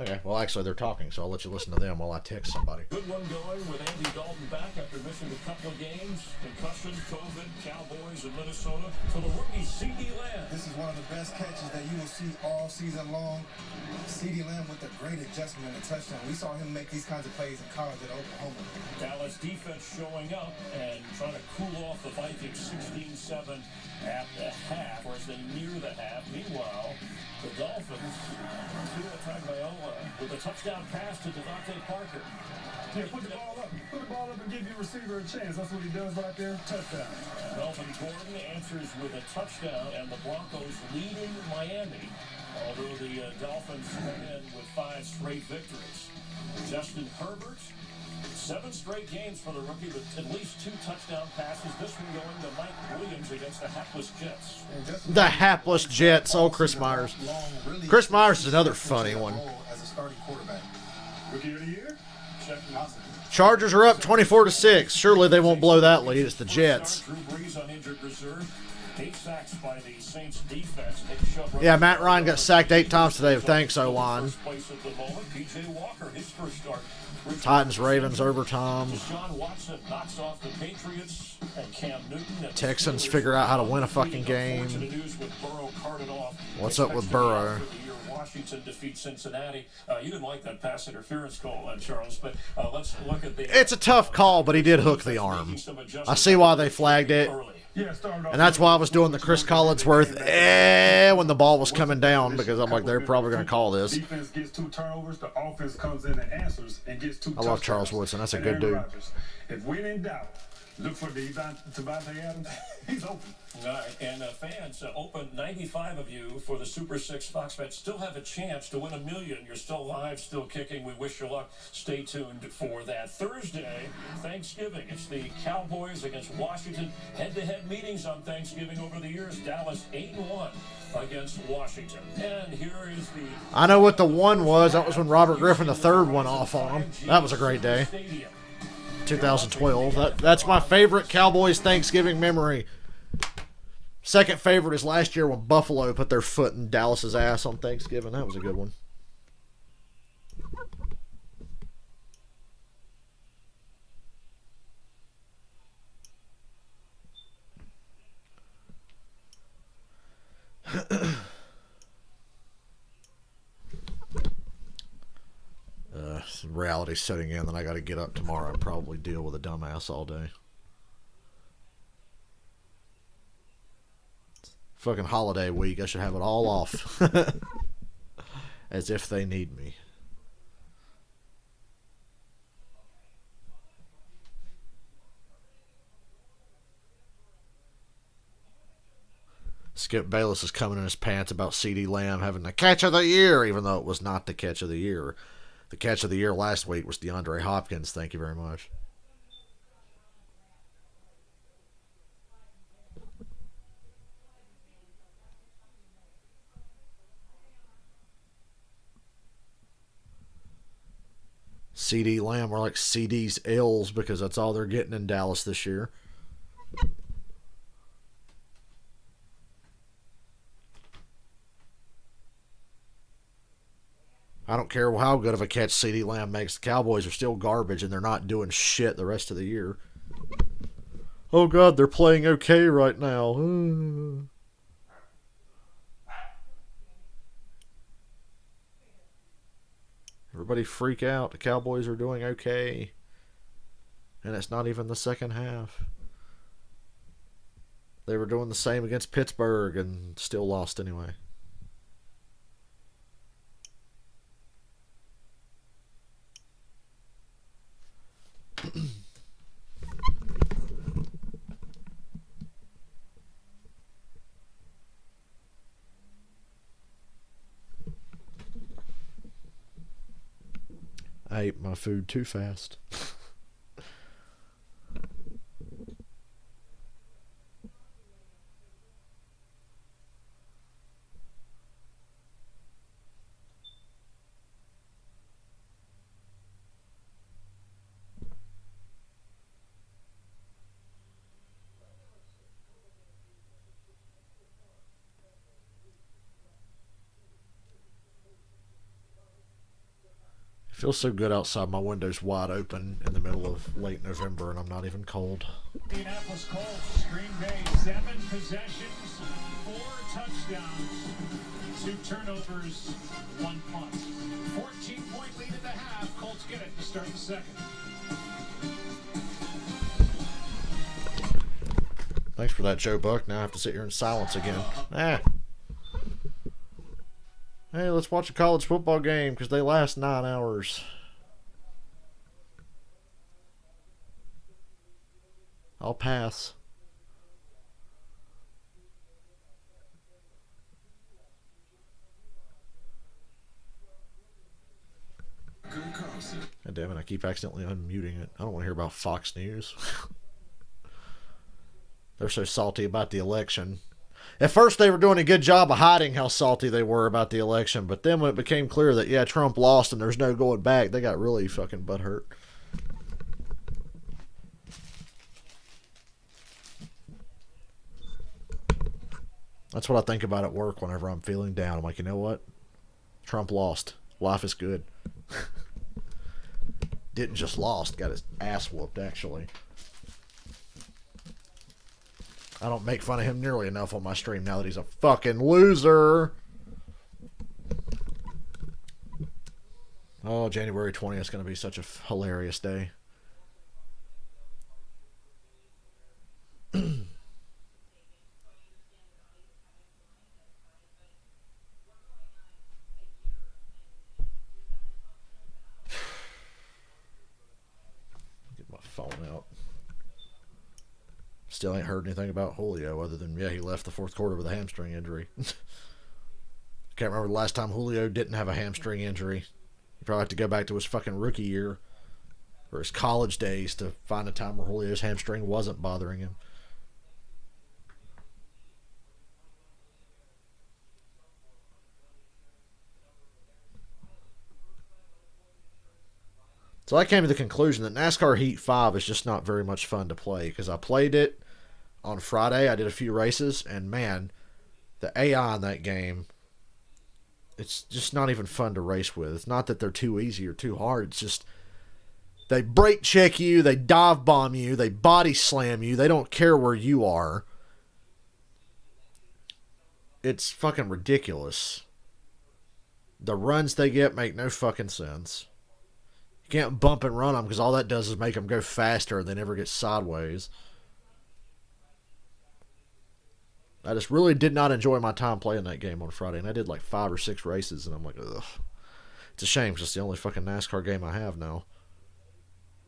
Okay, well, actually, they're talking, so I'll let you listen to them while I text somebody. Good one going with Andy Dalton back after missing a couple of games. Concussion, COVID, Cowboys in Minnesota. For the rookie, C.D. Lamb. This is one of the best catches that you will see all season long. C.D. Lamb with a great adjustment and a touchdown. We saw him make these kinds of plays in college at Oklahoma. Dallas defense showing up and trying to cool off the Vikings 16-7 at the half, or as they near the half. Meanwhile, the Dolphins, Tua Tagovailoa with a touchdown pass to Devontae Parker. Yeah, put the ball up. Put the ball up and give your receiver a chance. That's what he does right there. Touchdown. Melvin Gordon answers with a touchdown, and the Broncos leading Miami, although the Dolphins come in with 5 straight victories. Justin Herbert, 7 straight games for the rookie with at least 2 touchdown passes. This one going to Mike Williams against the hapless Jets. The hapless Jets. Oh, Chris Myers. Chris Myers is another funny one. As a starting quarterback. Rookie of the year? Chargers are up 24-6. Surely they won't blow that lead. It's the Jets. Drew Brees on injured reserve. 8 sacks by the Saints defense. Yeah, Matt Ryan got sacked 8 times today. Thanks, O-line. First place at the moment. PJ Walker, his first start. Titans, Ravens, overtime. Deshaun Watson knocks off the Patriots and Cam Newton. Texans figure out how to win a fucking game. News with Burrow carted off. What's up with Burrow? Washington defeats Cincinnati. You didn't like that pass interference call, Charles, but let's look at the... It's a tough call, but he did hook the arm. I see why they flagged it. Yeah, started off. And that's why I was doing the Chris Collinsworth when the ball was coming down, because I'm like, they're probably going to call this. Defense gets 2 turnovers. The offense comes in and answers and gets 2 touchdowns. I love Charles Woodson. That's a And good Aaron dude. Rodgers. If when in doubt, look for Devontae Adams. He's open. All right, and fans, open 95 of you for the Super 6 Fox Bet. Still have a chance to win $1 million. You're still live, still kicking. We wish you luck. Stay tuned for that. Thursday, Thanksgiving. It's the Cowboys against Washington. Head-to-head meetings on Thanksgiving over the years. Dallas 8-1 against Washington. And here is the... I know what the one was. That was when Robert Griffin III went off on him. That was a great day. 2012. That's my favorite Cowboys Thanksgiving memory. Second favorite is last year when Buffalo put their foot in Dallas's ass on Thanksgiving. That was a good one. Reality's setting in, then I got to get up tomorrow and probably deal with a dumbass all day. Fucking holiday week. I should have it all off. As if they need me. Skip Bayless is coming in his pants about C.D. Lamb having the catch of the year, even though it was not the catch of the year. The catch of the year last week was DeAndre Hopkins. Thank you very much. CD Lamb, more like CD's L's, because that's all they're getting in Dallas this year. I don't care how good of a catch CD Lamb makes. The Cowboys are still garbage, and they're not doing shit the rest of the year. Oh, God, they're playing okay right now. Everybody freak out. The Cowboys are doing okay. And it's not even the second half. They were doing the same against Pittsburgh and still lost anyway. I ate my food too fast. Feels so good outside. My window's wide open in the middle of late November, and I'm not even cold. Indianapolis Colts, Green Bay, 7 possessions, 4 touchdowns, 2 turnovers, 1 punt. 14-point lead at the half. Colts get it to start the second. Thanks for that, Joe Buck. Now I have to sit here in silence again. Hey, let's watch a college football game because they last 9 hours. I'll pass. God damn it, I keep accidentally unmuting it. I don't want to hear about Fox News. They're so salty about the election. At first, they were doing a good job of hiding how salty they were about the election, but then when it became clear that, yeah, Trump lost and there's no going back, they got really fucking butthurt. That's what I think about at work whenever I'm feeling down. I'm like, you know what? Trump lost. Life is good. Didn't just lost, got his ass whooped, actually. I don't make fun of him nearly enough on my stream now that he's a fucking loser. Oh, January 20th is going to be such a hilarious day. Get my phone out. Still ain't heard anything about Julio other than, yeah, he left the fourth quarter with a hamstring injury. Can't remember the last time Julio didn't have a hamstring injury. He probably have to go back to his fucking rookie year or his college days to find a time where Julio's hamstring wasn't bothering him. So I came to the conclusion that NASCAR Heat 5 is just not very much fun to play because I played it on Friday. I did a few races, and man, the AI in that game, it's just not even fun to race with. It's not that they're too easy or too hard. It's just they brake check you, they dive bomb you, they body slam you. They don't care where you are. It's fucking ridiculous. The runs they get make no fucking sense. You can't bump and run them because all that does is make them go faster and they never get sideways. I just really did not enjoy my time playing that game on Friday, and I did like 5 or 6 races, and I'm like, ugh. It's a shame because it's the only fucking NASCAR game I have now.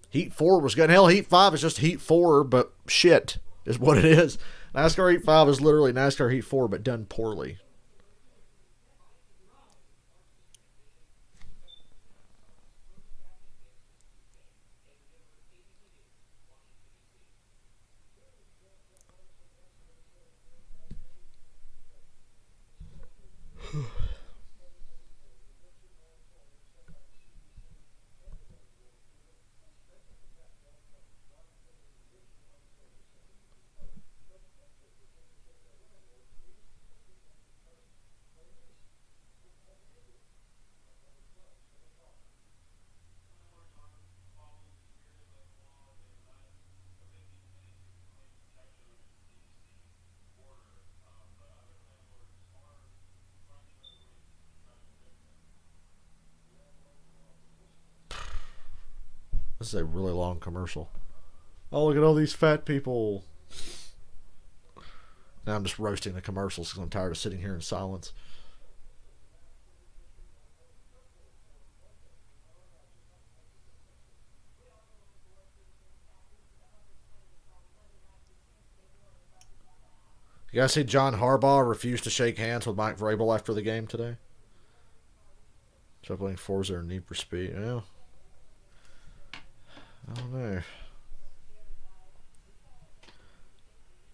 Heat 4 was good. Hell, Heat 5 is just Heat 4, but shit is what it is. NASCAR Heat 5 is literally NASCAR Heat 4, but done poorly. This is a really long commercial. Oh, look at all these fat people. Now I'm just roasting the commercials because I'm tired of sitting here in silence. You guys see John Harbaugh refused to shake hands with Mike Vrabel after the game today? So playing Forza or Need for Speed. Yeah. I don't know.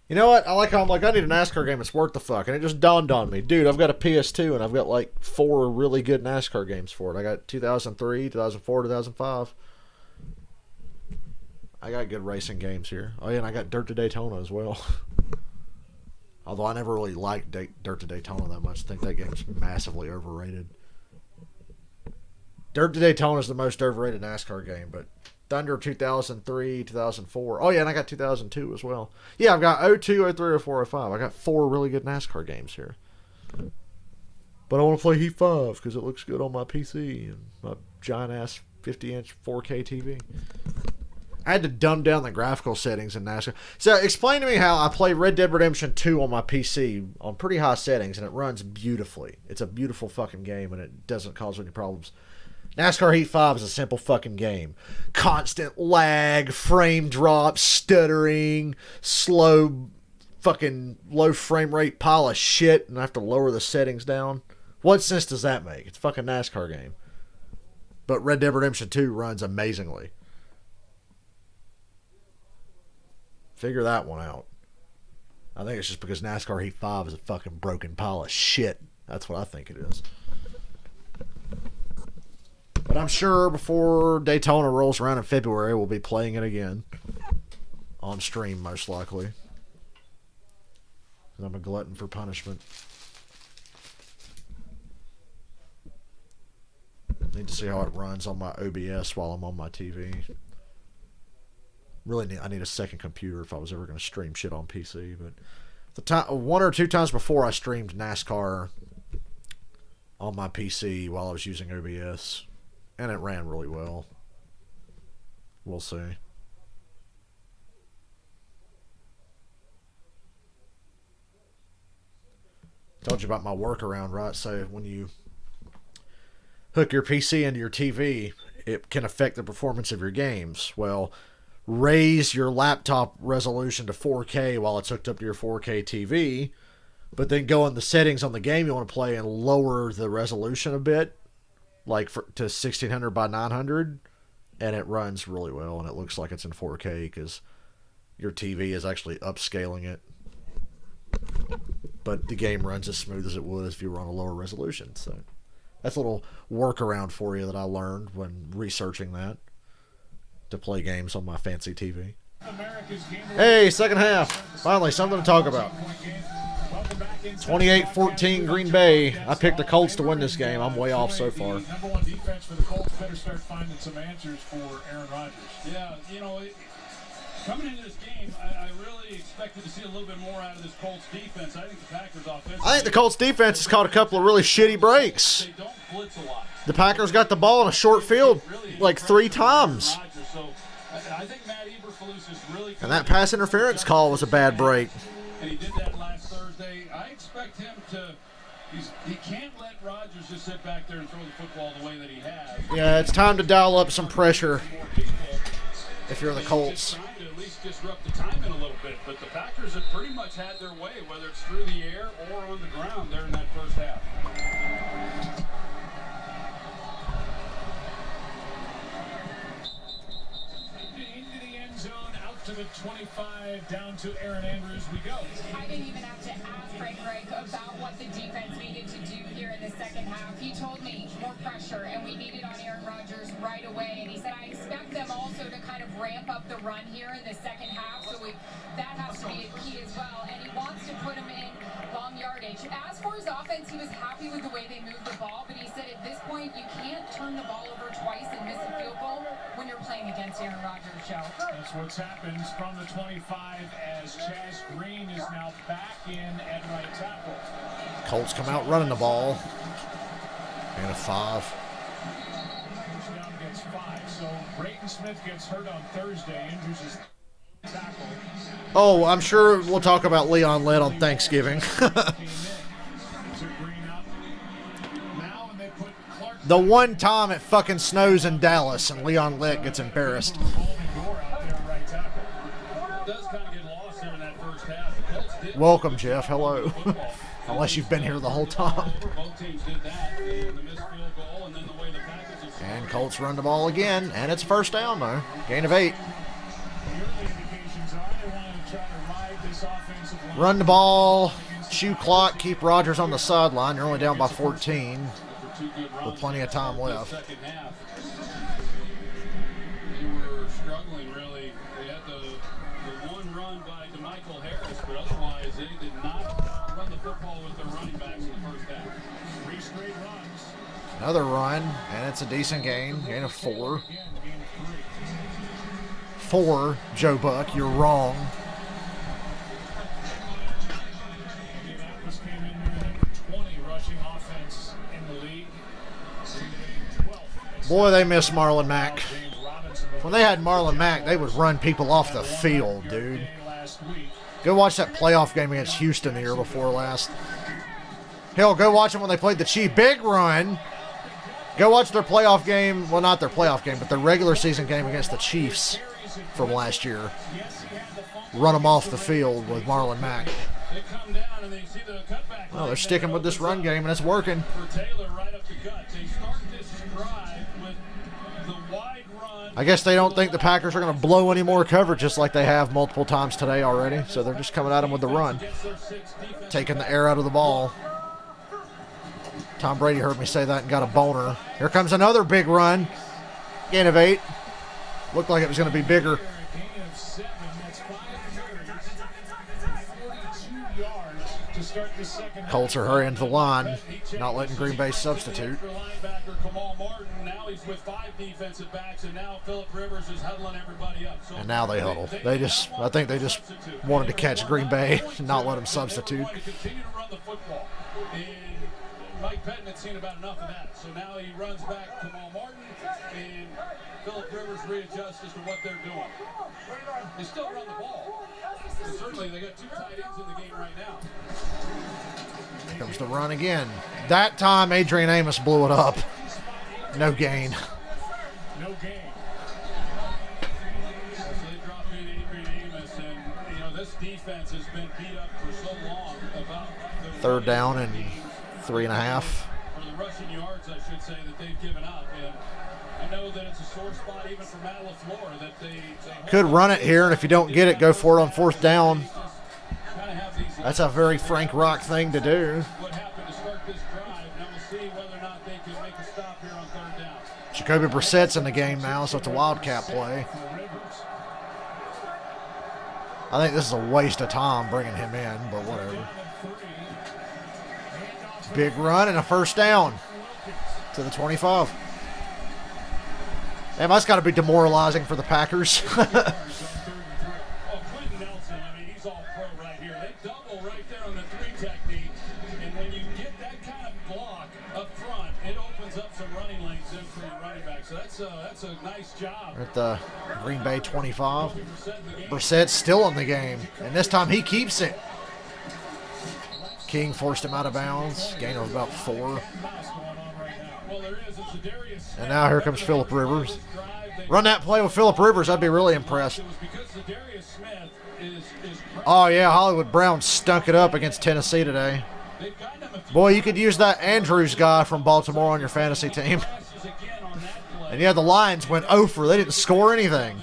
You know what? I like how I'm like, I need a NASCAR game that's worth the fuck. And it just dawned on me. Dude, I've got a PS2 and I've got like 4 really good NASCAR games for it. I got 2003, 2004, 2005. I got good racing games here. Oh yeah, and I got Dirt to Daytona as well. Although I never really liked Dirt to Daytona that much. I think that game's massively overrated. Dirt to Daytona is the most overrated NASCAR game, but Thunder 2003, 2004. Oh, yeah, and I got 2002 as well. Yeah, I've got 02, 03, 04, 05. I got 4 really good NASCAR games here. But I want to play Heat 5 because it looks good on my PC and my giant-ass 50-inch 4K TV. I had to dumb down the graphical settings in NASCAR. So explain to me how I play Red Dead Redemption 2 on my PC on pretty high settings, and it runs beautifully. It's a beautiful fucking game, and it doesn't cause any problems. NASCAR Heat 5 is a simple fucking game. Constant lag, frame drops, stuttering, slow, fucking low frame rate pile of shit, and I have to lower the settings down. What sense does that make? It's a fucking NASCAR game. But Red Dead Redemption 2 runs amazingly. Figure that one out. I think it's just because NASCAR Heat 5 is a fucking broken pile of shit. That's what I think it is. But I'm sure before Daytona rolls around in February, we'll be playing it again. On stream, most likely. And I'm a glutton for punishment. Need to see how it runs on my OBS while I'm on my TV. I need a second computer if I was ever going to stream shit on PC. But 1 or 2 times before, I streamed NASCAR on my PC while I was using OBS. And it ran really well. We'll see. Told you about my workaround, right? So when you hook your PC into your TV, it can affect the performance of your games. Well, raise your laptop resolution to 4K while it's hooked up to your 4K TV, but then go in the settings on the game you want to play and lower the resolution a bit. Like to 1600 by 900, and it runs really well, and it looks like it's in 4K because your TV is actually upscaling it. But the game runs as smooth as it would if you were on a lower resolution. So that's a little workaround for you that I learned when researching that to play games on my fancy TV. Hey, second half. Finally, something to talk about. 28-14 Green Bay. I picked the Colts to win this game. I'm way off so far. Number 1 defense for the Colts better start finding some answers for Aaron Rodgers. Yeah, coming into this game, I really expected to see a little bit more out of this Colts defense. I think the Packers offense. I think the Colts defense has caught a couple of really shitty breaks. They don't blitz a lot. The Packers got the ball in a short field like 3 times. So I think Matt Eberflus is really. And that pass interference call was a bad break. And he did that last Thursday. I expect him to. He can't let Rodgers just sit back there and throw the football the way that he has. Yeah, it's time to dial up some pressure if you're the Colts. Trying to at least disrupt the timing a little bit, but the Packers have pretty much had their way, whether it's through the air or on the ground there in that first half. Into the end zone, out to the 25, down to Aaron Andrews we go. I didn't even have to ask Frank Reich about what the defense needed to do here in the second half. He told me more pressure, and we need it on Aaron Rodgers right away. And he said, I expect them also to kind of ramp up the run here in the second half. So that has to be a key as well. And he wants to put him in long yardage. As for his offense, he was happy with the way they moved the ball. But he said at this point, you can't turn the ball over twice and miss a field goal when you're playing against Aaron Rodgers, Joe. That's what's happened from the 25 as Chaz Green is now back in at right tackle. Colts come out running the ball. And a 5. Down gets 5. So great Peyton Smith gets hurt on Thursday, injures his tackle. Oh, I'm sure we'll talk about Leon Lett on Thanksgiving. The one time it fucking snows in Dallas and Leon Lett gets embarrassed. Welcome, Jeff. Hello. Unless you've been here the whole time. And Colts run the ball again, and it's first down, though. Gain of 8. Run the ball, chew clock, keep Rodgers on the sideline. You're only down by 14 with plenty of time left. They were struggling, really. They had the one run by DeMichael Harris, but otherwise they did not run the football with their running backs in the first half. 3 straight runs. Another run, and it's a decent gain. Gain of 4. 4, Joe Buck, you're wrong. Boy, they miss Marlon Mack. When they had Marlon Mack, they would run people off the field, dude. Go watch that playoff game against Houston the year before last. Hell, go watch them when they played the Chiefs. Big run. Go watch their playoff game. Well, not their playoff game, but their regular season game against the Chiefs from last year. Run them off the field with Marlon Mack. Well, they're sticking with this run game, and it's working. I guess they don't think the Packers are going to blow any more coverage just like they have multiple times today already. So they're just coming at them with the run. Taking the air out of the ball. Tom Brady heard me say that and got a boner. Here comes another big run. Gain of 8. Looked like it was going to be bigger. Colts are hurrying to the line, not letting Green Bay substitute. And now they huddle. I think they just wanted to catch Green Bay and not let them substitute. Mike Pettin had seen about enough of that, so now he runs back to Kamal Martin, and Phillip Rivers readjusts as to what they're doing. They still run the ball. And certainly, they got 2 tight ends in the game right now. Here comes the run again. That time, Adrian Amos blew it up. No gain. No gain. So they dropped in Adrian Amos, and this defense has been beat up for so long about the 3rd down and 3.5. For the rushing yards, I should say, that they've given up. And I know that it's a sore spot even for Matt LaFleur that they could run it here, and if you don't get it, go for it on 4th down. That's a very Frank Rock thing to do. What happened to start this drive? Now we'll see whether or not they can make a stop here on 3rd down. Jacoby Brissett's in the game now, so it's a Wildcat play. I think this is a waste of time bringing him in, but whatever. Big run and a 1st down to the 25. Damn, that's got to be demoralizing for the Packers. Oh, Quentin Nelson, I mean, he's all pro right here. They double right there on the 3 technique, and when you get that kind of block up front, it opens up some running lanes in for your running back. So that's a nice job. At the Green Bay 25. Brissett's still in the game, and this time he keeps it. King forced him out of bounds. Gain of about 4. And now here comes Phillip Rivers. Run that play with Phillip Rivers. I'd be really impressed. Oh, yeah, Hollywood Brown stunk it up against Tennessee today. Boy, you could use that Andrews guy from Baltimore on your fantasy team. And yeah, the Lions went 0 for. They didn't score anything.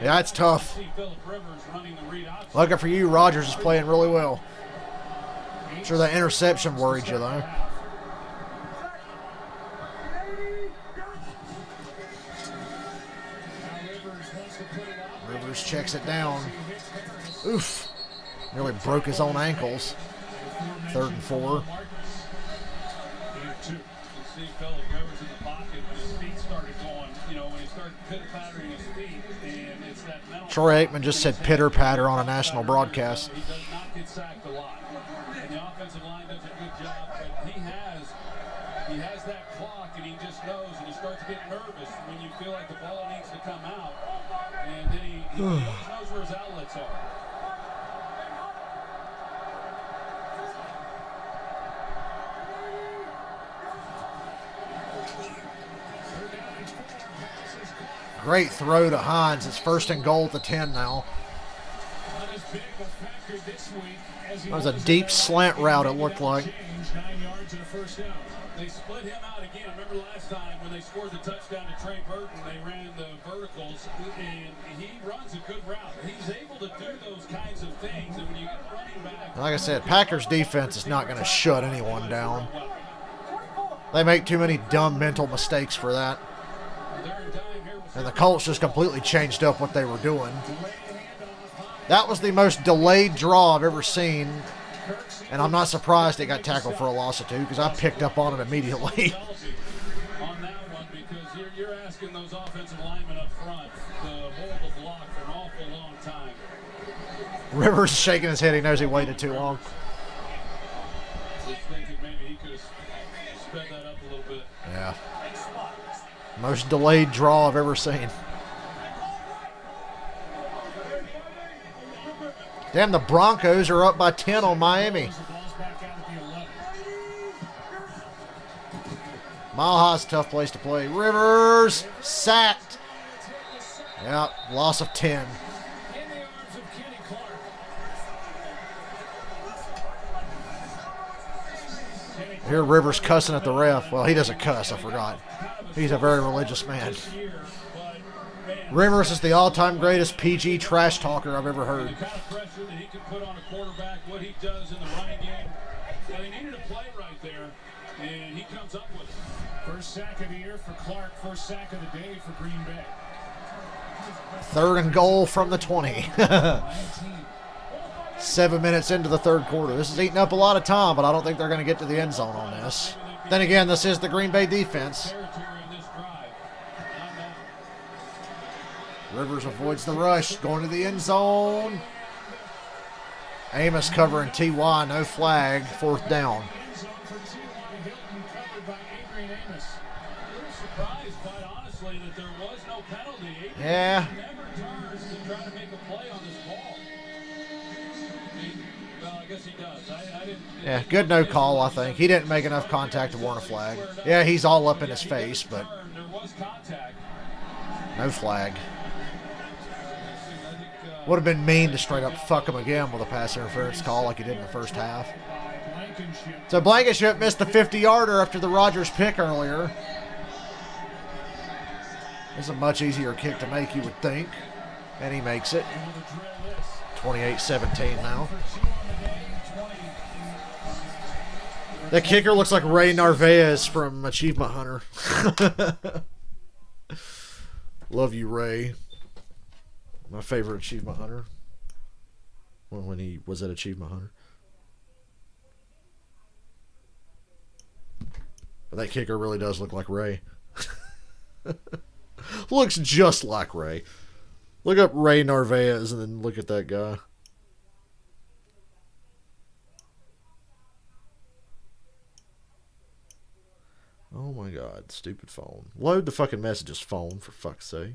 Yeah, it's tough. Lucky for you, Rodgers is playing really well. I'm sure that interception worried you, though. Rivers checks it down. Oof. Nearly broke his own ankles. 3rd and 4. Troy Aikman just said pitter-patter on a national broadcast. He does not get sacked a lot. And the offensive line does a good job, but he has he has that clock, and he just knows, and he starts to get nervous when you feel like the ball needs to come out, and then he always knows where his outlets are. Great throw to Hines. It's 1st and goal at the 10 now. That was a deep slant route, it looked like. 9 yards and a first down. They split him out again. Remember last time when they scored the touchdown to Trey Burton, they ran the verticals, and he runs a good route. He's able to do those kinds of things, and when you get a running back... Like I said, Packers defense is not going to shut anyone down. They make too many dumb mental mistakes for that. And the Colts just completely changed up what they were doing. That was the most delayed draw I've ever seen. And I'm not surprised it got tackled for a loss of 2 because I picked up on it immediately. On that one, because you're asking those offensive linemen up front to hold the block for an awful long time. Rivers shaking his head. He knows he waited too long. Just thinking maybe he could have sped that up a little bit. Yeah. Most delayed draw I've ever seen. Damn, the Broncos are up by 10 on Miami. Mile High's a tough place to play. Rivers sacked. Yeah, loss of 10. Here Rivers cussing at the ref. Well, he doesn't cuss, I forgot. He's a very religious man. Rivers is the all-time greatest PG trash talker I've ever heard. The kind of pressure that he can put on a quarterback, what he does in the running game. Well, he needed a play right there, and he comes up with it. First sack of the year for Clark. First sack of the day for Green Bay. 3rd and goal from the 20. 7 minutes into the 3rd quarter. This is eating up a lot of time, but I don't think they're going to get to the end zone on this. Then again, this is the Green Bay defense. Rivers avoids the rush, going to the end zone. Amos covering T.Y., no flag, 4th down. Yeah. Yeah, good no call, I think. He didn't make enough contact to warrant a flag. Yeah, he's all up in his face, but no flag. Would have been mean to straight up fuck him again with a pass interference call like he did in the first half. So Blankenship missed the 50-yarder after the Rodgers pick earlier. It's a much easier kick to make, you would think. And he makes it. 28-17 now. That kicker looks like Ray Narvaez from Achievement Hunter. Love you, Ray. My favorite Achievement Hunter. Well, when he was at Achievement Hunter. But that kicker really does look like Ray. Looks just like Ray. Look up Ray Narvaez and then look at that guy. Oh my God, stupid phone. Load the fucking messages, phone, for fuck's sake.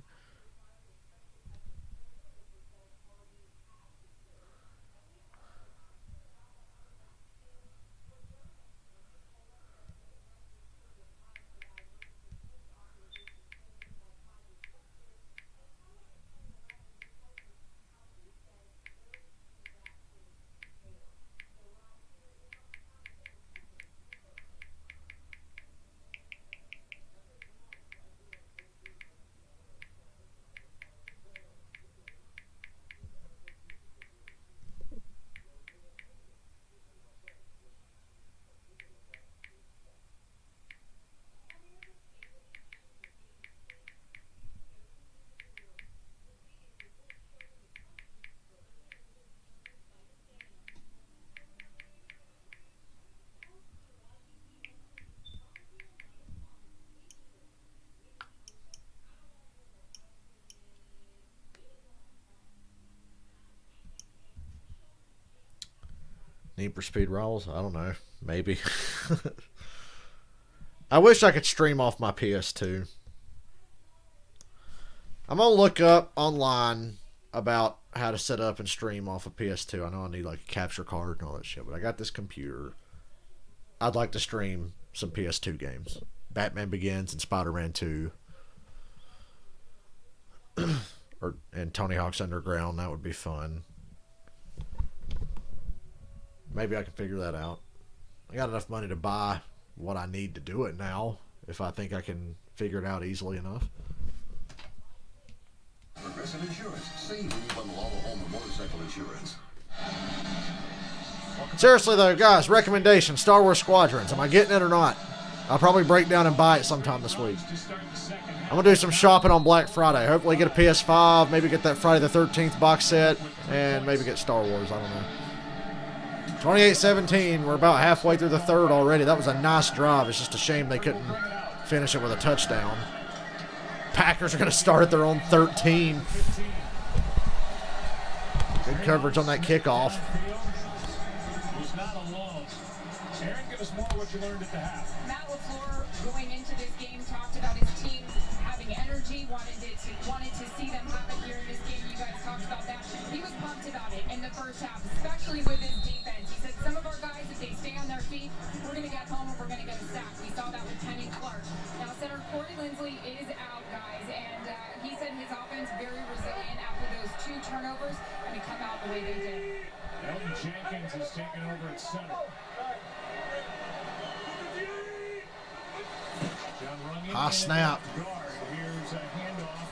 Need for speed rolls? I don't know. Maybe. I wish I could stream off my PS2. I'm going to look up online about how to set up and stream off a PS2. I know I need like a capture card and all that shit, but I got this computer. I'd like to stream some PS2 games. Batman Begins and Spider-Man 2. And Tony Hawk's Underground. That would be fun. Maybe I can figure that out. I got enough money to buy what I need to do it now, if I think I can figure it out easily enough. Progressive Insurance. Save when you bundle all the home and motorcycle insurance. Seriously though, guys, recommendation, Star Wars Squadrons. Am I getting it or not? I'll probably break down and buy it sometime this week. I'm going to do some shopping on Black Friday. Hopefully get a PS5, maybe get that Friday the 13th box set, and maybe get Star Wars. I don't know. 28-17. We're about halfway through the third already. That was a nice drive. It's just a shame they couldn't finish it with a touchdown. Packers are going to start at their own 13. Good coverage on that kickoff. Was not alone. Aaron, give us more of what you learned at the half. Matt LaFleur, going into this game, talked about his team having energy, wanted to see them have it here in this game. You guys talked about that. He was pumped about it in the first half, especially with his defense. He said some of our guys, if they stay on their feet, we're going to get home and we're going to get a sack. We saw that with Kenny Clark. Now, center Corey Linsley is out, guys, and he said his offense very resilient after those 2 turnovers and to come out the way they did. Elton Jenkins has taken over at center. High snap. Here's a handoff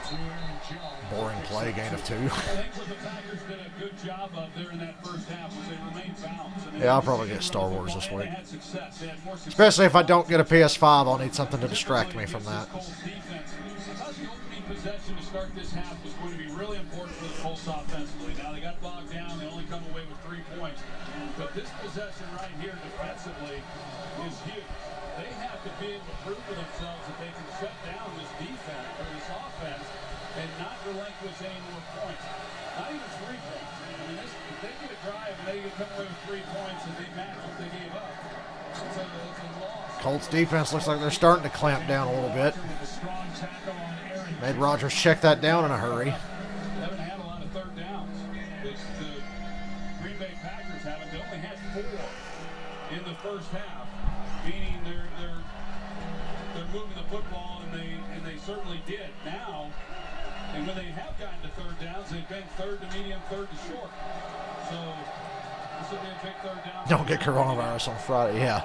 to Aaron Jones. Boring play, gain of 2. I think what the Packers did a good job of there in that first half was they remained balanced. Yeah, I'll probably get Star Wars this week. They had success. They had more success. Especially if I don't get a PS5, I'll need something to distract me from that. I thought the opening possession to start this half was going to be really important for the Colts offensively. Now they got bogged down. They only come away with 3 points. But this possession right here defensively is huge. They have to be able to prove to themselves that they can shut down this defense or this offense and not relinquish any more points. Not even 3 points. I mean, if they get a drive and they can come away with 3 points and they match what they gave up, it's a loss. Colts defense looks like they're starting to clamp down a little bit. Made Rodgers check that down in a hurry. They haven't had a lot of third downs. The Green Bay Packers haven't. They only had 4 in the first half, meaning they're moving the football, and they certainly did now. And when they have gotten to third downs, they've been third to medium, third to short. So this will be a big third down. Don't get coronavirus on Friday, yeah.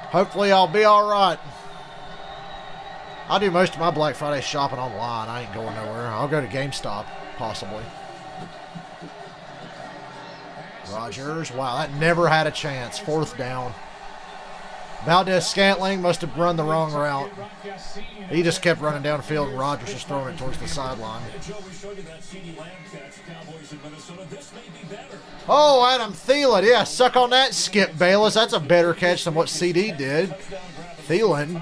Hopefully I'll be all right. I do most of my Black Friday shopping online. I ain't going nowhere. I'll go to GameStop, possibly. Rodgers, wow, that never had a chance. 4th down. Valdez-Scantling must have run the wrong route. He just kept running downfield, and Rodgers just throwing it towards the sideline. Oh, Adam Thielen. Yeah, suck on that, Skip Bayless. That's a better catch than what CD did. Thielen,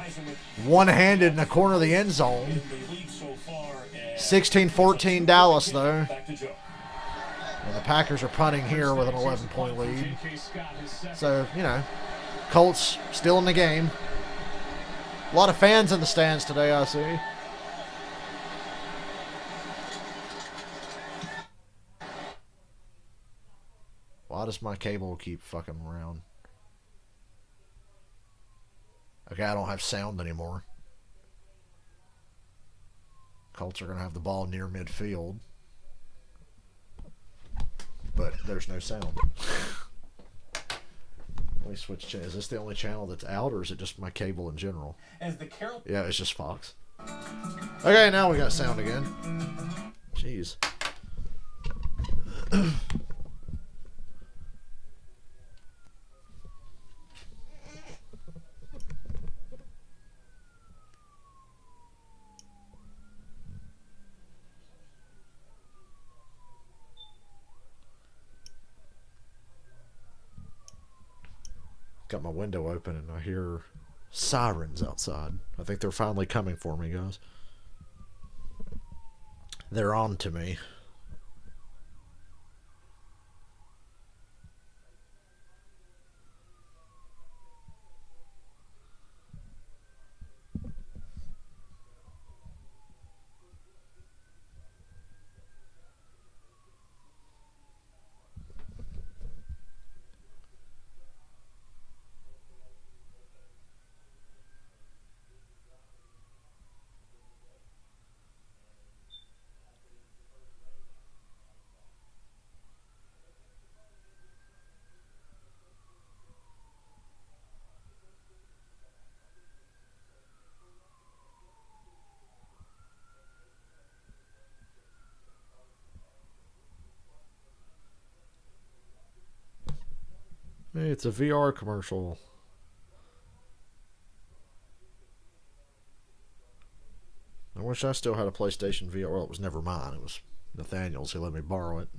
one-handed in the corner of the end zone. 16-14 Dallas, though. And the Packers are punting here with an 11-point lead. So, you know, Colts still in the game. A lot of fans in the stands today, I see. Why does my cable keep fucking around? Okay, I don't have sound anymore. Colts are going to have the ball near midfield. But there's no sound. Let me switch channels. Is this the only channel that's out, or is it just my cable in general? As the Carol. Yeah, it's just Fox. Okay, now we got sound again. Jeez. Got my window open and I hear sirens outside. I think they're finally coming for me, guys. They're on to me. Hey, it's a VR commercial. I wish I still had a PlayStation VR. Well, it was never mine. It was Nathaniel's who let me borrow it.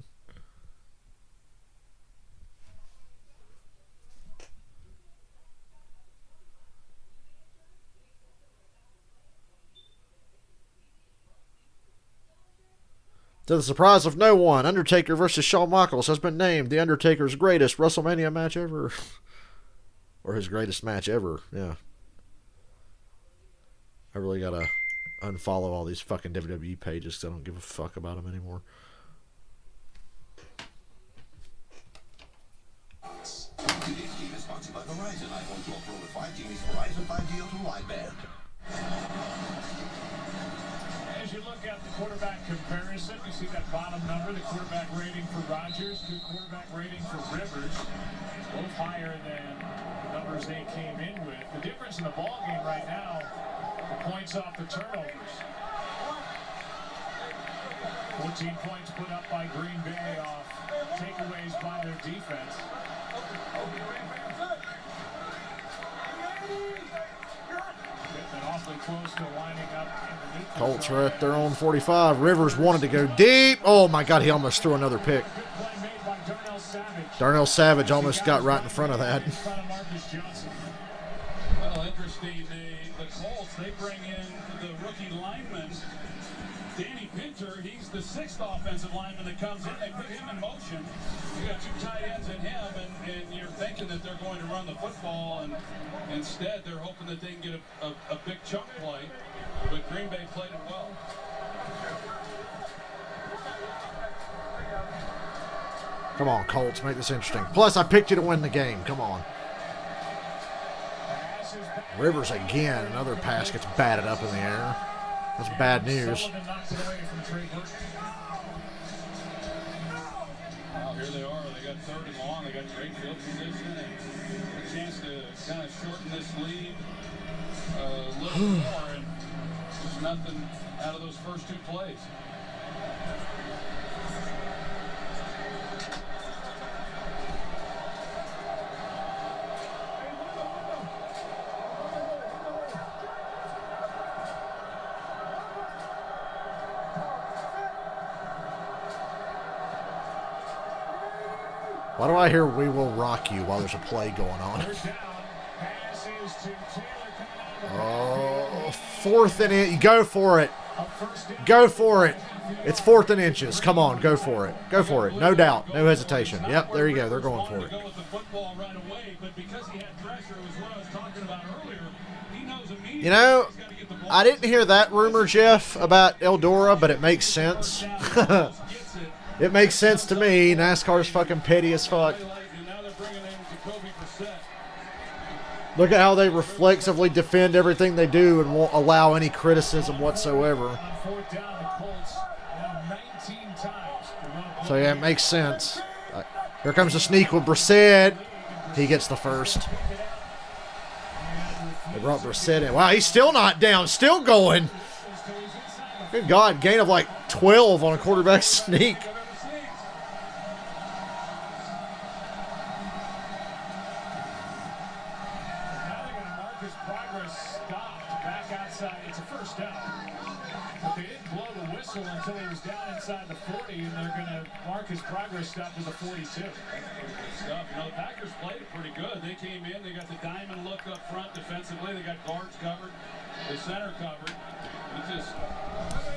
To the surprise of no one, Undertaker versus Shawn Michaels has been named The Undertaker's greatest WrestleMania match ever. Or his greatest match ever, yeah. I really gotta unfollow all these fucking WWE pages because I don't give a fuck about them anymore. Today's game is sponsored by Verizon. iPhone 12 Pro with 5G meets Verizon 5G Ultra Wideband. As you look at the quarterback comparison, you see that bottom number, the quarterback rating for Rodgers, good quarterback rating for Rivers, both higher than the numbers they came in with. The difference in the ball game right now, the points off the turnovers. 14 points put up by Green Bay off takeaways by their defense. Getting awfully close to lining up in the neutral Colts zone. are at their own 45. Rivers wanted to go deep. Oh my God, he almost threw another pick. Good play made by Darnell Savage. Darnell Savage almost got right in front of that. In front of Marcus Johnson. Well, interesting. The Colts, they bring in the rookie lineman, Danny Pinter. He's the 6th offensive lineman that comes in. They put him in motion. You got 2 tight ends in him, and you're thinking that they're going to run the football, and instead they're hoping that they can get a big chunk play. But Green Bay played it well. Come on, Colts, make this interesting. Plus, I picked you to win the game. Come on. Rivers again. Another pass gets batted up in the air. That's bad news. Sullivan knocks it away from Trey Burton. Well, here they are. They got 3rd and long. They got great field position and a chance to kind of shorten this lead a little more. And just nothing out of those first 2 plays. Why do I hear "We Will Rock You" while there's a play going on? Third down. Pass is to Taylor coming out of the Oh, 4th and inch. Go for it. Go for it. It's 4th and inches. Come on, go for it. Go for it. No doubt. No hesitation. Yep, there you go. They're going for it. Go with the football right away, but because he had pressure, it was what I was talking about earlier. He knows immediately You know, he's got to get the ball. I didn't hear that rumor, Jeff, about Eldora, but it makes sense. It makes sense to me. NASCAR's fucking petty as fuck. And now they're bringing in Jacoby Brissett. Look at how they reflexively defend everything they do and won't allow any criticism whatsoever. on 4th down, the Colts now 19 times. to run a So yeah, it makes sense. Here comes the sneak with Brissett. He gets the first. They brought Brissett in. Wow, he's still not down. Still going. Good God, gain of like 12 on a quarterback sneak. Now they're going to mark his progress stopped back outside. It's a first down. But they didn't blow the whistle until he was down inside the 40, and they're going to mark his progress stop to the 42. Stuff. You know, the Packers played it pretty good. They came in, they got the diamond look up front defensively. They got guards covered, the center covered. It just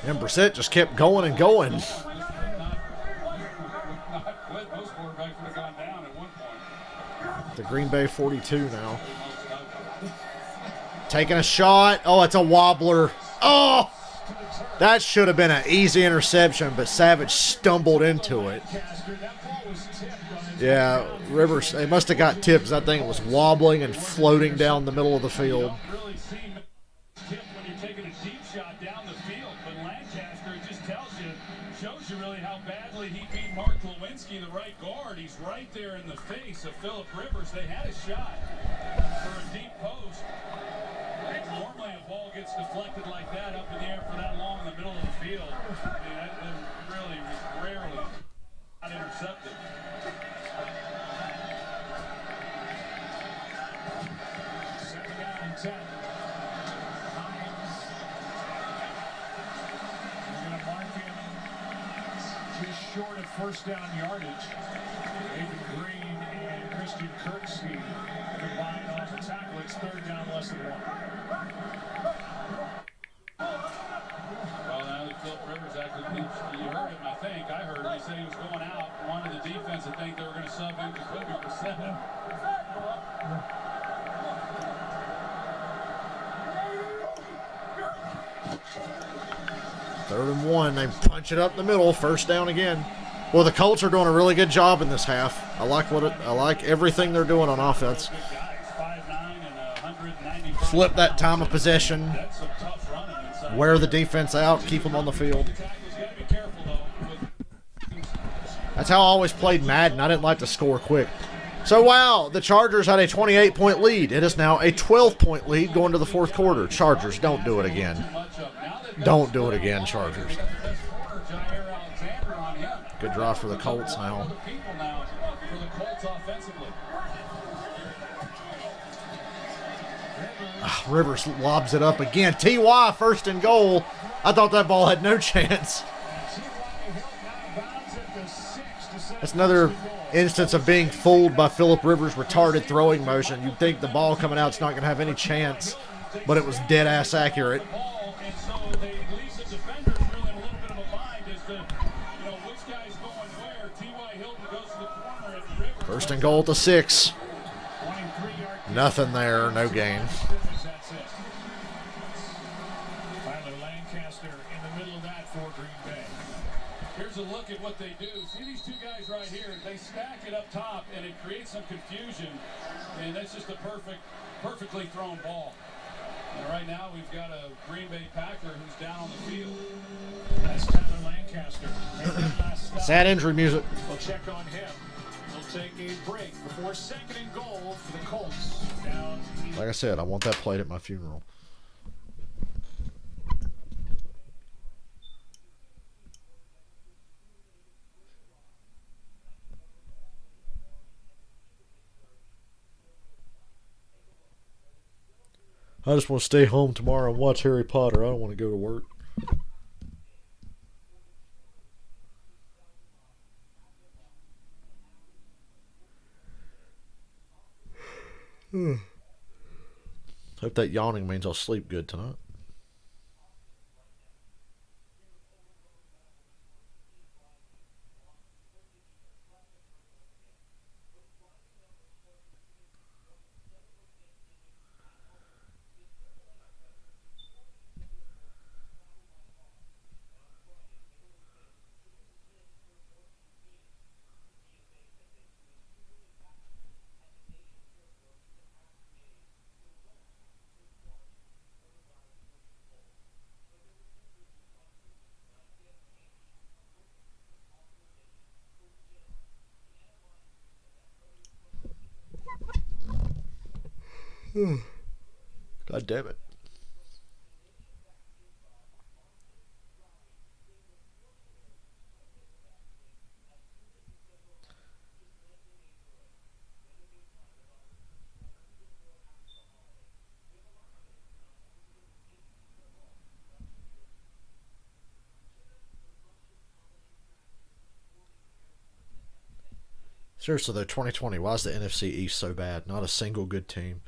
And Brissett just kept going and going. not good. Most quarterbacks would have gone down at one point. The Green Bay 42 now. Taking a shot. Oh, it's a wobbler. Oh! That should have been an easy interception, but Savage stumbled into it. Yeah, Rivers, they must have got tipped because that thing was wobbling and floating down the middle of the field. Really see tip when you're taking a deep shot down the field, but Lancaster, it just shows you really how badly he beat Mark Lewinsky, the right guard. He's right there in the face of Phillip Rivers. They had a shot for a deep post. Normally a ball gets deflected like that up in the air for that long in the middle of the field. I mean, that really rarely not intercepted. and 10. Hines. They're going to mark him just short of first down yardage. David Green and Christian Kirksey combined on the tackle. It's third down, less than 1. Well, now that Philip Rivers actually, you heard him, I think. I heard him. He said he was going out. Wanted the defense to think they were going to sub in Jacoby Brissett. Third and 1. They punch it up the middle. First down again. Well, the Colts are doing a really good job in this half. I like everything they're doing on offense. Flip that time of possession. Wear the defense out. Keep them on the field. That's how I always played Madden. I didn't like to score quick. So, wow, the Chargers had a 28-point lead. It is now a 12-point lead going to the fourth quarter. Chargers, don't do it again. Don't do it again, Chargers. Good drive for the Colts now. Rivers lobs it up again. T.Y. first and goal. I thought that ball had no chance. That's another instance of being fooled by Philip Rivers' retarded throwing motion. You'd think the ball coming out's not going to have any chance, but it was dead-ass accurate. First and goal at the 6. Nothing there, no gain. Here's a look at what they do. See these two guys right here? They stack it up top, and it creates some confusion. And that's just a perfectly thrown ball. And right now we've got a Green Bay Packer who's down on the field. That's Tyler Lancaster. Sad injury music. We'll check on him. We'll take a break before second and goal for the Colts. Down. Like I said, I want that played at my funeral. I just want to stay home tomorrow and watch Harry Potter. I don't want to go to work. Hope that yawning means I'll sleep good tonight. God damn it. Seriously though, 2020, why is the NFC East so bad? Not a single good team.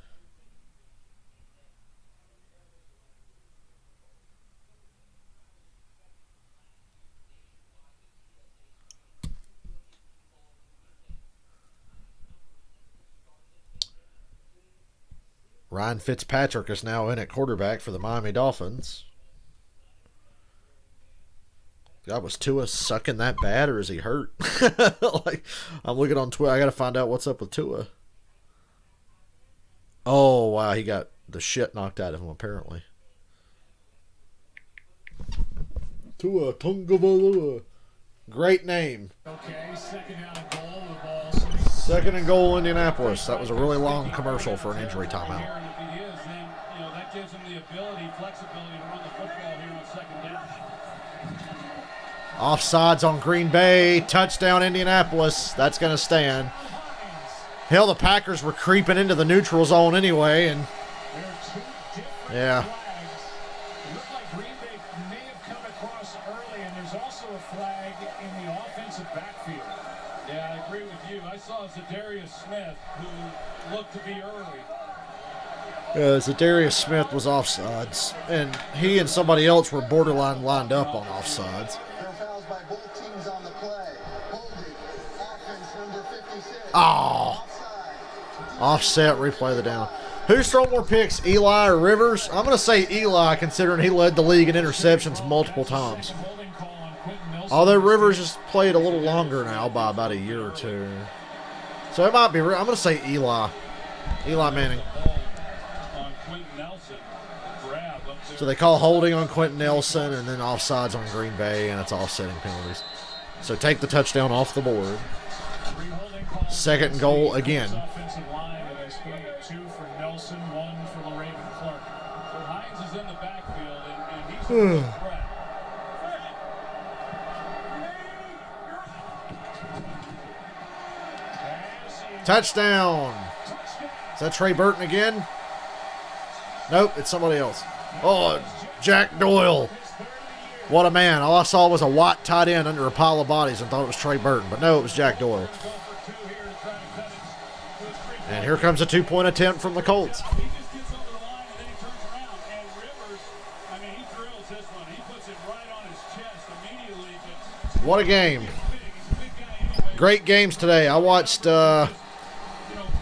Ryan Fitzpatrick is now in at quarterback for the Miami Dolphins. God, was Tua sucking that bad, or is he hurt? Like, I'm looking on Twitter. I got to find out what's up with Tua. Oh, wow. He got the shit knocked out of him, apparently. Tua Tagovailoa. Great name. Okay, second down and goal. The ball. Second and goal, Indianapolis. That was a really long commercial for an injury timeout. If he is, then that gives him the ability, flexibility to run the football here on second down. Offsides on Green Bay. Touchdown, Indianapolis. That's going to stand. Hell, the Packers were creeping into the neutral zone anyway, and There are two different Yeah. flags. It looked like Green Bay may have come across early, and there's also a flag in the offensive backfield. Yeah, I agree with you. I saw Zadarius Smith, who looked to be early. Zadarius Smith was offsides, and he and somebody else were borderline lined up on offsides. There are fouls by both teams on the play. Holding. Offense number 56. Oh, offset, replay the down. Who's thrown more picks, Eli or Rivers? I'm going to say Eli, considering he led the league in interceptions multiple times. Although Rivers has played a little longer now, by about a year or two. So it might be, I'm going to say Eli. Eli Manning. So they call holding on Quentin Nelson and then offsides on Green Bay, and it's offsetting penalties. So take the touchdown off the board. Second and goal again. Offensive line in this game, 2 for Nelson, 1 for LaRaven Clark. So Hines is in the backfield, and he's a threat. Touchdown. Is that Trey Burton again? Nope, it's somebody else. Oh, Jack Doyle. What a man. All I saw was a white tight end under a pile of bodies and thought it was Trey Burton. But no, it was Jack Doyle. And here comes a 2-point attempt from the Colts. He just gets over the line, and then he turns around. And Rivers, I mean, he drills this one. He puts it right on his chest immediately. But What a game. he's a big guy anyway. Great games today. I watched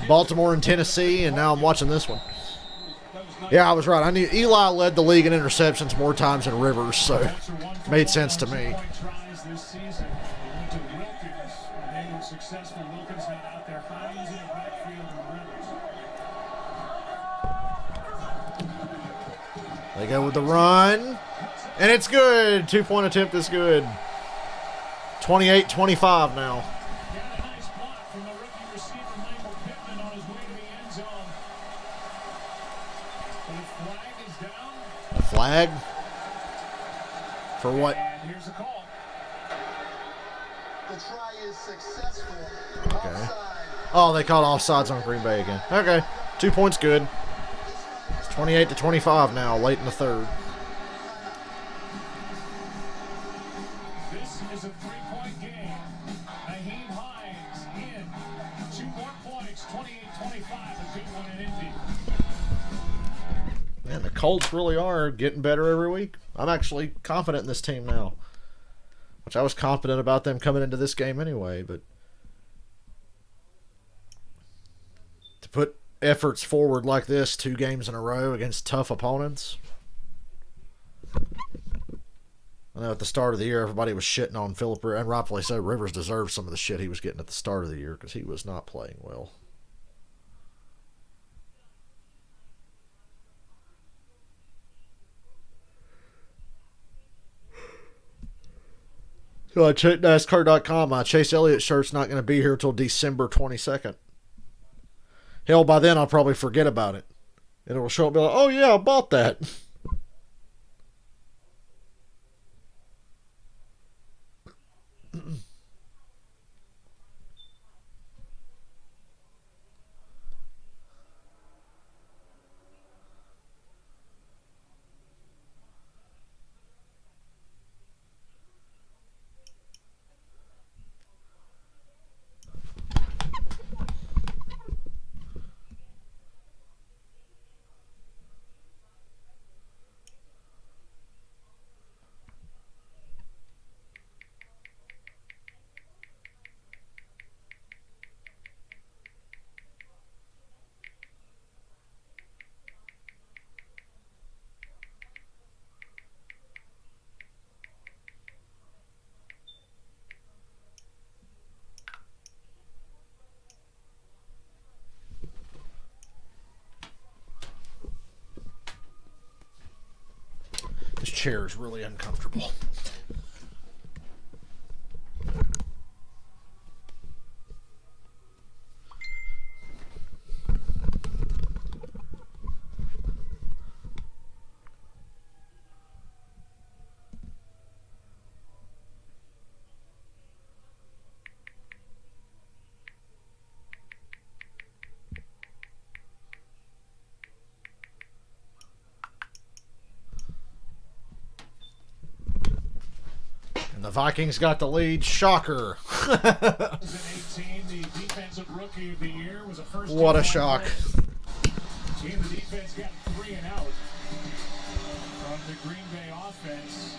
Baltimore and Tennessee, and now I'm watching this one. Yeah, I was right. I knew Eli led the league in interceptions more times than Rivers, so made sense to me. Tries this season. They went to Wilkins, and they were successful. Wilkins had out there Hines in the backfield and Rivers. They go with the run, and it's good. 2-point attempt is good. 28-25 now. Got a nice block from the rookie receiver Michael Pittman on his way to the end zone. But the flag is down. A flag? For what? And here's the call. The try is successful. Okay. Offside. Oh, they called offsides on Green Bay again. Okay. 2 points good. It's 28-25 now, late in the third. This is a 3-point game. Naheem Hines in. 2 more points, 28-25. A good one in Indy. Man, the Colts really are getting better every week. I'm actually confident in this team now. Which I was confident about them coming into this game anyway, but to put efforts forward like this 2 games in a row against tough opponents. I know at the start of the year everybody was shitting on Phillip, and rightfully so. Rivers deserved some of the shit he was getting at the start of the year because he was not playing well. So I checked NASCAR.com. Chase Elliott shirt's not going to be here until December 22nd. Hell, by then I'll probably forget about it. And it will show up and be like, oh yeah, I bought that. This chair is really uncomfortable. the Vikings got the lead. Shocker. 2018, the defensive rookie of the year was a first. What a shock. Team, the defense got 3 and out from the Green Bay offense.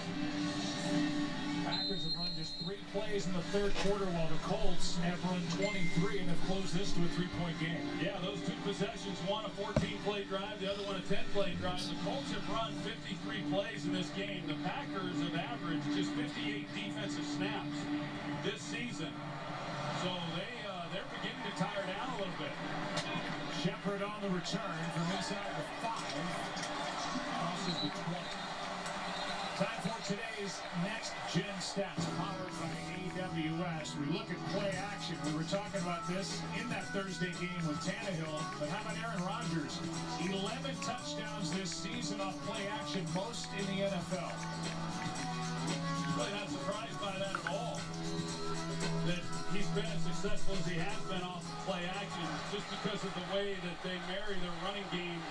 Packers have run just 3 plays in the third quarter, while the Colts have run 23 and have closed this to a 3-point game. Yeah, those 2 possessions, one a 14-play drive, the other one a 10-play drive. The Colts have run 53 plays in this game. The Packers have averaged just 58 defensive snaps this season. So they're beginning to tire down a little bit. Shepard on the return from inside the 5. Crosses the 20. Time for today's Next Gen Stats, powered by AWS. We look at play action. We were talking about this in that Thursday game with Tannehill. But how about Aaron Rodgers? 11 touchdowns this season off play action, most in the NFL. Really not surprised by that at all. That he's been as successful as he has been off play action, just because of the way that they marry their running game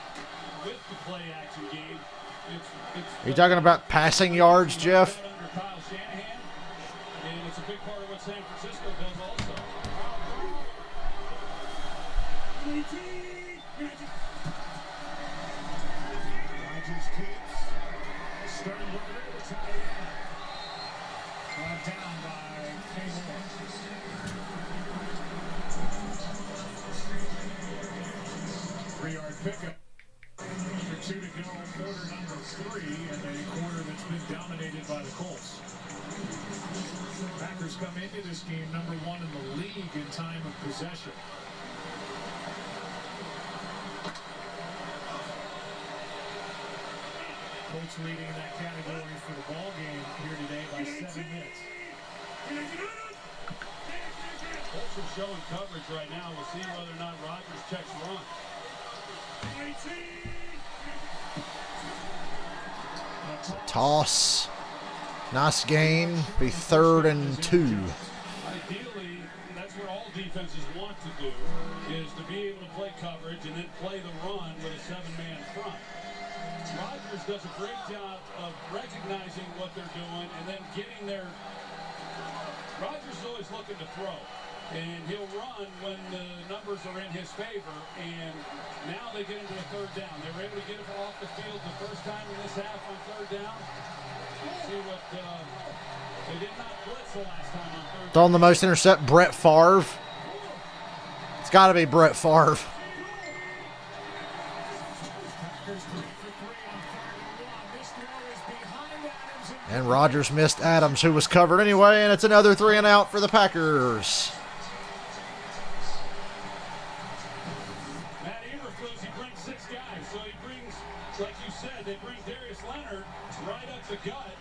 with the play action game. Are you talking about passing yards, Jeff? Under Kyle Shanahan, and it's a big part of what San Francisco does also. Rodgers keeps. Sternberger, the tight end. Brought down by K-Moore. 3-yard pickup. Under 2 to go, quarter number 3, and a quarter that's been dominated by the Colts. Packers come into this game number 1 in the league in time of possession. Colts leading in that category for the ball game here today by 7 minutes. Colts are showing coverage right now. We'll see whether or not Rodgers checks run. Toss. Nice gain. Be 3rd and 2. Ideally, that's what all defenses want to do, is to be able to play coverage and then play the run with a 7-man front. Rodgers does a great job of recognizing what they're doing and then getting their... Rodgers is always looking to throw, and he'll run when the numbers are in his favor, and now they get into a 3rd down. They were able to get it off the field the first time in this half on 3rd down. See what... they did not blitz the last time on 3rd down. Throwing the most intercept, Brett Favre. It's got to be Brett Favre. And Rodgers missed Adams, who was covered anyway, and it's another 3 and out for the Packers. Matt Eberflus, he brings 6 guys, so he brings, like you said, they bring Darius Leonard right up the gut,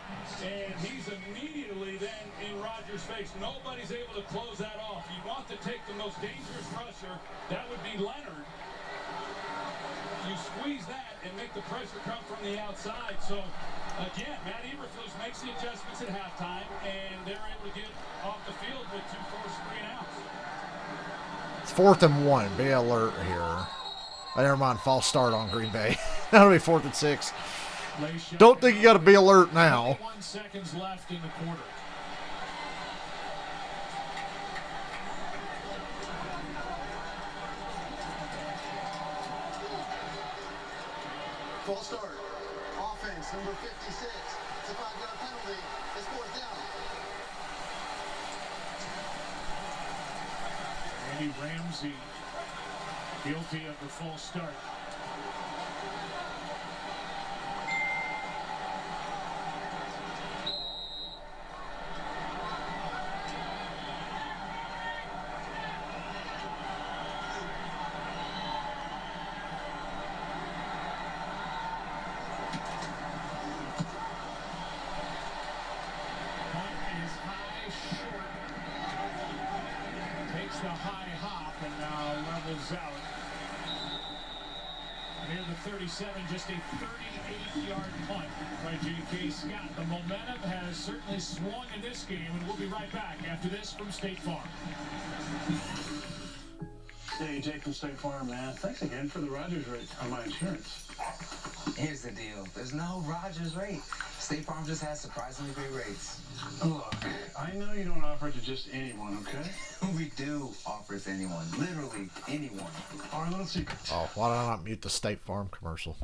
and he's immediately then in Rodgers' face. Nobody's able to close that off. You want to take the most dangerous rusher, that would be Leonard. You squeeze that and make the pressure come from the outside. So, again, Matt Eberflus makes the adjustments at halftime, and they're able to get off the field with 2 forced 3 and outs. It's 4th and 1. Be alert here. Oh, never mind. False start on Green Bay. That'll be 4th and 6. Don't think you got to be alert now. 1 seconds left in the quarter. False start. Offense, number 56. It's a 5-yard penalty. It's 4th down. Andy Ramsey guilty of the false start. The high hop and now levels out near the 37. Just a 38-yard punt by J.K. Scott. The momentum has certainly swung in this game, and we'll be right back after this from State Farm. Hey, Jake from State Farm, man. Thanks again for the Rodgers rate on my insurance. Here's the deal. There's no Rogers rate. State Farm just has surprisingly great rates. Look, I know you don't offer it to just anyone, okay? We do offer it to anyone. Literally anyone. Our little secret. Oh, why did I not mute the State Farm commercial?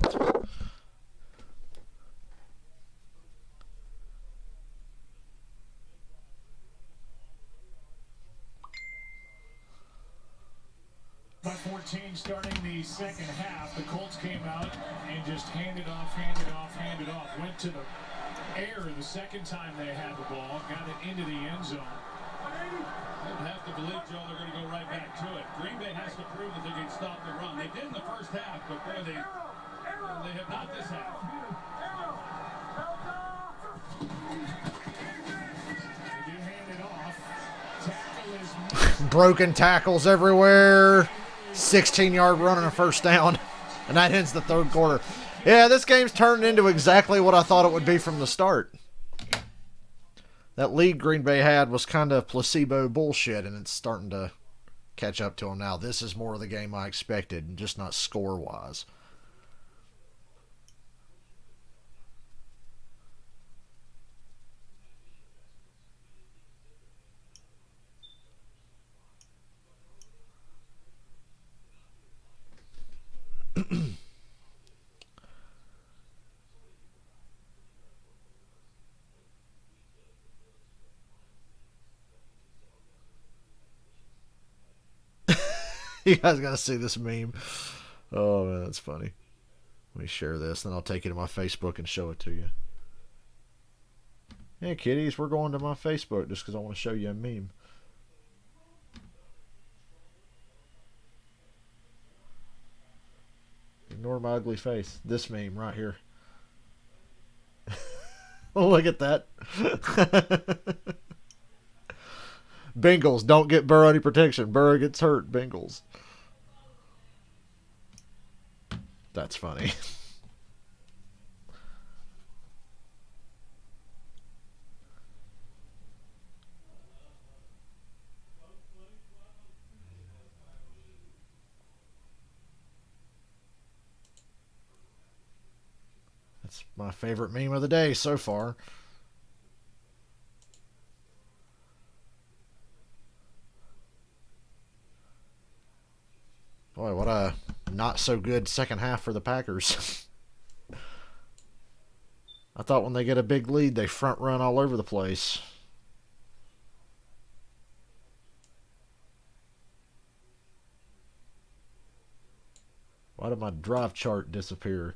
By 14 starting the second half, the Colts came out and just handed off. Went to the air the second time they had the ball, got it into the end zone. I would have to believe, Joe, they're going to go right back to it. Green Bay has to prove that they can stop the run. They did in the first half, but boy, they have not this half. They do hand it off. Tackle is missed. Broken tackles everywhere. 16-yard run and a first down. And that ends the third quarter. Yeah, this game's turned into exactly what I thought it would be from the start. That lead Green Bay had was kind of placebo bullshit, and it's starting to catch up to them now. This is more of the game I expected, just not score-wise. You guys got to see this meme. Oh, man, that's funny. Let me share this, then I'll take it to my Facebook and show it to you. Hey, kiddies, we're going to my Facebook just because I want to show you a meme. Ignore my ugly face. This meme right here. Look at that. Bengals, don't get Burrow any protection. Burrow gets hurt. Bengals. That's funny. That's my favorite meme of the day so far. Boy, what a not so good second half for the Packers. I thought when they get a big lead, they front run all over the place. Why did my drive chart disappear?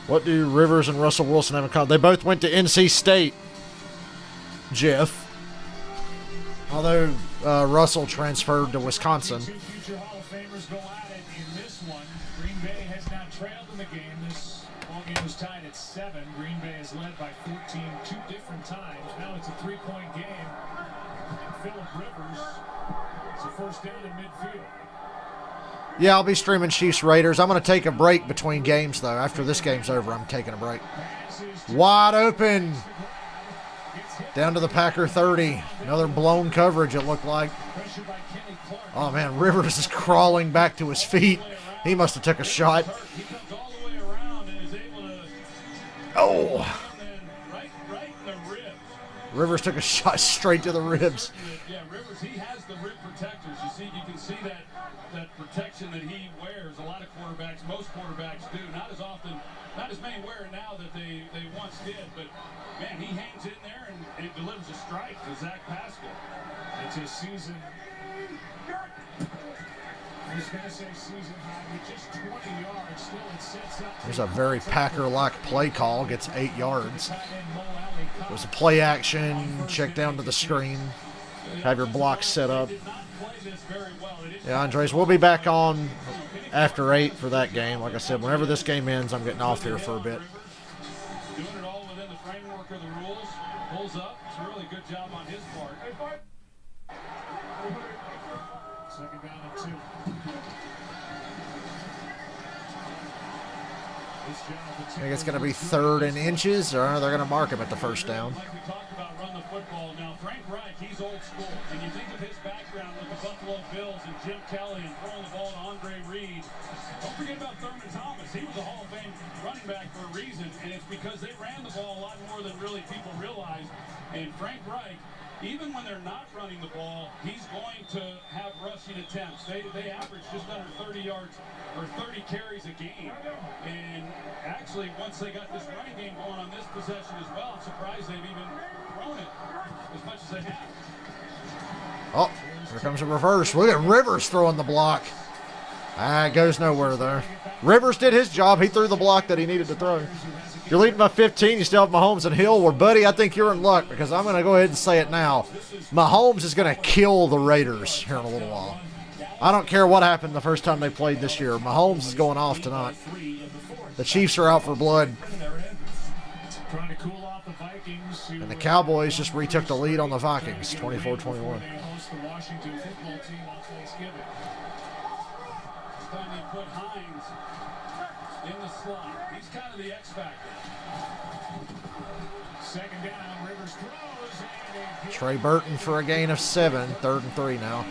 What do Rivers and Russell Wilson have in common? They both went to NC State, Jeff. Although Russell transferred to Wisconsin. Two future Hall of Famers go at it in this one. Green Bay has not trailed in the game. This ball game was tied at 7. Green Bay is led by 14 two different times. Now it's a 3-point game. And Phillip Rivers, it's a first down in midfield. Yeah, I'll be streaming Chiefs Raiders. I'm going to take a break between games, though. After this game's over, I'm taking a break. Wide open. Down to the Packer 30. Another blown coverage, it looked like. Oh, man, Rivers is crawling back to his feet. He must have took a shot. Oh. Rivers took a shot straight to the ribs. Yeah, Rivers, he has the rib protectors. You can see that protection that he wears. A lot of quarterbacks, most quarterbacks do. Not as often, not as many wear it now that they once did. But man, he hangs in there and it delivers a strike to Zach Pascal. It's a season. I was going to say season high, but just 20 yards. Still, it sets up. There's a very Packer-like play call. Gets 8 yards. There's a play action. Check down to the screen. have your blocks set up. Yeah, Andres, we'll be back on after 8 for that game. Like I said, whenever this game ends, I'm getting off here for a bit. Doing it all within the framework of the rules. Pulls up. It's a really good job on his part. Second down and 2. I think it's going to be 3rd and inches, or they're going to mark him at the first down. Like we talked about, run the football. Now, Frank Reich, he's old school. And you think of his background with the Buffalo Bills and Jim Kelly and throwing the ball to Andre Reed. Don't forget about Thurman Thomas. He was a Hall of Fame running back for a reason, and it's because they ran the ball a lot more than really people realize. And Frank Reich, even when they're not running the ball, he's going to have rushing attempts. They average just under 30 yards or 30 carries a game. And actually, once they got this running game going on this possession as well, I'm surprised they've even thrown it as much as they have. Oh, here comes a reverse. Look at Rivers throwing the block. It goes nowhere there. Rivers did his job. He threw the block that he needed to throw. You're leading by 15. You still have Mahomes and Hill. Well, buddy, I think you're in luck because I'm going to go ahead and say it now. Mahomes is going to kill the Raiders here in a little while. I don't care what happened the first time they played this year. Mahomes is going off tonight. The Chiefs are out for blood. Trying to cool off the Vikings. And the Cowboys just retook the lead on the Vikings, 24-21. They host the Washington football team on Thanksgiving. Then they put Hines in the slot. He's kind of the X factor. Second down, Rivers throws. And Trey Burton for a gain of 7, 3rd and 3 now.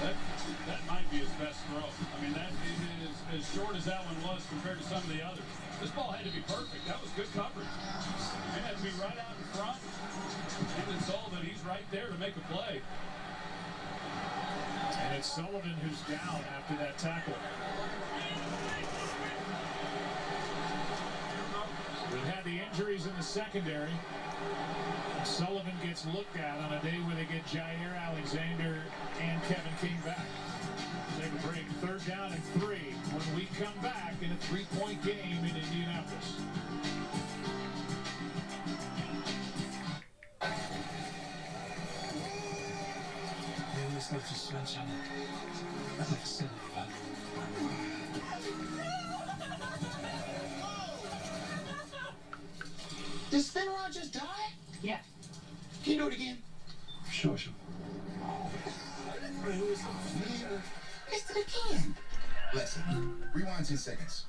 That might be his best throw. I mean, that is as short as that one was compared to some of the others. This ball had to be perfect. That was good coverage. It had to be right out in front. And it's all that he's right there to make a play. And it's Sullivan who's down after that tackle. We've had the injuries in the secondary. Sullivan gets looked at on a day where they get Jair Alexander and Kevin King back. Take a break. 3rd down and 3 when we come back in a 3-point game in Indianapolis. This left a switch on it. I like a silly fuck. Did Spinrod just die? Yeah. Can you do it again? Sure. Missed it again. Listen, rewind 10 seconds.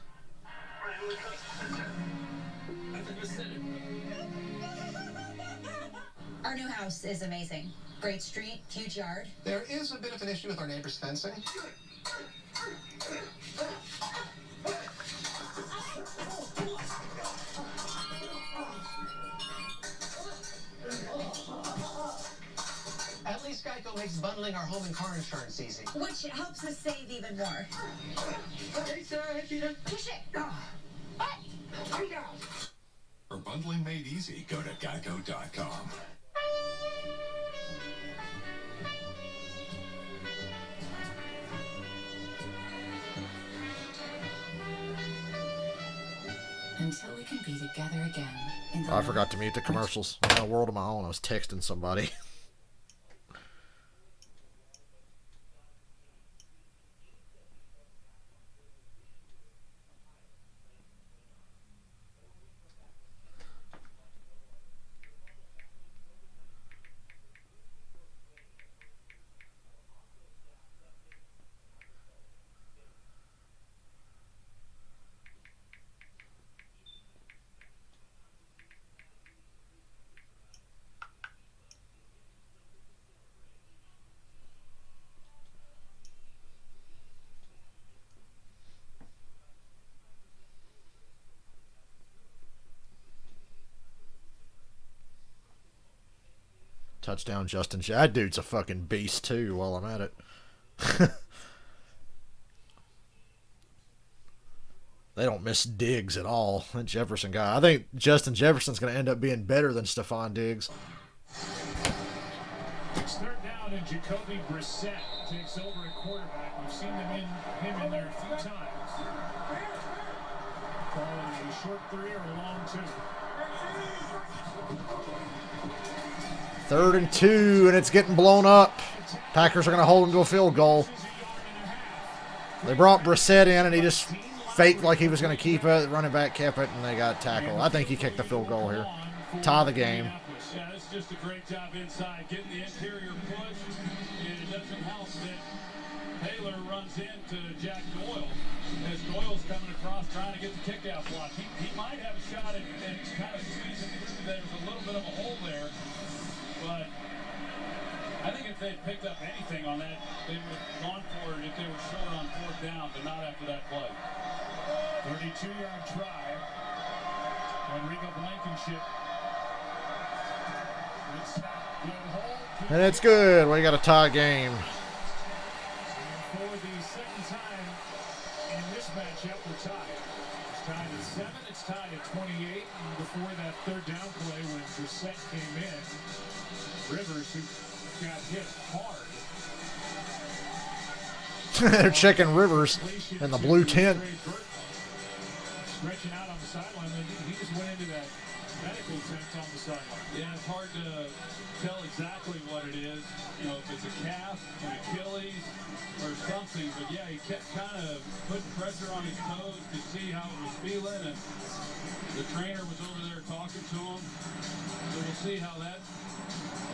Our new house is amazing. Great street, huge yard. There is a bit of an issue with our neighbor's fencing. At least Geico makes bundling our home and car insurance easy. Which helps us save even more. Push it. For bundling made easy, go to geico.com. Until we can be together again. I forgot to mute the commercials. I'm in a world of my own. I was texting somebody. Touchdown, Justin. That dude's a fucking beast, too, while I'm at it. They don't miss Diggs at all. That Jefferson guy. I think Justin Jefferson's going to end up being better than Stephon Diggs. It's 3rd down and Jacoby Brissett takes over at quarterback. We've seen him in there a few times. Calling a short 3 or a long 2. 3rd and 2, and it's getting blown up. Packers are going to hold him to a field goal. They brought Brissett in, and he just faked like he was going to keep it. The running back kept it, and they got tackled. I think he kicked the field goal here. Tie the game. Yeah, it's just a great job inside, getting the interior push, and it doesn't help that Taylor runs into Jack Doyle as Doyle's coming across trying to get the kickout block. He might have a shot at kind of squeezing through. There's a little bit of a hole there, but I think if they'd picked up anything on that, they would have gone for it if they were short on 4th down, but not after that play. 32-yard try. Enrico Blankenship. And it's good. We got a tie game. For the second time in this matchup, we're tied. It's tied at 7. It's tied at 28. And before that 3rd down play, when Brissett came in, Rivers, who got hit hard. They're checking Rivers in the blue tent. Stretching out on the sideline, he just went into that medical tent on the sideline. Yeah, it's hard to tell exactly what it is, you know, if it's a calf, an Achilles, or something. But yeah, he kept kind of putting pressure on his toes to see how it was feeling, and the trainer was over there talking to him. So we'll see how that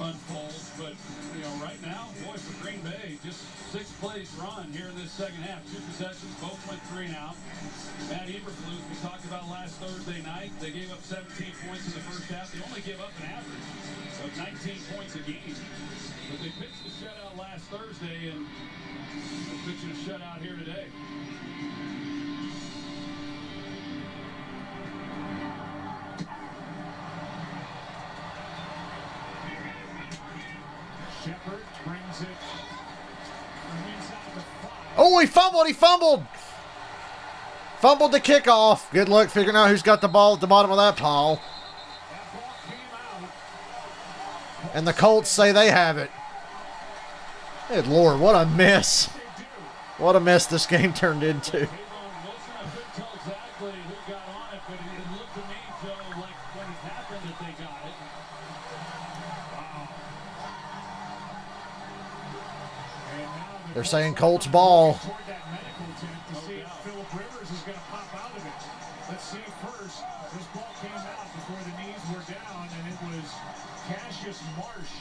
unfolds. But, you know, right now, boy, for Green Bay, just 6 plays run here in this second half. 2 possessions, both went 3 now. Matt Eberflus, we talked about last Thursday night. They gave up 17 points in the first half. They only give up an average of 19 points a game. But they pitched a shutout last Thursday, and they're pitching a shutout here today. Shepard brings it inside the 5. Oh, he fumbled. He fumbled. Fumbled the kickoff. Good luck figuring out who's got the ball at the bottom of that pile. That ball came out. And the Colts say they have it. Good Lord, what a mess. What a mess this game turned into. Wilson, I couldn't tell exactly who got on it, but it looked to me, Joe, like when it happened that they got it. Wow. They're saying Colts ball. Toward that medical tent to see if Phillip Rivers is going to pop out of it. Let's see first. This ball came out before the knees were down, and it was Cassius Marsh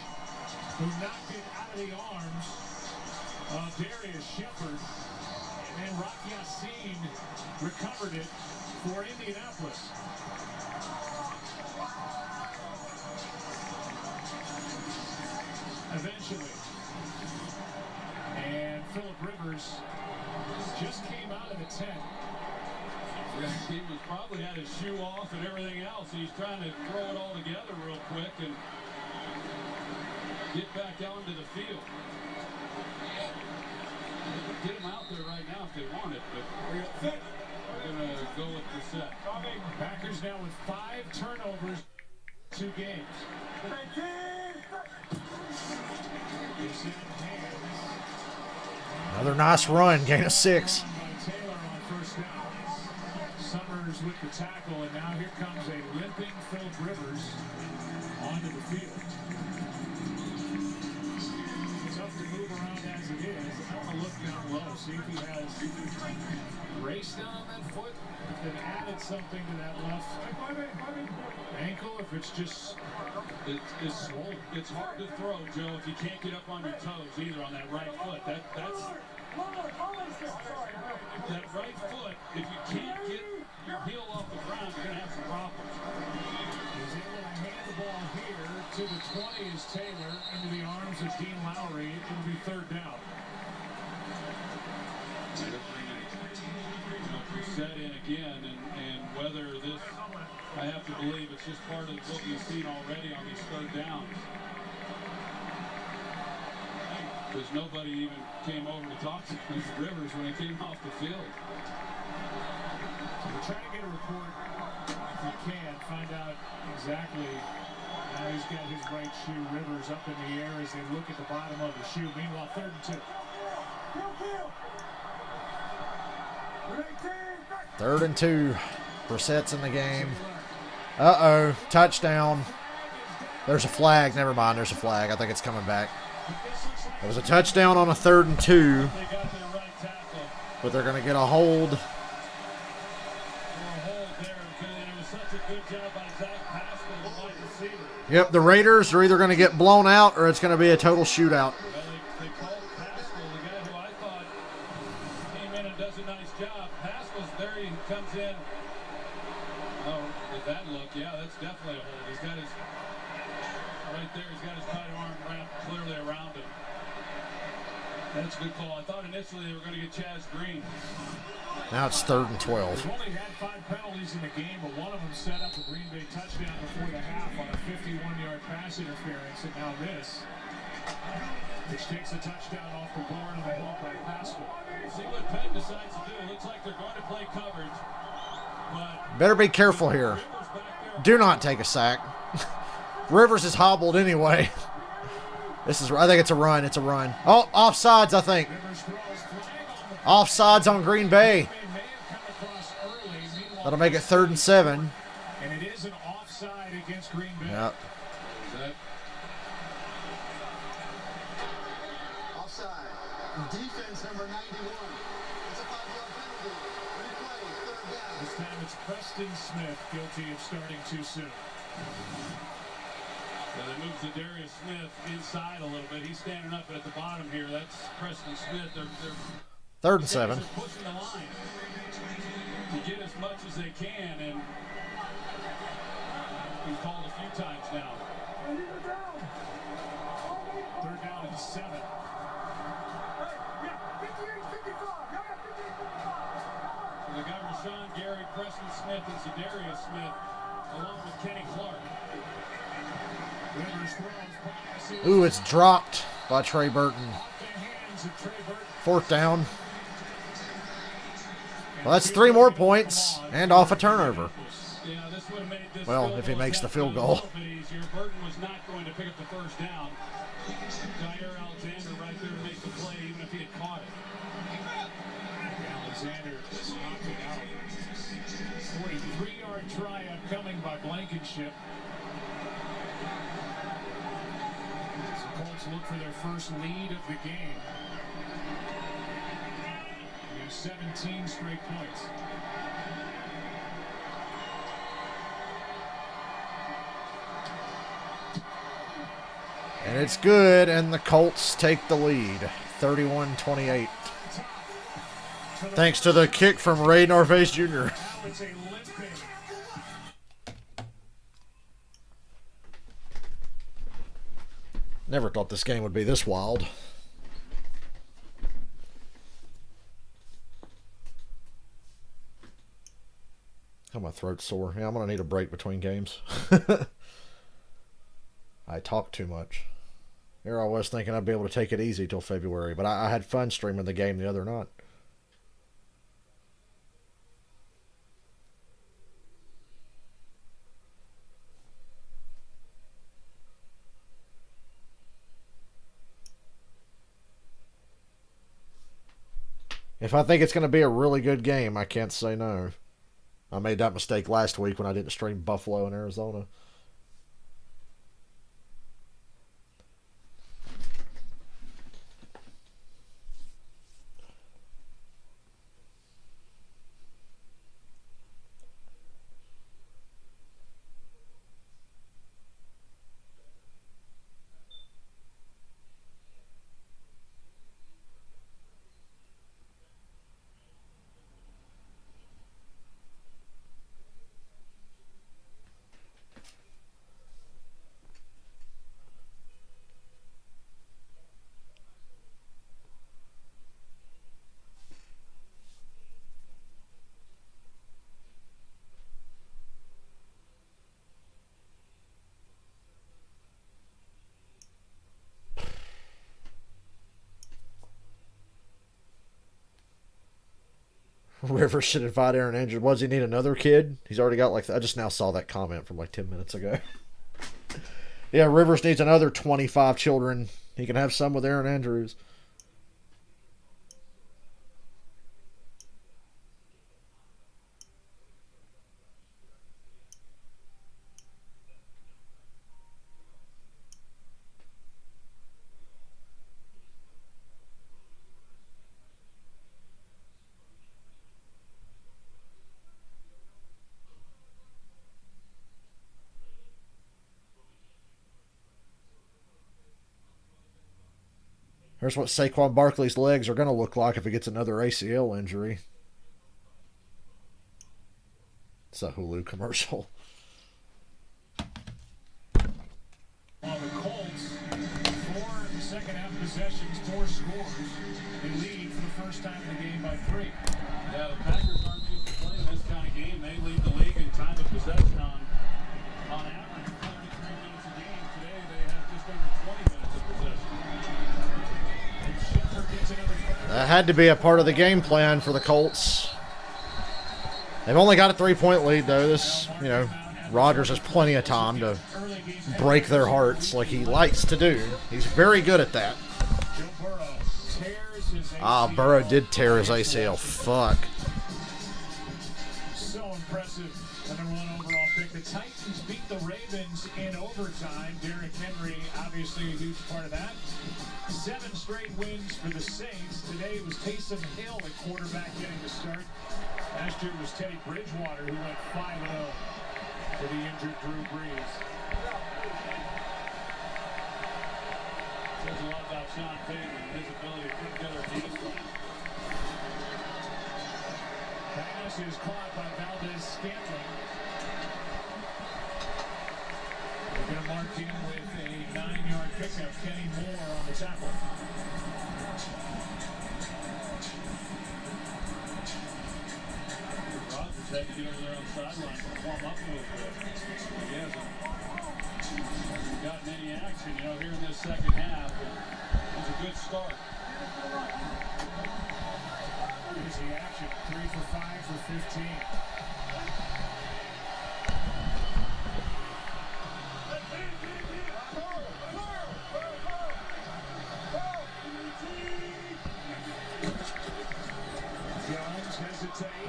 who knocked it out of the arms of Darius Shepard. And then Rock Yassin recovered it for Indianapolis. Eventually. And Phillip Rivers just came out of the tent. Yeah, he was probably had his shoe off and everything else. He's trying to throw it all together real quick and get back onto the field. Get him out there right now if they want it, but we're going to go with the set. Packers now with 5 turnovers, 2 games. Another nice run, gain of 6. Taylor on first down. Summers with the tackle, and now here comes a limping Phillip Rivers onto the field. Tough to move around as it is. I want to look down low, see if he has raced down that foot, then added something to that left ankle, if it's just swollen. It's hard to throw, Joe, if you can't get up on your toes either on that right foot. That's that right foot, if you can't get your heel off the ground, you're going to have some problems. He's able to hand the ball here to the 20 is Taylor into the arms of Dean Lowry. It'll be 3rd down. Set in again, and whether this, I have to believe it's just part of what we've seen already on these 3rd downs. Because nobody even came over to talk to Rivers when he came off the field. So we're trying to get a report, if we can, find out exactly how he's got his right shoe. Rivers up in the air as they look at the bottom of the shoe. Meanwhile, 3rd and 2. 3rd and 2. Brissett's in the game. Uh-oh. Touchdown. There's a flag. Never mind. There's a flag. I think it's coming back. It was a touchdown on a 3rd and 2. But they're going to get a hold. Yep, the Raiders are either going to get blown out or it's going to be a total shootout. They called Pascal, the guy who I thought came in and does a nice job. Pascal's there, he comes in. Oh, with that look, yeah, that's definitely a hold. He's got his, right there, he's got his tight arm wrapped clearly around him. That's a good call. I thought initially they were going to get Chaz Green. Now it's 3rd and 12. They've only had 5 penalties in the game, but one of them set up a Green Bay touchdown before the half on a 51-yard pass interference, and now this, which takes a touchdown off the board and a hold by Pascal. See what Penn decides to do. It looks like they're going to play coverage, but Better be careful here. Do not take a sack. Rivers is hobbled anyway. I think it's a run. It's a run. Oh, offsides, I think. Offsides on Green Bay. That'll make it 3rd and 7. And it is an offside against Green Bay. Yep. Offside. Defense number 91. It's a 5-yard penalty. Replay, 3rd down. This time it's Preston Smith guilty of starting too soon. they move Zadarius Smith inside a little bit. He's standing up at the bottom here. That's Preston Smith. They're 3rd and 7. Pushing the line to get as much as they can, and he's called a few times now. 3rd down and 7. So they got Rashawn Gary, Preston Smith, and Zadarius Smith, along with Kenny Clark. Ooh, it's dropped by Trey Burton. 4th down. Well, that's 3 more points and off a turnover. Well, if he makes the field goal. Burton was not going to pick up the 1st down. Jair Alexander right there to make the play, even if he had caught it. Alexander knocking out. 43-yard try upcoming by Blankenship. The Colts look for their first lead of the game. 17 straight points. And it's good, and the Colts take the lead, 31-28. Thanks to the kick from Ray Norface Jr. Never thought this game would be this wild. Oh, my throat's sore. Yeah, I'm going to need a break between games. I talk too much. Here I was thinking I'd be able to take it easy till February, but I had fun streaming the game the other night. If I think it's going to be a really good game, I can't say no. I made that mistake last week when I didn't stream Buffalo and Arizona. Rivers should invite Aaron Andrews. What, does he need another kid? He's already got I just now saw that comment from 10 minutes ago. Yeah, Rivers needs another 25 children. He can have some with Aaron Andrews. Here's what Saquon Barkley's legs are going to look like if he gets another ACL injury. It's a Hulu commercial. Well, the Colts, 4 second-half possessions, 4 scores. They lead for the first time in the game by 3. Yeah, the Packers aren't used to playing this kind of game. They lead the league in time of possession on average 33 minutes a game. Today they have just under 20 minutes of possession. That had to be a part of the game plan for the Colts. They've only got a 3-point lead, though. This, you know, Rodgers has plenty of time to break their hearts like he likes to do. He's very good at that. Ah, Burrow did tear his ACL. Fuck. So impressive. The number 1 overall pick. The Titans beat the Ravens in overtime. Derrick Henry, obviously a huge part of that. 7 straight wins for the Saints. Today it was Taysom Hill, the quarterback, getting the start. Last year it was Teddy Bridgewater who went 5-0 for the injured Drew Brees. Says a lot about Sean Payton and his ability to put together a game plan. Pass is caught by Valdez-Scantling. They're going to mark in with a 9-yard pickup. Kenny Moore on the tackle. Rodgers had to get over there on the sideline to warm up a little bit. He hasn't gotten any action, you know, here in this second half. It's a good start. Here's the action. 3 for 5 for 15.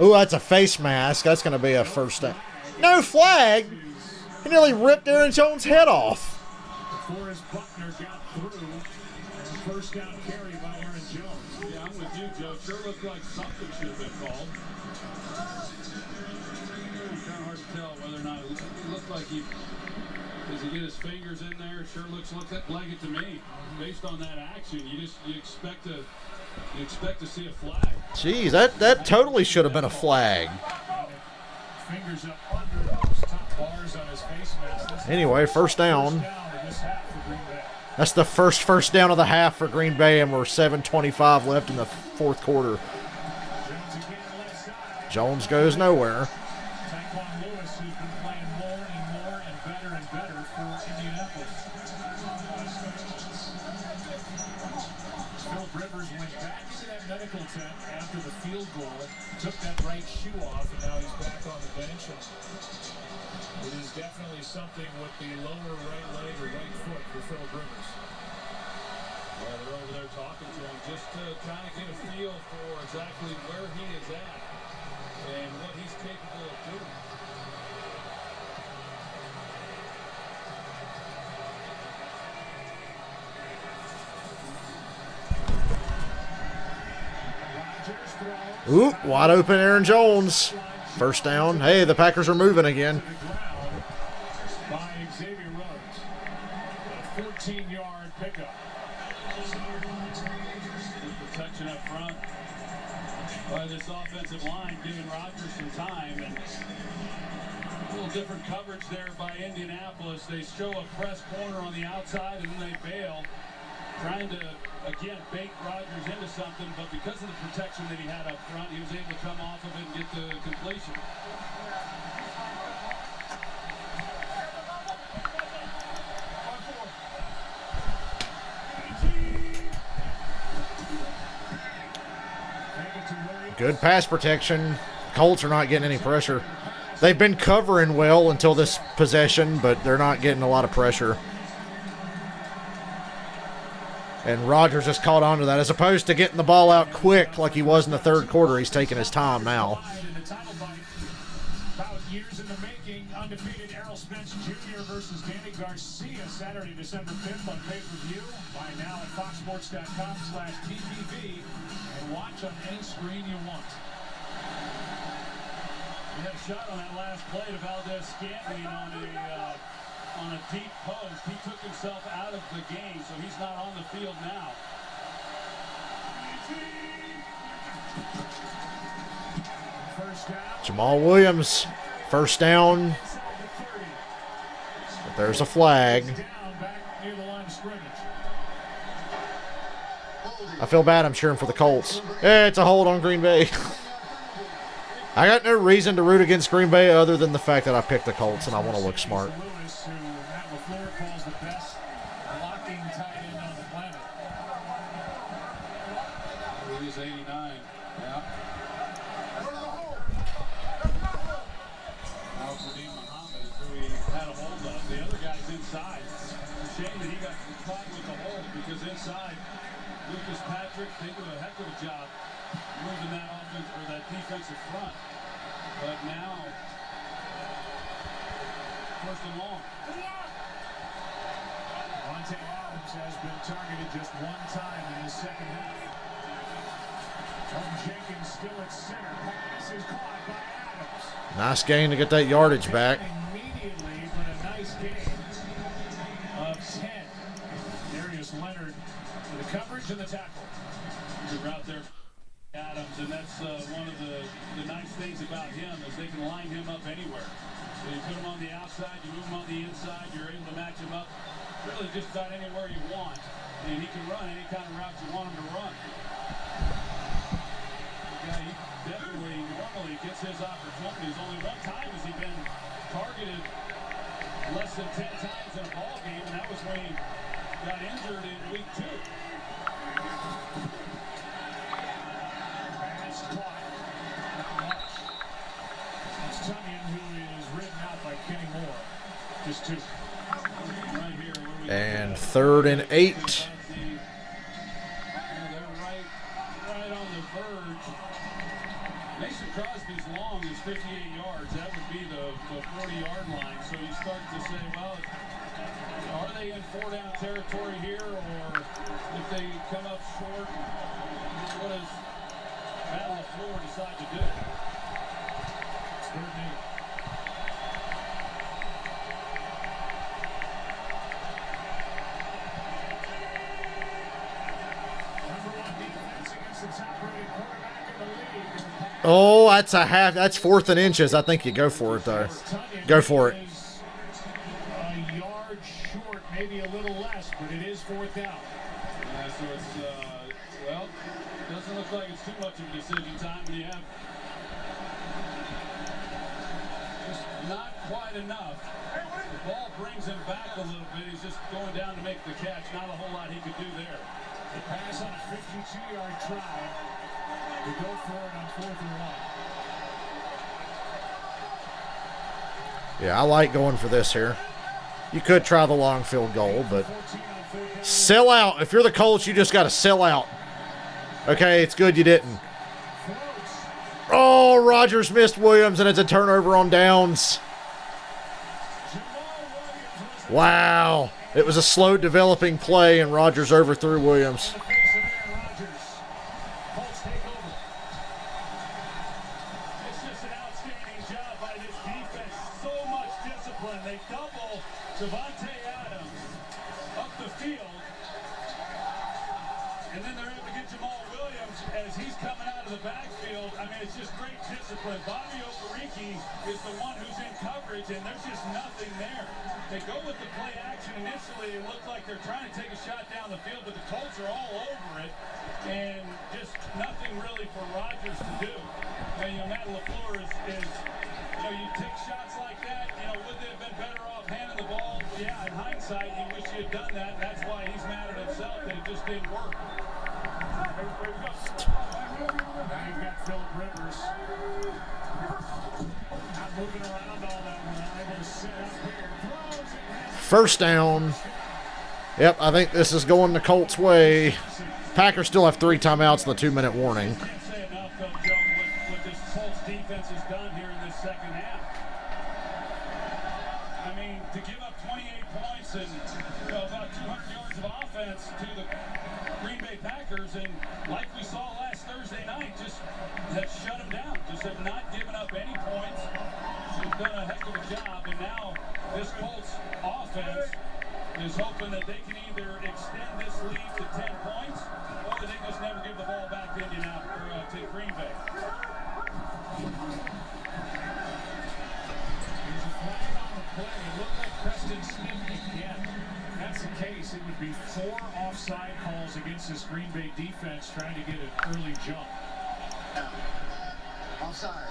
Ooh, that's a face mask. That's going to be a first down. No flag. He nearly ripped Aaron Jones' head off. Forrest Buckner got through. First down carry by Aaron Jones. Yeah, I'm with you, Joe. Sure looked like something should have been called. It's kind of hard to tell whether or not it looked like he. Does he get his fingers in there? It sure looks like it to me. Based on that action, you expect to see a flag. Jeez, that totally should have been a flag. Fingers up under those top bars on his face mask. Anyway, first down. That's the first down of the half for Green Bay, and we're 7:25 left in the fourth quarter. Jones goes nowhere. Lewis, who's been playing more and more and better for Indianapolis. Philip Rivers went back into that medical tent after the field goal, took that right shoe off, and now he's back on the bench. And it is definitely something with the lower right leg or right foot for Philip Rivers. Well, they're over there talking to him just to kind of get a feel for exactly where he is at and what he's capable of doing. Ooh, wide open Aaron Jones. First down. Hey, the Packers are moving again. By Xavier Rhodes. A 14-yard pickup. Protection up front by this offensive line, giving Rodgers some time. And a little different coverage there by Indianapolis. They show a press corner on the outside, and then they bail, trying to, again, bait Rodgers into something. But because of the protection that he had up front, he was able to come off of it and get the completion. Good pass protection. Colts are not getting any pressure. They've been covering well until this possession, but they're not getting a lot of pressure. And Rodgers just caught on to that. As opposed to getting the ball out quick like he was in the third quarter, he's taking his time now. About years in the making, undefeated Errol Spence Jr. versus Danny Garcia, Saturday, December 5th on pay-per-view. Buy now at foxsports.com/PPV and watch on any screen you want. He had a shot on that last play to Valdez-Scantling on a deep post. He took himself out of the game, so he's not on the field now. Jamal Williams, first down. But there's a flag. I feel bad. I'm cheering for the Colts. Yeah, it's a hold on Green Bay. I got no reason to root against Green Bay other than the fact that I picked the Colts and I want to look smart. Defensive front, but now first and long. Devontae Adams has been targeted just one time in his second half. Jenkins still at center. Pass is caught by Adams. Nice gain to get that yardage back. Immediately, but a nice gain of 10. Darius Leonard for the coverage and the tackle. Good route there. Adams, and that's one of the nice things about him is they can line him up anywhere. So you put him on the outside, you move him on the inside, you're able to match him up really just about anywhere you want, and he can run any kind of route you want him to run. Yeah, he definitely normally gets his opportunities. Only one time has he been targeted less than 10 times in a ball game, and that was when he got injured in week 2. And 3rd and 8. They're right on the verge. Mason Crosby's long is 58 yards. That would be the 40-yard line. So you start to say, well, are they in 4-down territory here, or if they come up short, what does Matt LaFleur decide to do? 3rd and 8. Oh, that's a half. That's 4th and inches. I think you go for it, though. Go for it. A yard short, maybe a little less, but it is 4th down. Yeah, so it's, well, doesn't look like it's too much of a decision time, but you have just not quite enough. The ball brings him back a little bit. He's just going down to make the catch. Not a whole lot he could do there. The pass on a 52-yard try. To go for it on 4th and 1. Yeah, I like going for this here. You could try the long field goal, but sell out. If you're the Colts, you just got to sell out. Okay, it's good you didn't. Oh, Rodgers missed Williams, and it's a turnover on downs. Wow. It was a slow developing play, and Rodgers overthrew Williams. First down. Yep, I think this is going the Colts' way. Packers still have 3 timeouts and the 2-minute warning. Can't say enough, though, Joe, what this Colts defense has done here in this second half. I mean, to give up 28 points and about 200 yards of offense to the Green Bay Packers, and like we saw last Thursday night, just have shut them down. Just have not given up any points. They've done a heck of a job, and now this Colts offense is hoping that they can either extend this lead to 10 points or that they just never give the ball back calls against this Green Bay defense trying to get an early jump. Offside.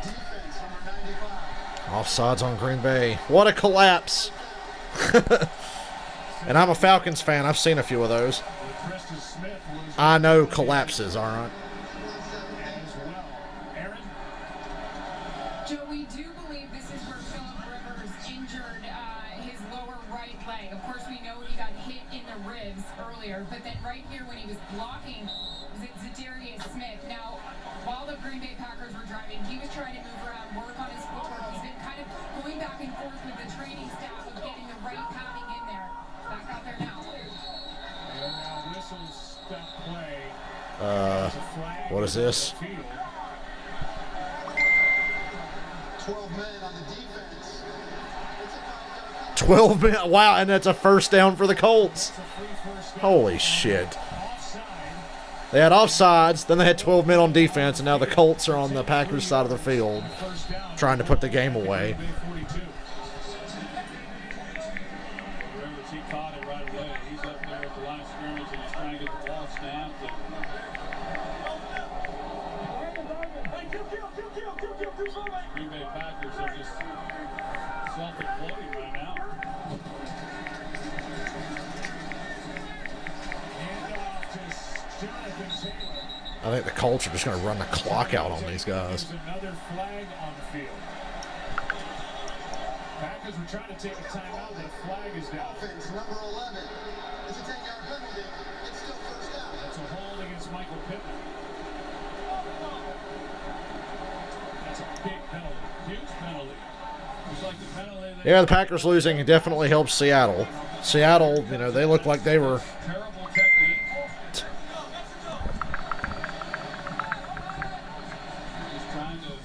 Defense, number 95. Offsides on Green Bay. What a collapse. And I'm a Falcons fan. I've seen a few of those. I know collapses, all right. Joe, we do believe this is where Phillip Rivers injured his lower right leg. Of course, we know he got hit in the ribs earlier, but then right here when he was blocking Zadarius Smith. Now, while the Green Bay Packers were driving, he was trying to move around, work on his footwork. He's been kind of going back and forth with the training staff of getting the right padding in there. Back out there now. And now this will stop play. What is this? 12 men on the defense. 12 men. Wow, and that's a first down for the Colts. Holy shit. They had offsides, then they had 12 men on defense, and now the Colts are on the Packers side of the field trying to put the game away. He caught it right away. He's up there at the line of scrimmage and he's trying to get the ball snapped. Green Bay Packers are just self-imploding right now. I think the Colts are just going to run the clock out on these guys. Another flag on the field. Packers were trying to take a timeout, but a flag is down. Offense, number 11. It's a 10-yard penalty. It's still first down. That's a hold against Michael Pittman. That's a big penalty. Huge penalty. It's like the penalty. Yeah, the Packers losing definitely helps Seattle. Seattle, you know, they look like they were... Terrible technique. He's trying to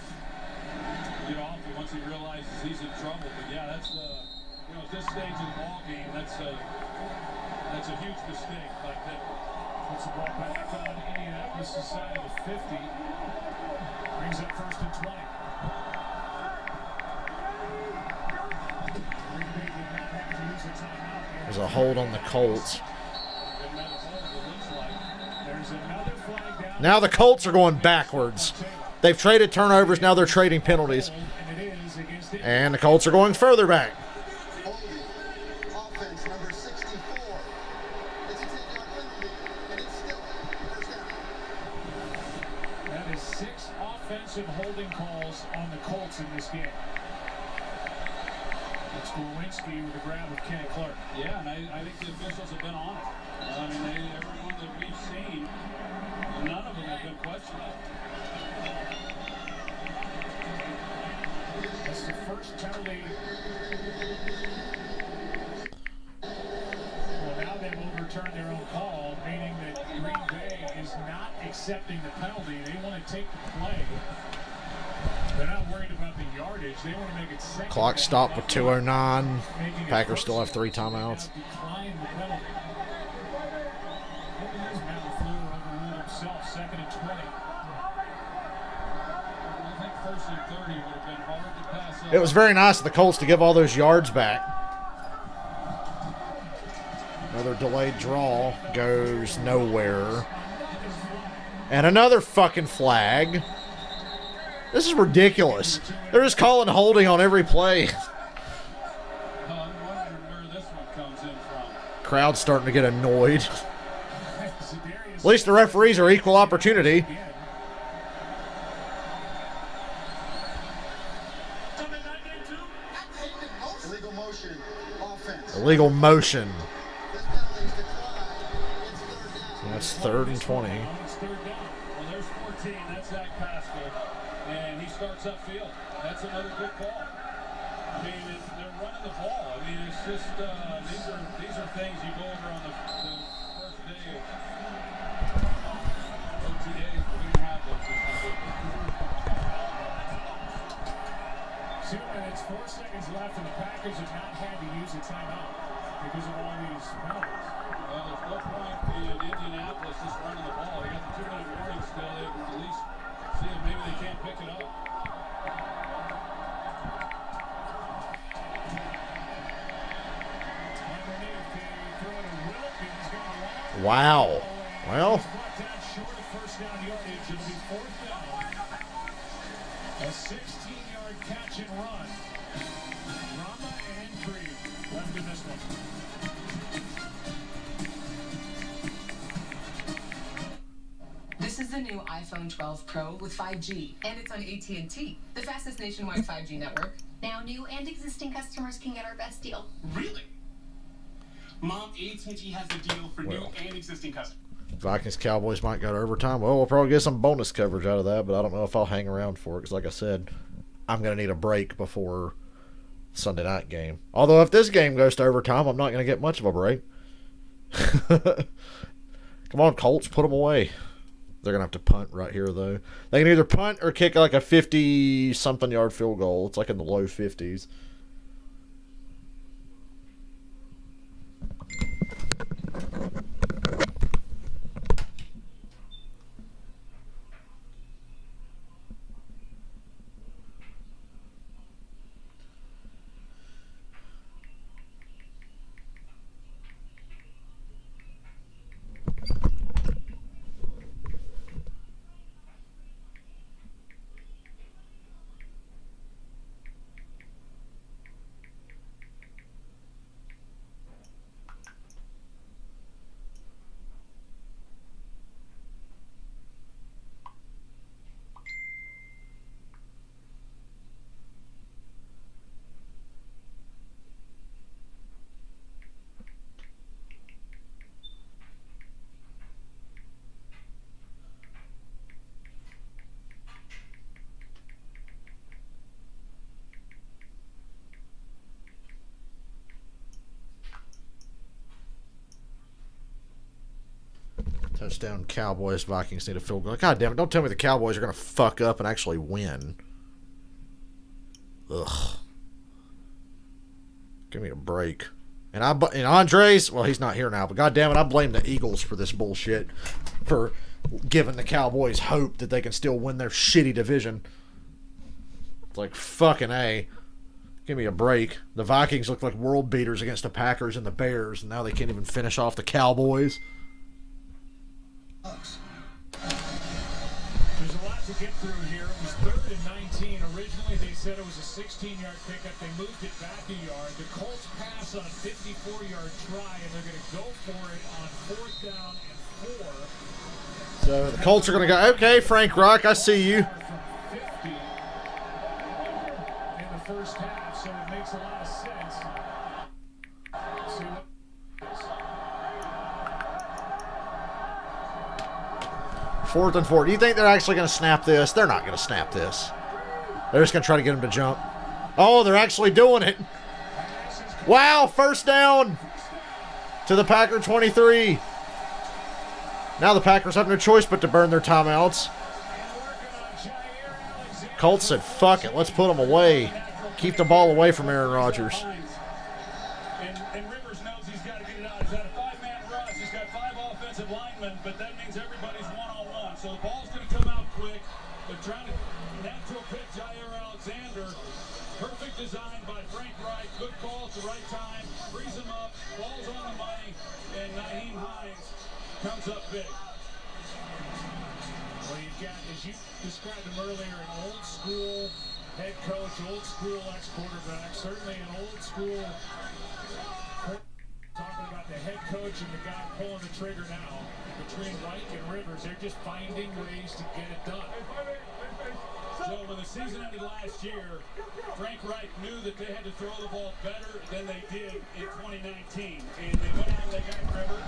get off it once he realizes he's in trouble. But yeah, that's you know, at this stage of the ball game, that's a huge mistake like that. Puts the ball back on Indianapolis' side of the 50. Brings up first and 20. There's a hold on the Colts. Now the Colts are going backwards. They've traded turnovers, now they're trading penalties. And the Colts are going further back. Offense, number 64. It's a 10-yard penalty, and it's still first down. That is 6 offensive holding calls on the Colts in this game. It's Lewinsky with the grab of Kenny Clark. Yeah, and I think the officials have been on it. I mean, everyone that we've seen, none of them have been questioned. That's the first penalty. Well, now they've overturned their own call, meaning that Green Bay is not accepting the penalty. They want to take the play. They're not worried about the yardage. They want to make it second. Clock stopped with 2:09. Packers still have 3 timeouts. Decline the penalty. Matt LaFleur overruled himself, second and 20. I think first and 30 would have been hard to pass up. It was very nice of the Colts to give all those yards back. Another delayed draw goes nowhere. And another fucking flag. This is ridiculous. They're just calling holding on every play. I'm wondering where this one comes in from. Crowd's starting to get annoyed. At least the referees are equal opportunity. Illegal motion. Offense. Illegal motion. This penalty's declined. It's third down. That's 3rd and 20. It's third down. Well, there's 14. That's Zach Pascal. And he starts upfield. That's another good call. I mean, they're running the ball. I mean, it's just these are things you go over on the first day of OTAs. We didn't have those. 2 minutes, 4 seconds left, and the Packers have not had to use a timeout because of all these penalties. Well, there's no point in Indianapolis just running the ball. They got the 2-minute warning still. They can at least see if maybe they can't pick it up. Wow. Well. First down yardage. It'll be 4th down. A 16-yard catch and run. Rama and Creed left in this one. This is the new iPhone 12 Pro with 5G, and it's on AT&T, the fastest nationwide 5G network. Now new and existing customers can get our best deal. Really? Mom, AT&T has a deal for new and existing customers. Vikings Cowboys might go to overtime. Well, we'll probably get some bonus coverage out of that, but I don't know if I'll hang around for it because, like I said, I'm going to need a break before Sunday night game. Although if this game goes to overtime, I'm not going to get much of a break. Come on, Colts, put them away. They're going to have to punt right here, though. They can either punt or kick like a 50-something yard field goal. It's like in the low 50s. Touchdown Cowboys. Vikings need a field goal. God damn it. Don't tell me the Cowboys are going to fuck up and actually win. Ugh. Give me a break. And Andres, well, he's not here now, but god damn it, I blame the Eagles for this bullshit. For giving the Cowboys hope that they can still win their shitty division. It's like fucking A. Give me a break. The Vikings look like world beaters against the Packers and the Bears, and now they can't even finish off the Cowboys. There's a lot to get through here. It was 3rd and 19. Originally, they said it was a 16-yard pickup. They moved it back a yard. The Colts pass on a 54-yard try, and they're going to go for it on 4th down and 4. So the Colts are going to go, okay, Frank Reich, I see you. From 50 in the first half, so it makes a lot of sense. See what 4th and 4. Do you think they're actually going to snap this? They're not going to snap this. They're just going to try to get him to jump. Oh, they're actually doing it. Wow, first down to the Packer 23. Now the Packers have no choice but to burn their timeouts. Colts said, fuck it, let's put them away. Keep the ball away from Aaron Rodgers. And Rivers knows he's got to get it out. He's got a 5-man rush. He's got 5 offensive linemen, but that means everybody's one-on-one. So the ball's going to come out quick. They're trying to natural pick Jair Alexander. Perfect design by Frank Reich. Good call at the right time. Frees him up. Ball's on the money. And Nyheim Hines comes up big. Well, you've got, as you described him earlier, an old school head coach, old school ex-quarterback, certainly an old school. Talking about the head coach and the guy pulling the trigger now. Between Reich and Rivers, they're just finding ways to get it done. So when the season ended last year, Frank Reich knew that they had to throw the ball better than they did in 2019. And they went out and they got Rivers,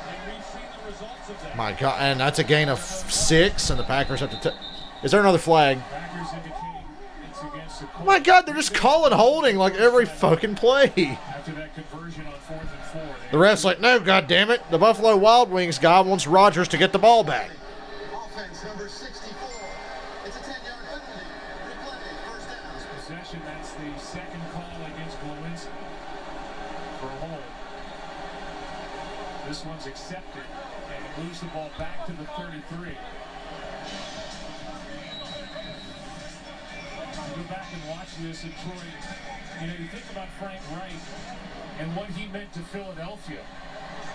and we've seen the results of that. My God, and that's a gain of 6, and the Packers have to... Is there another flag? Packers indicate it's against the Colts. My God, they're just calling holding like every fucking play. After that conversion on 4th and 4. The ref's like, no, God damn it. The Buffalo Wild Wings guy wants Rodgers to get the ball back. Offense number 64. It's a 10-yard penalty. Replay, first down. Possession, that's the second call against Glowinski for a hold. This one's accepted, and it moves the ball back to the 33. Go back and watch this in Troy. You know, you think about Frank Reich and what he meant to Philadelphia.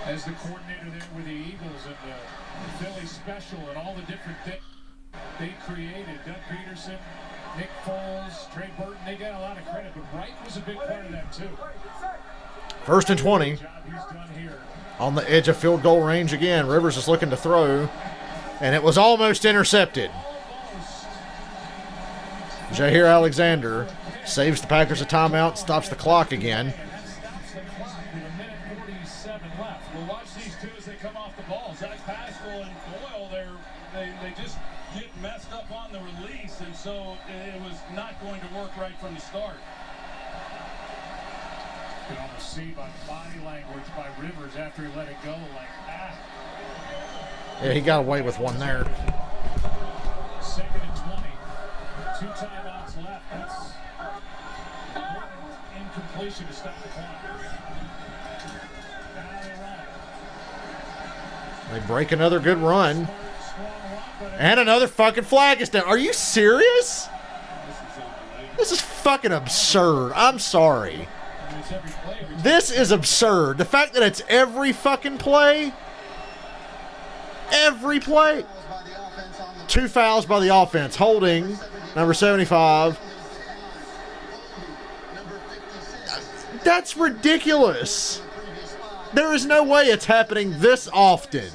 as the coordinator there with the Eagles and the Philly special and all the different things they created. Doug Peterson, Nick Foles, Trey Burton, they got a lot of credit, but Wright was a big part of that too. 1st and 20. On the edge of field goal range again. Rivers is looking to throw, and it was almost intercepted. Jair Alexander saves the Packers a timeout, stops the clock again. Well, watch these two as they come off the ball. Zach Pascal and Doyle, they just get messed up on the release, and so it was not going to work right from the start. You can almost see by body language by Rivers after he let it go, like, ah. Yeah, he got away with one there. 2nd and 20. 2 timeouts left. That's incompletion to stop the clock. They break another good run. And another fucking flag is down. Are you serious? This is fucking absurd. I'm sorry. This is absurd. The fact that it's every fucking play. Every play. 2 fouls by the offense. Holding, number 75. That's ridiculous. There is no way it's happening this often.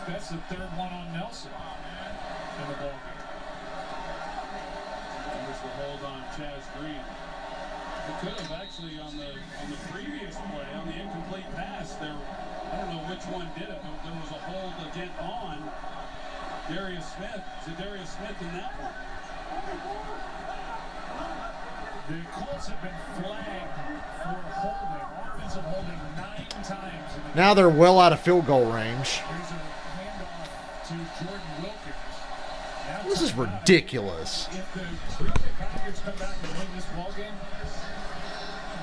That's the 3rd one on Nelson in the ball game. There's the hold on Chaz Green. It could have actually on the previous play, on the incomplete pass, there, I don't know which one did it, but there was a hold again on Darius Smith. Is it Darius Smith in that one? The Colts have been flagged for holding, offensive holding 9 times. Now they're well out of field goal range. Here's a handoff to Jordan Wilkins. This is ridiculous. If the Green Bay Packers come back and win this ballgame,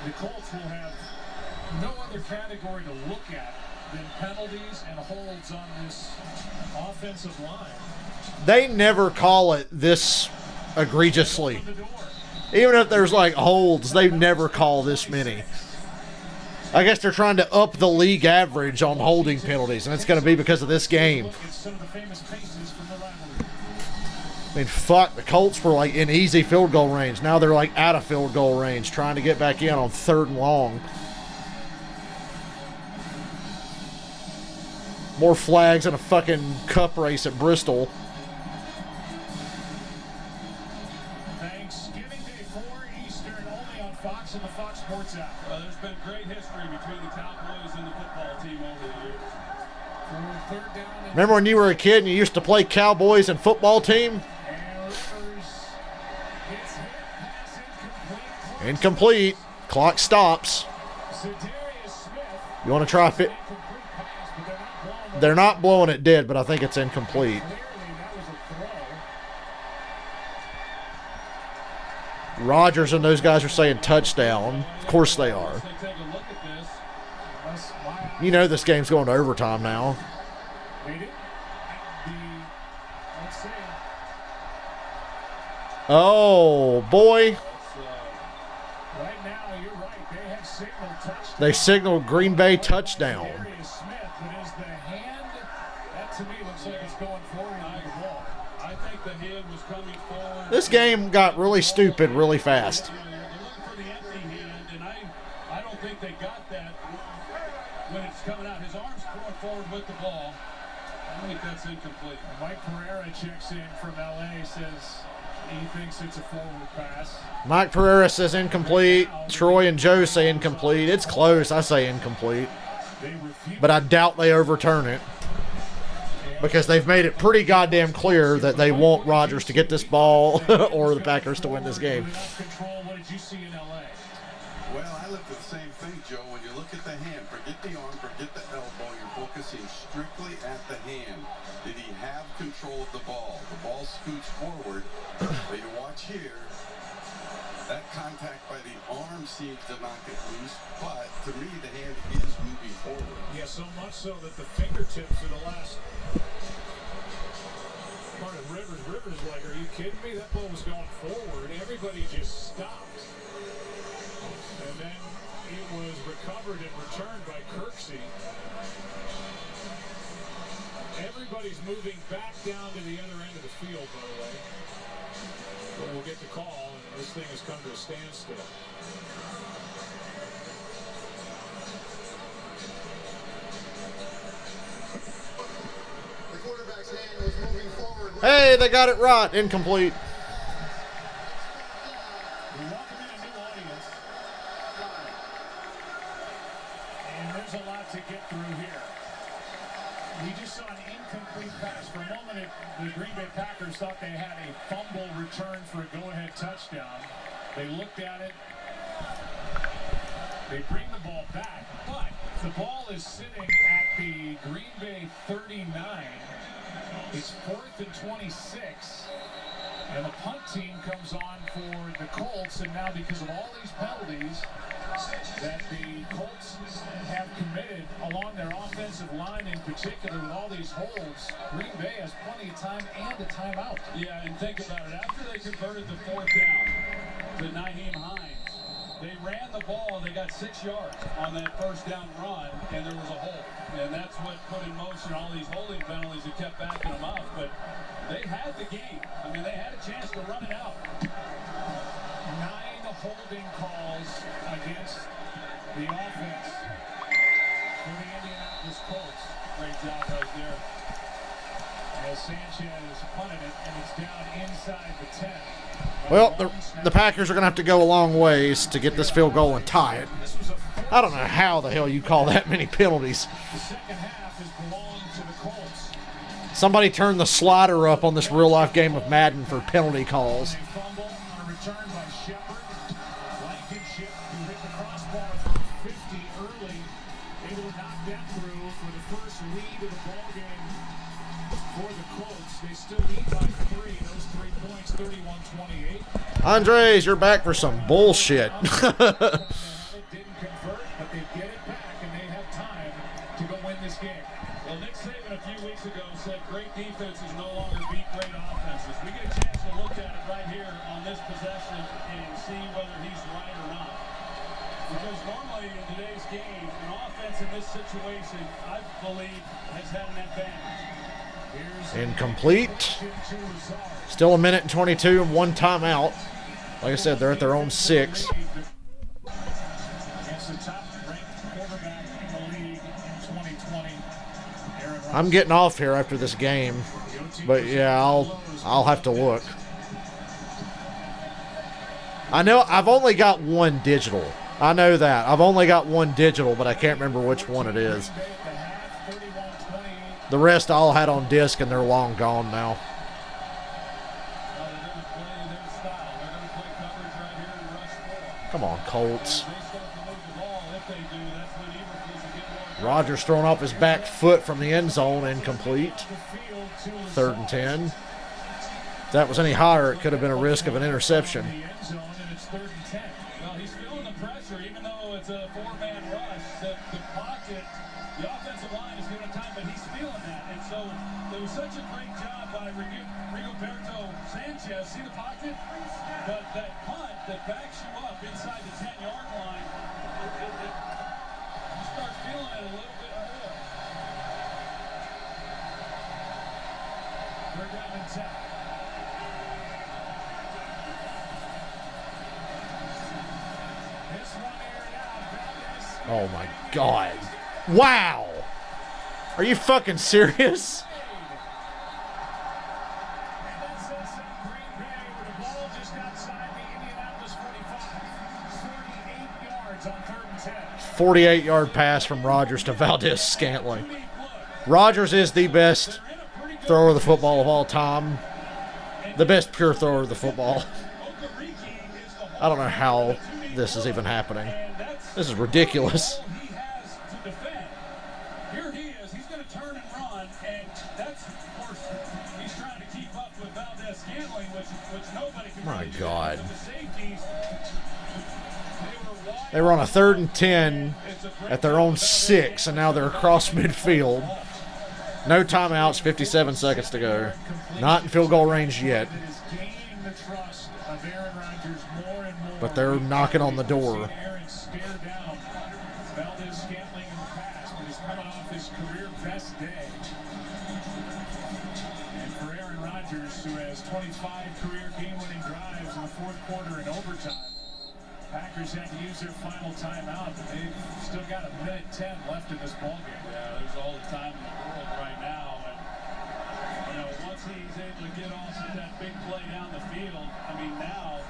the Colts will have no other category to look at than penalties and holds on this offensive line. They never call it this egregiously. Even if there's like holds, they never call this many. I guess they're trying to up the league average on holding penalties, and it's going to be because of this game. I mean, fuck, the Colts were like in easy field goal range. Now they're like out of field goal range, trying to get back in on 3rd and long. More flags in a fucking cup race at Bristol. Thanksgiving Day 4 Eastern, only on Fox and the Fox Sports app. There's been great history between the Cowboys and the football team over the years. For 3rd down. Remember when you were a kid and you used to play Cowboys and football team? Incomplete. Clock stops. You want to try fit? They're not blowing it dead, but I think it's incomplete. Rodgers and those guys are saying touchdown. Of course they are. You know this game's going to overtime now. Oh, boy. Right now, you're right. They have signaled touchdown. They signaled Green Bay touchdown. This game got really stupid really fast. I don't think they got that when it's coming out. His arm's going forward with the ball. I think that's incomplete. Mike Pereira checks in from LA, says he thinks it's a forward pass. Mike Pereira says incomplete. Troy and Joe say incomplete. It's close. I say incomplete. But I doubt they overturn it, because they've made it pretty goddamn clear that they want Rodgers to get this ball or the Packers to win this game. What did you see in LA? Well, I looked at the same thing, Joe. When you look at the hand, forget the arm, forget the elbow, you're focusing strictly at the hand. Did he have control of the ball? The ball scoots forward, but you watch here, that contact by the arm seems to knock it loose, but to me, the hand is moving forward. Yeah, so much so that the fingertips are the last part of Rivers. Rivers was like, are you kidding me? That ball was going forward. Everybody just stopped. And then it was recovered and returned by Kirksey. Everybody's moving back down to the other end of the field, by the way. But we'll get the call, and this thing has come to a standstill. The quarterback's hand was moving forward. Hey, they got it right. Incomplete. We welcome in a new audience. And there's a lot to get through here. We just saw an incomplete pass. For a moment, the Green Bay Packers thought they had a fumble return for a go-ahead touchdown. They looked at it. They bring the ball back, but the ball is sitting at the Green Bay 39. It's 4th and 26. And the punt team comes on for the Colts, and now because of all these penalties that the Colts have committed along their offensive line in particular with all these holds, Green Bay has plenty of time and a timeout. Yeah, and think about it. After they converted the 4th down to Nyheim Hines, they ran the ball and they got 6 yards on that 1st down run, and there was a hold. And that's what put in motion all these holding penalties that kept backing them up. But they had the game. I mean, they had a chance to run it out. 9 holding calls against the offense for the Indianapolis Colts. Great job right there. As Sanchez punted it, and it's down inside the 10. Well, the Packers are going to have to go a long ways to get this field goal and tie it. I don't know how the hell you call that many penalties. The second half has belonged to the Colts. Somebody turned the slider up on this real-life game of Madden for penalty calls. A fumble on a return by Shepard. Blankenship, who hit the crossbar from 50 early, able to knock that through for the first lead of the ballgame for the Colts. They still lead by 3. Those 3 points, 31-28. Andres, you're back for some bullshit. It didn't convert, but they get it back, and they have time to go win this game. Well, Nick Saban a few weeks ago said great defenses no longer beat great offenses. We get a chance to look at it right here on this possession and see whether he's right or not. Because normally in today's game, an offense in this situation, I believe, has had an advantage. Incomplete. Still a minute and 22 and 1 timeout. Like I said, they're at their own 6. I'm getting off here after this game, but yeah, I'll have to look. I know I've only got one digital. I know that. I've only got one digital, but I can't remember which one it is. The rest I all had on disc, and they're long gone now. Come on, Colts. Rodgers throwing off his back foot from the end zone, incomplete. 3rd and 10. If that was any higher, it could have been a risk of an interception. Well, he's feeling the pressure, even though it's a 4-man rush. The pocket, the offensive line is giving him time, but he's feeling that. And so there was such a great job by Rigoberto Sanchez. See the pocket? But that punt that backs you up inside the 10-yard line, you start feeling it a little bit more. 3rd down and 10. Oh my God. Wow. Are you fucking serious? And that sets up Green Bay with the ball just outside the Indianapolis 45. 48 yards on 3rd and 10. 48-yard pass from Rodgers to Valdez-Scantling. Rodgers is the best thrower of the football of all time. The best pure thrower of the football. I don't know how this is even happening. This is ridiculous. He has to defend. Here he is. He's going to turn and run, and that's, of course, he's trying to keep up with Valdez-Scantling, which nobody can. My really God. do. The safeties, They were on a 3rd and 10 at their own 6, and now they're across midfield. No timeouts, 57 seconds to go. Not in field goal range yet. But they're knocking on the door. For Aaron Rodgers, who has 25 career game-winning drives in the fourth quarter and overtime, Packers had to use their final timeout, but they've still got a minute 10 left in this ballgame. Yeah, there's all the time in the world right now. And, once he's able to get off that big play down the field, I mean, now,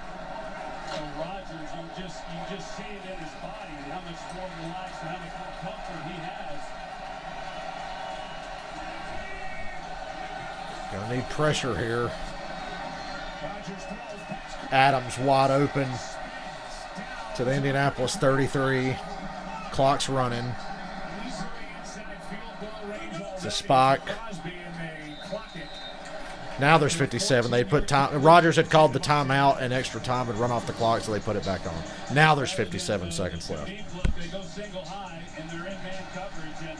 Rodgers, you just see it in his body, how much more relaxed and how much more comfort he has. Gonna need pressure here. Adams wide open to the Indianapolis 33. Clock's running. It's a spike. Now there's 57. They put time. Rodgers had called the timeout and extra time had run off the clock, so they put it back on. Now there's 57 seconds left. They go single high and they're in man coverage, and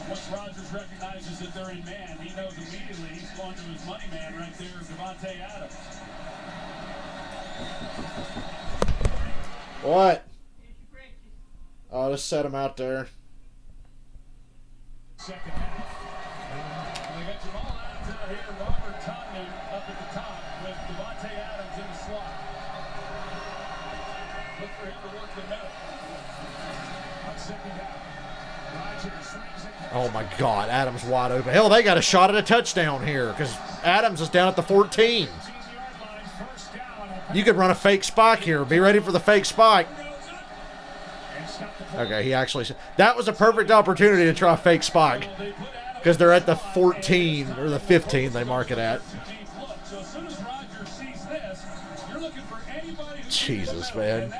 once Rodgers recognizes that they're in man, he knows immediately he's going to his money man right there, Davante Adams. What? Oh, just set him out there. Second half. They got Jamal Adams out here, Robert Tonyan up at the top with Davante Adams in the slot. Look for him to work the middle. On second down, Rodgers swings it. Oh my God, Adams wide open. Hell, they got a shot at a touchdown here because Adams is down at the 14. You could run a fake spike here. Be ready for the fake spike. Okay, he actually... That was a perfect opportunity to try a fake spike because they're at the 14 or the 15 they mark it at. Jesus, man.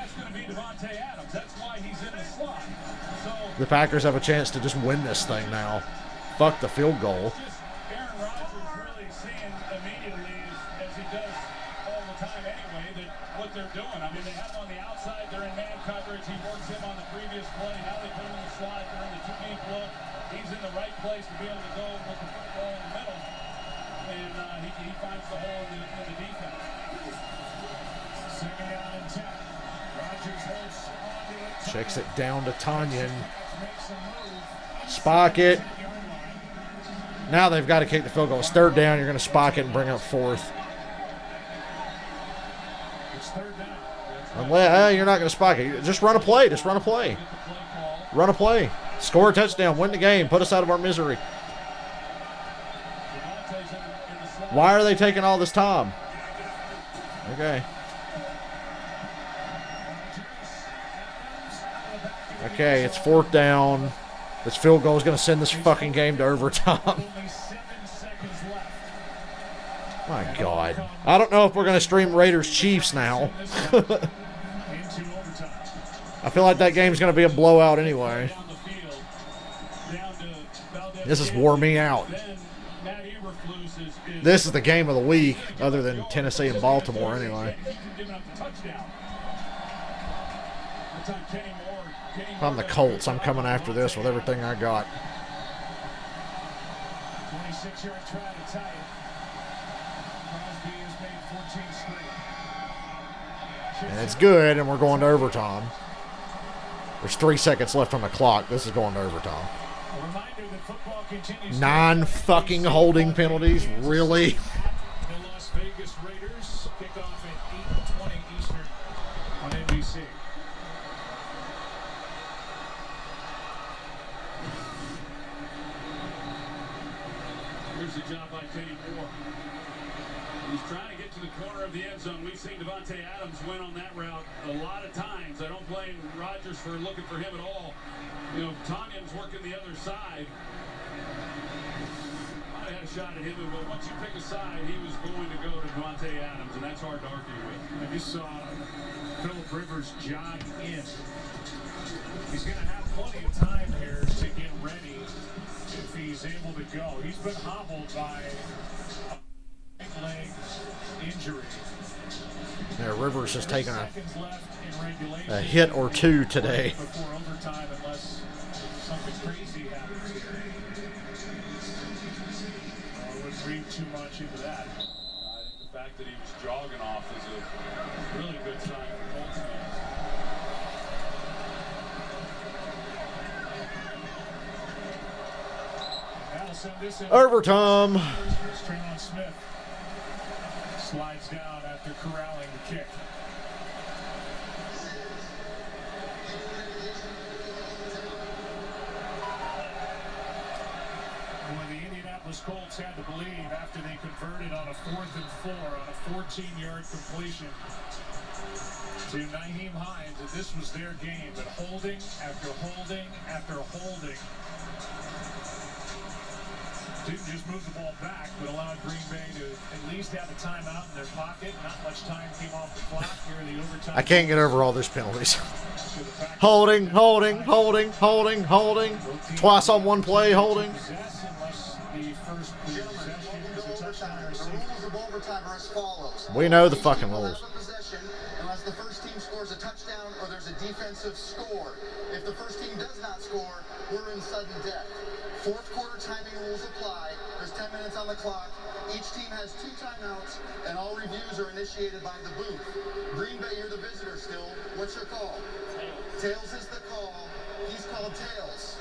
The Packers have a chance to just win this thing now. Fuck the field goal. Aaron Rodgers really seeing immediately, as he does all the time anyway, that what they're doing. I mean, they have him on the outside. They're in man coverage. He works him on the previous play. Now they put him in the slot. They're in the two-deep look. He's in the right place to be able to go with the football in the middle. And he finds the hole in the defense. Second down and 10. Rodgers holds on to it. Checks it down to Tonyan. Spike it. Now they've got to kick the field goal. It's third down. You're going to spike it and bring up fourth. Unless, you're not going to spike it. Just run a play. Just run a play. Run a play. Score a touchdown. Win the game. Put us out of our misery. Why are they taking all this time? Okay. Okay, it's fourth down. This field goal is going to send this fucking game to overtime. My God. I don't know if we're going to stream Raiders-Chiefs now. I feel like that game's going to be a blowout anyway. This has wore me out. This is the game of the week, other than Tennessee and Baltimore anyway. If I'm the Colts, I'm coming after this with everything I got. 26-yard try to tie it. Crosby has made 14 straight. And it's good, and we're going to overtime. There's 3 seconds left on the clock. This is going to overtime. A reminder that football continues. 9 fucking holding penalties? Really? The Las Vegas Raiders kick off at 8:20 Eastern on NBC. Here's the job by Teddy Moore. He's trying to get to the corner of the end zone. We've seen Davante Adams win on that route a lot of times. I don't blame Rodgers for looking for him at all. You know, Tonyan's working the other side. Might have had a shot at him, but once you pick a side, he was going to go to Davante Adams, and that's hard to argue with. I just saw Phillip Rivers jog in. He's going to have plenty of time here to get ready if he's able to go. He's been hobbled by a right leg injury. Yeah, Rivers has taken a hit or two today. Before overtime, unless something crazy happens. too much into that. I think the fact that he was jogging off is a really good sign for Colts fans. That'll send this in. Overtime. Traylon Smith slides down after corralling the kick. When the Indianapolis Colts had to believe after they converted on a 4th and 4 on a 14-yard completion to Nyheim Hines, that this was their game, but holding after holding after holding. Didn't just move the ball back, but allowed Green Bay to at least have a timeout in their pocket. Not much time came off the clock here in the overtime. I can't get over all those penalties. Holding. Twice on one play, holding. We know the fucking rules. Unless the first team scores a touchdown or there's a defensive score. If the first team does not score, we're in sudden death. Fourth quarter timing rules apply. There's 10 minutes on the clock. Each team has 2 timeouts, and all reviews are initiated by the booth. Green Bay, you're the visitor still. What's your call? Tails is the call. He's called tails.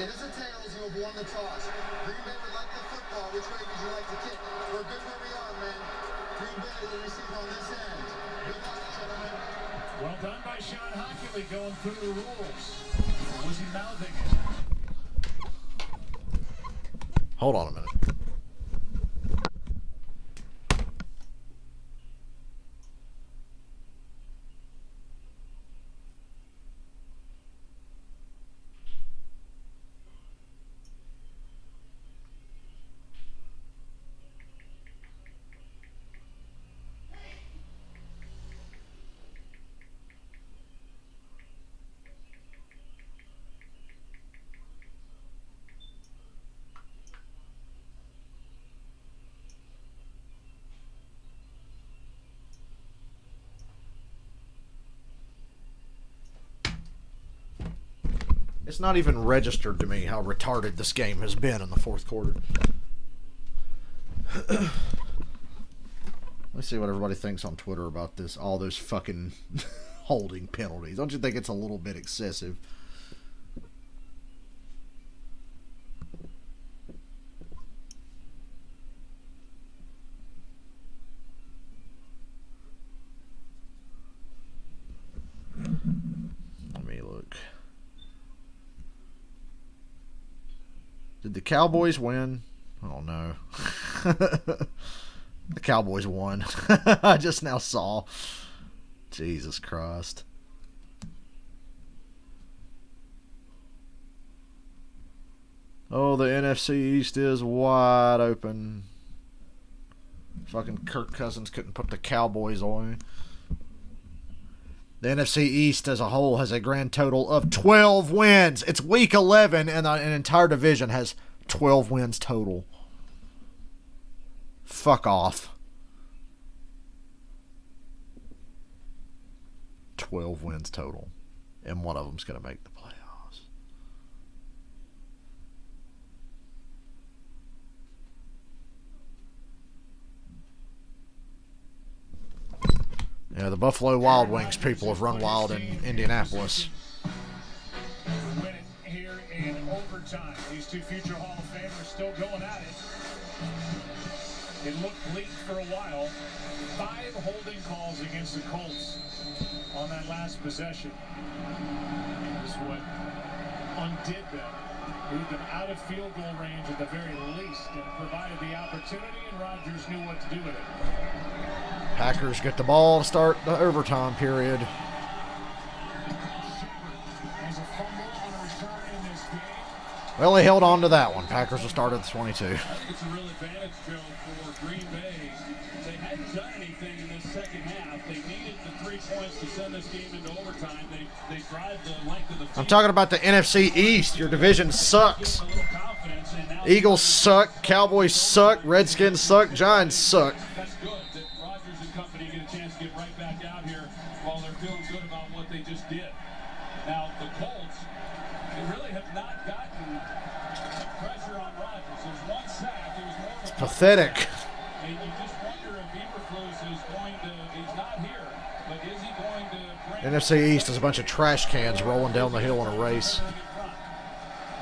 It is a tails. You have won the toss. Green Bay would like the football. Which way would you like to kick? We're good where we are, man. Green Bay, the receiver on this end. Good luck, gentlemen. Well done by Sean Hockley going through the rules. Or was he mouthing it? Hold on a minute. It's not even registered to me how retarded this game has been in the fourth quarter. Let's see what everybody thinks on Twitter about this. All those fucking holding penalties. Don't you think it's a little bit excessive? Let me look. Did the Cowboys win? I don't know. The Cowboys won. I just now saw. Jesus Christ. Oh, the NFC East is wide open. Fucking Kirk Cousins couldn't put the Cowboys on. The NFC East as a whole has a grand total of 12 wins. It's week 11, and an entire division has 12 wins total. Fuck off. 12 wins total. And one of them's going to make the playoffs. Yeah, the Buffalo Wild Wings people have run wild in Indianapolis. Win it here in overtime. These two future Hall of Famers still going at it. It looked bleak for a while. 5 holding calls against the Colts on that last possession. This is what undid them. Moved them out of field goal range at the very least and provided the opportunity, and Rodgers knew what to do with it. Packers get the ball to start the overtime period. Has a fumble on a return in this game. Well, they held on to that one. Packers will start at the 22. I think it's a real advantage, Joe, for Green Bay. They hadn't done anything in this second half. They needed the 3 points to send this game into overtime. They drive the length of the field. I'm talking about the NFC East. Your division sucks. Eagles suck. Cowboys suck. Redskins suck. Giants suck. That's good that Rodgers and company get a chance to get right back out here while they're feeling good about what they just did. Now, the Colts, they really have not gotten pressure on Rodgers. There's one sack. It was more of a Pathetic. And you just wonder if Eberflus is going to, he's not here, but is he going to bring NFC East is a bunch of trash cans rolling down the hill in a race.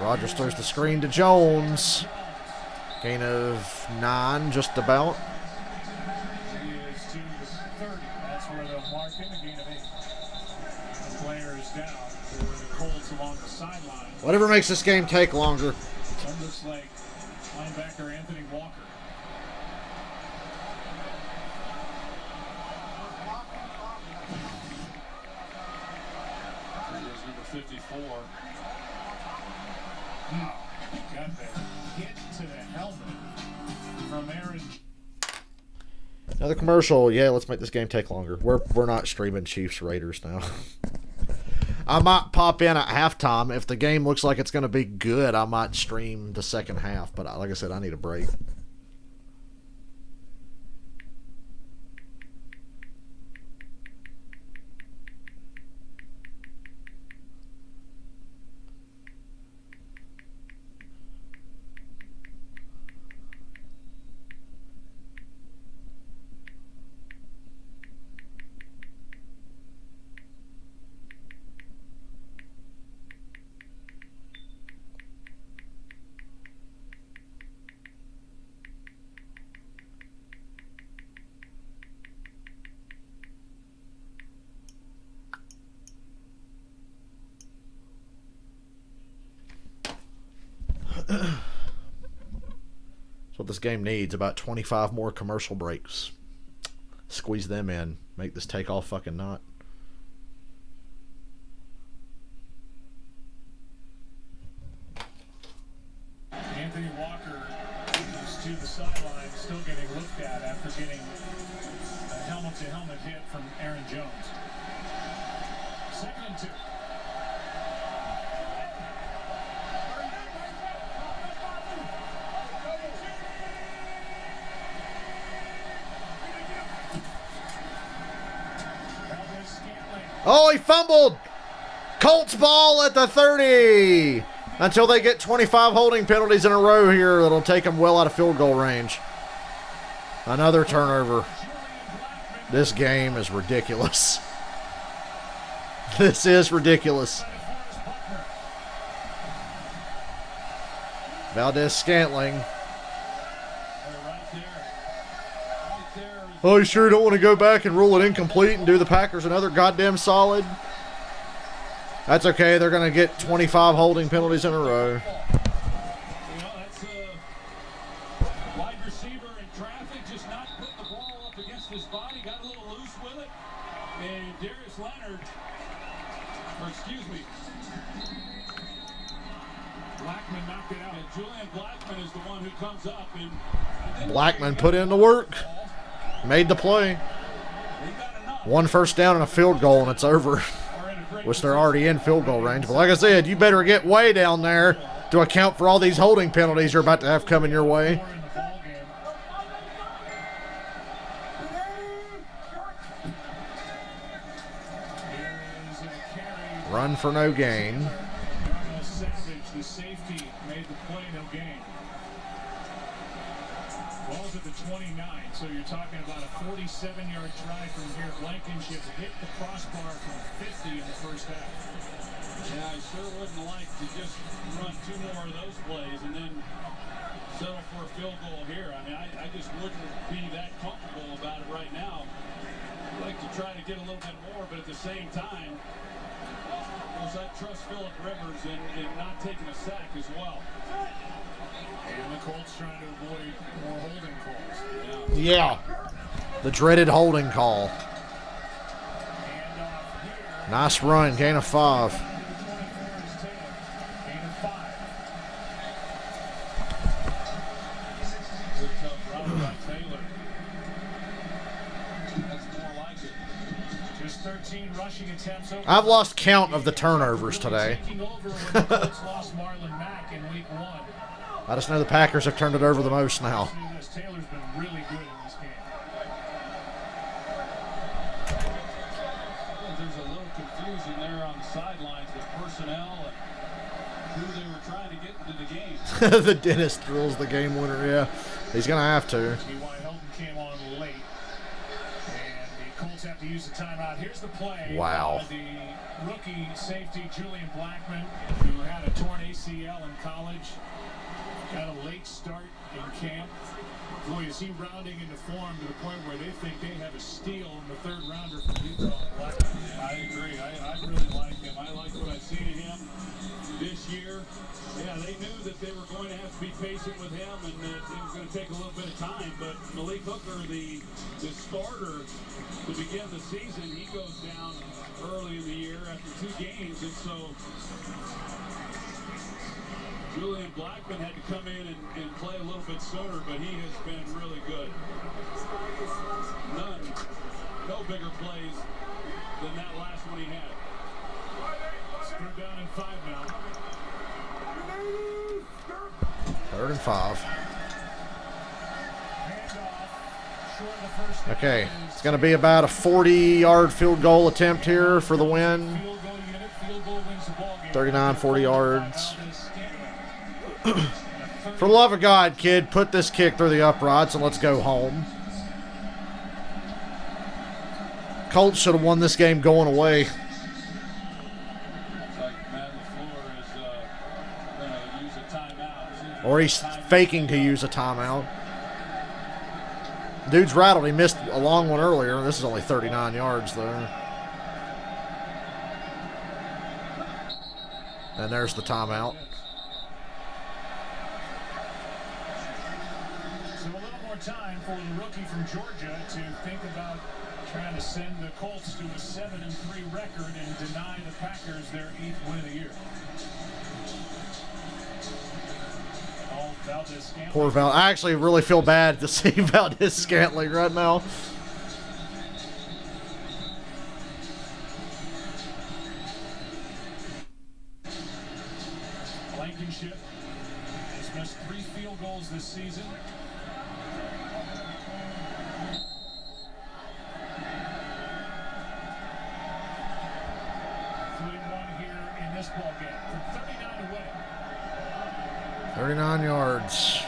Rodgers throws the screen to Jones. Gain of 9, just about. He is to the 30. That's where they'll mark him. A gain of 8. The player is down for the Colts along the sideline. Whatever makes this game take longer. That looks like linebacker Anthony Walker. Here's number 54. Got the hit to the helmet from Aaron. Another commercial. Yeah, let's make this game take longer. We're not streaming Chiefs Raiders now. I might pop in at halftime. If the game looks like it's going to be good, I might stream the second half. But like I said, I need a break. That's what this game needs. About 25 more commercial breaks. Squeeze them in. Make this take all fucking knot. Anthony Walker is to the sideline, still getting looked at after getting a helmet-to-helmet hit from Aaron Jones. 2nd and 2. Oh, he fumbled! Colts ball at the 30! Until they get 25 holding penalties in a row here that'll take them well out of field goal range. Another turnover. This game is ridiculous. This is ridiculous. Valdez-Scantling. Oh, you sure don't want to go back and rule it incomplete and do the Packers another goddamn solid? That's okay. They're going to get 25 holding penalties in a row. You know, that's a wide receiver in traffic, just not putting the ball up against his body, got a little loose with it. And Darius Leonard, or excuse me, Blackman knocked it out. and Julian Blackman is the one who comes up. And Blackman put in the work. Made the play. One first down and a field goal, and it's over. Which they're already in field goal range. But like I said, you better get way down there to account for all these holding penalties you're about to have coming your way. Run for no gain. Savage, the safety, made the play, no gain. Ball's at the 29, so you're talking about a 47-yard drive from here. Blankenship hit the crossbar from 50 in the first half. yeah, I sure wouldn't like to just run 2 more of those plays and then settle for a field goal here. I mean, I just wouldn't be that comfortable about it right now. I'd like to try to get a little bit more, but at the same time, of course, I trust Phillip Rivers in not taking a sack as well. And the Colts trying to avoid more holding calls. Yeah. The dreaded holding call. Nice run. Gain of 5. Gain of 5. Good tough run by Taylor. That's more like it. Just 13 rushing attempts over. I've lost count of the turnovers today. Taking over when the Colts lost Marlon Mack in week 1. I just know the Packers have turned it over the most now. Taylor's been really good in this game. Well, there's a little confusion there on the sidelines with personnel and who they were trying to get into the game. The dentist drills the game winner. Yeah, he's gonna have to. T.Y. Hilton came on late, and the Colts have to use the timeout. Here's the play. Wow. The rookie safety Julian Blackman, who had a torn ACL in college, got a late start in camp. Boy, is he rounding into form to the point where they think they have a steal in the third rounder from Utah. I agree. I really like him. I like what I've seen of him this year. Yeah, they knew that they were going to have to be patient with him and that it was going to take a little bit of time. But Malik Hooker, the starter to begin the season, he goes down early in the year after 2 games. And so Julian Blackman had to come in and play a little bit sooner, but he has been really good. No bigger plays than that last one he had. They're down in 5 now. 3rd and 5. Okay, it's going to be about a 40-yard field goal attempt here for the win. 39, 40 yards. For the love of God, kid, put this kick through the uprights and let's go home. Colts should have won this game going away. Or he's faking to use a timeout. Dude's rattled. He missed a long one earlier. This is only 39 yards, though. And there's the timeout. So a little more time for the rookie from Georgia to think about trying to send the Colts to a 7-3 record and deny the Packers their 8th win of the year. Poor Val. I actually really feel bad to see Valdez-Scantling right now. Blankenship has missed 3 field goals this season. Including one here in this ball game from 39 to win it. 39 yards.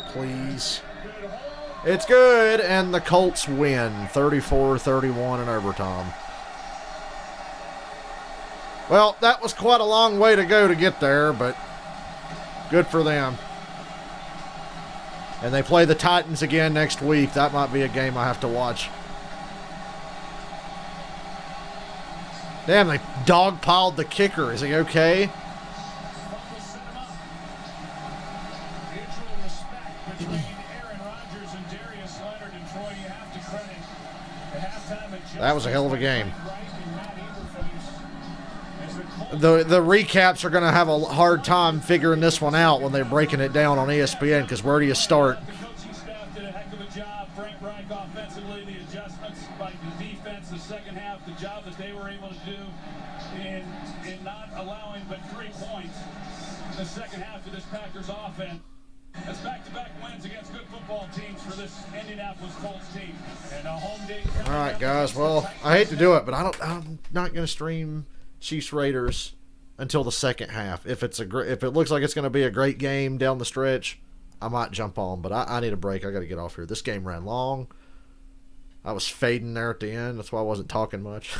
Please. It's good, and the Colts win 34-31 in overtime. Well, that was quite a long way to go to get there, but good for them. And they play the Titans again next week. That might be a game I have to watch. Damn, they dogpiled the kicker. Is he okay? That was a hell of a game. The recaps are going to have a hard time figuring this one out when they're breaking it down on ESPN, because where do you start? The coaching staff did a heck of a job. Frank Reich offensively, the adjustments by the defense, the second half, the job that they were able to do in not allowing but 3 points in the second half of this Packers offense. That's back-to-back wins against good football teams for this Indianapolis Colts team. And a home day. All right, guys. Well, I hate to do it, but I'm not going to stream Chiefs Raiders until the second half. If it looks like it's going to be a great game down the stretch, I might jump on. But I need a break. I got to get off here. This game ran long. I was fading there at the end. That's why I wasn't talking much.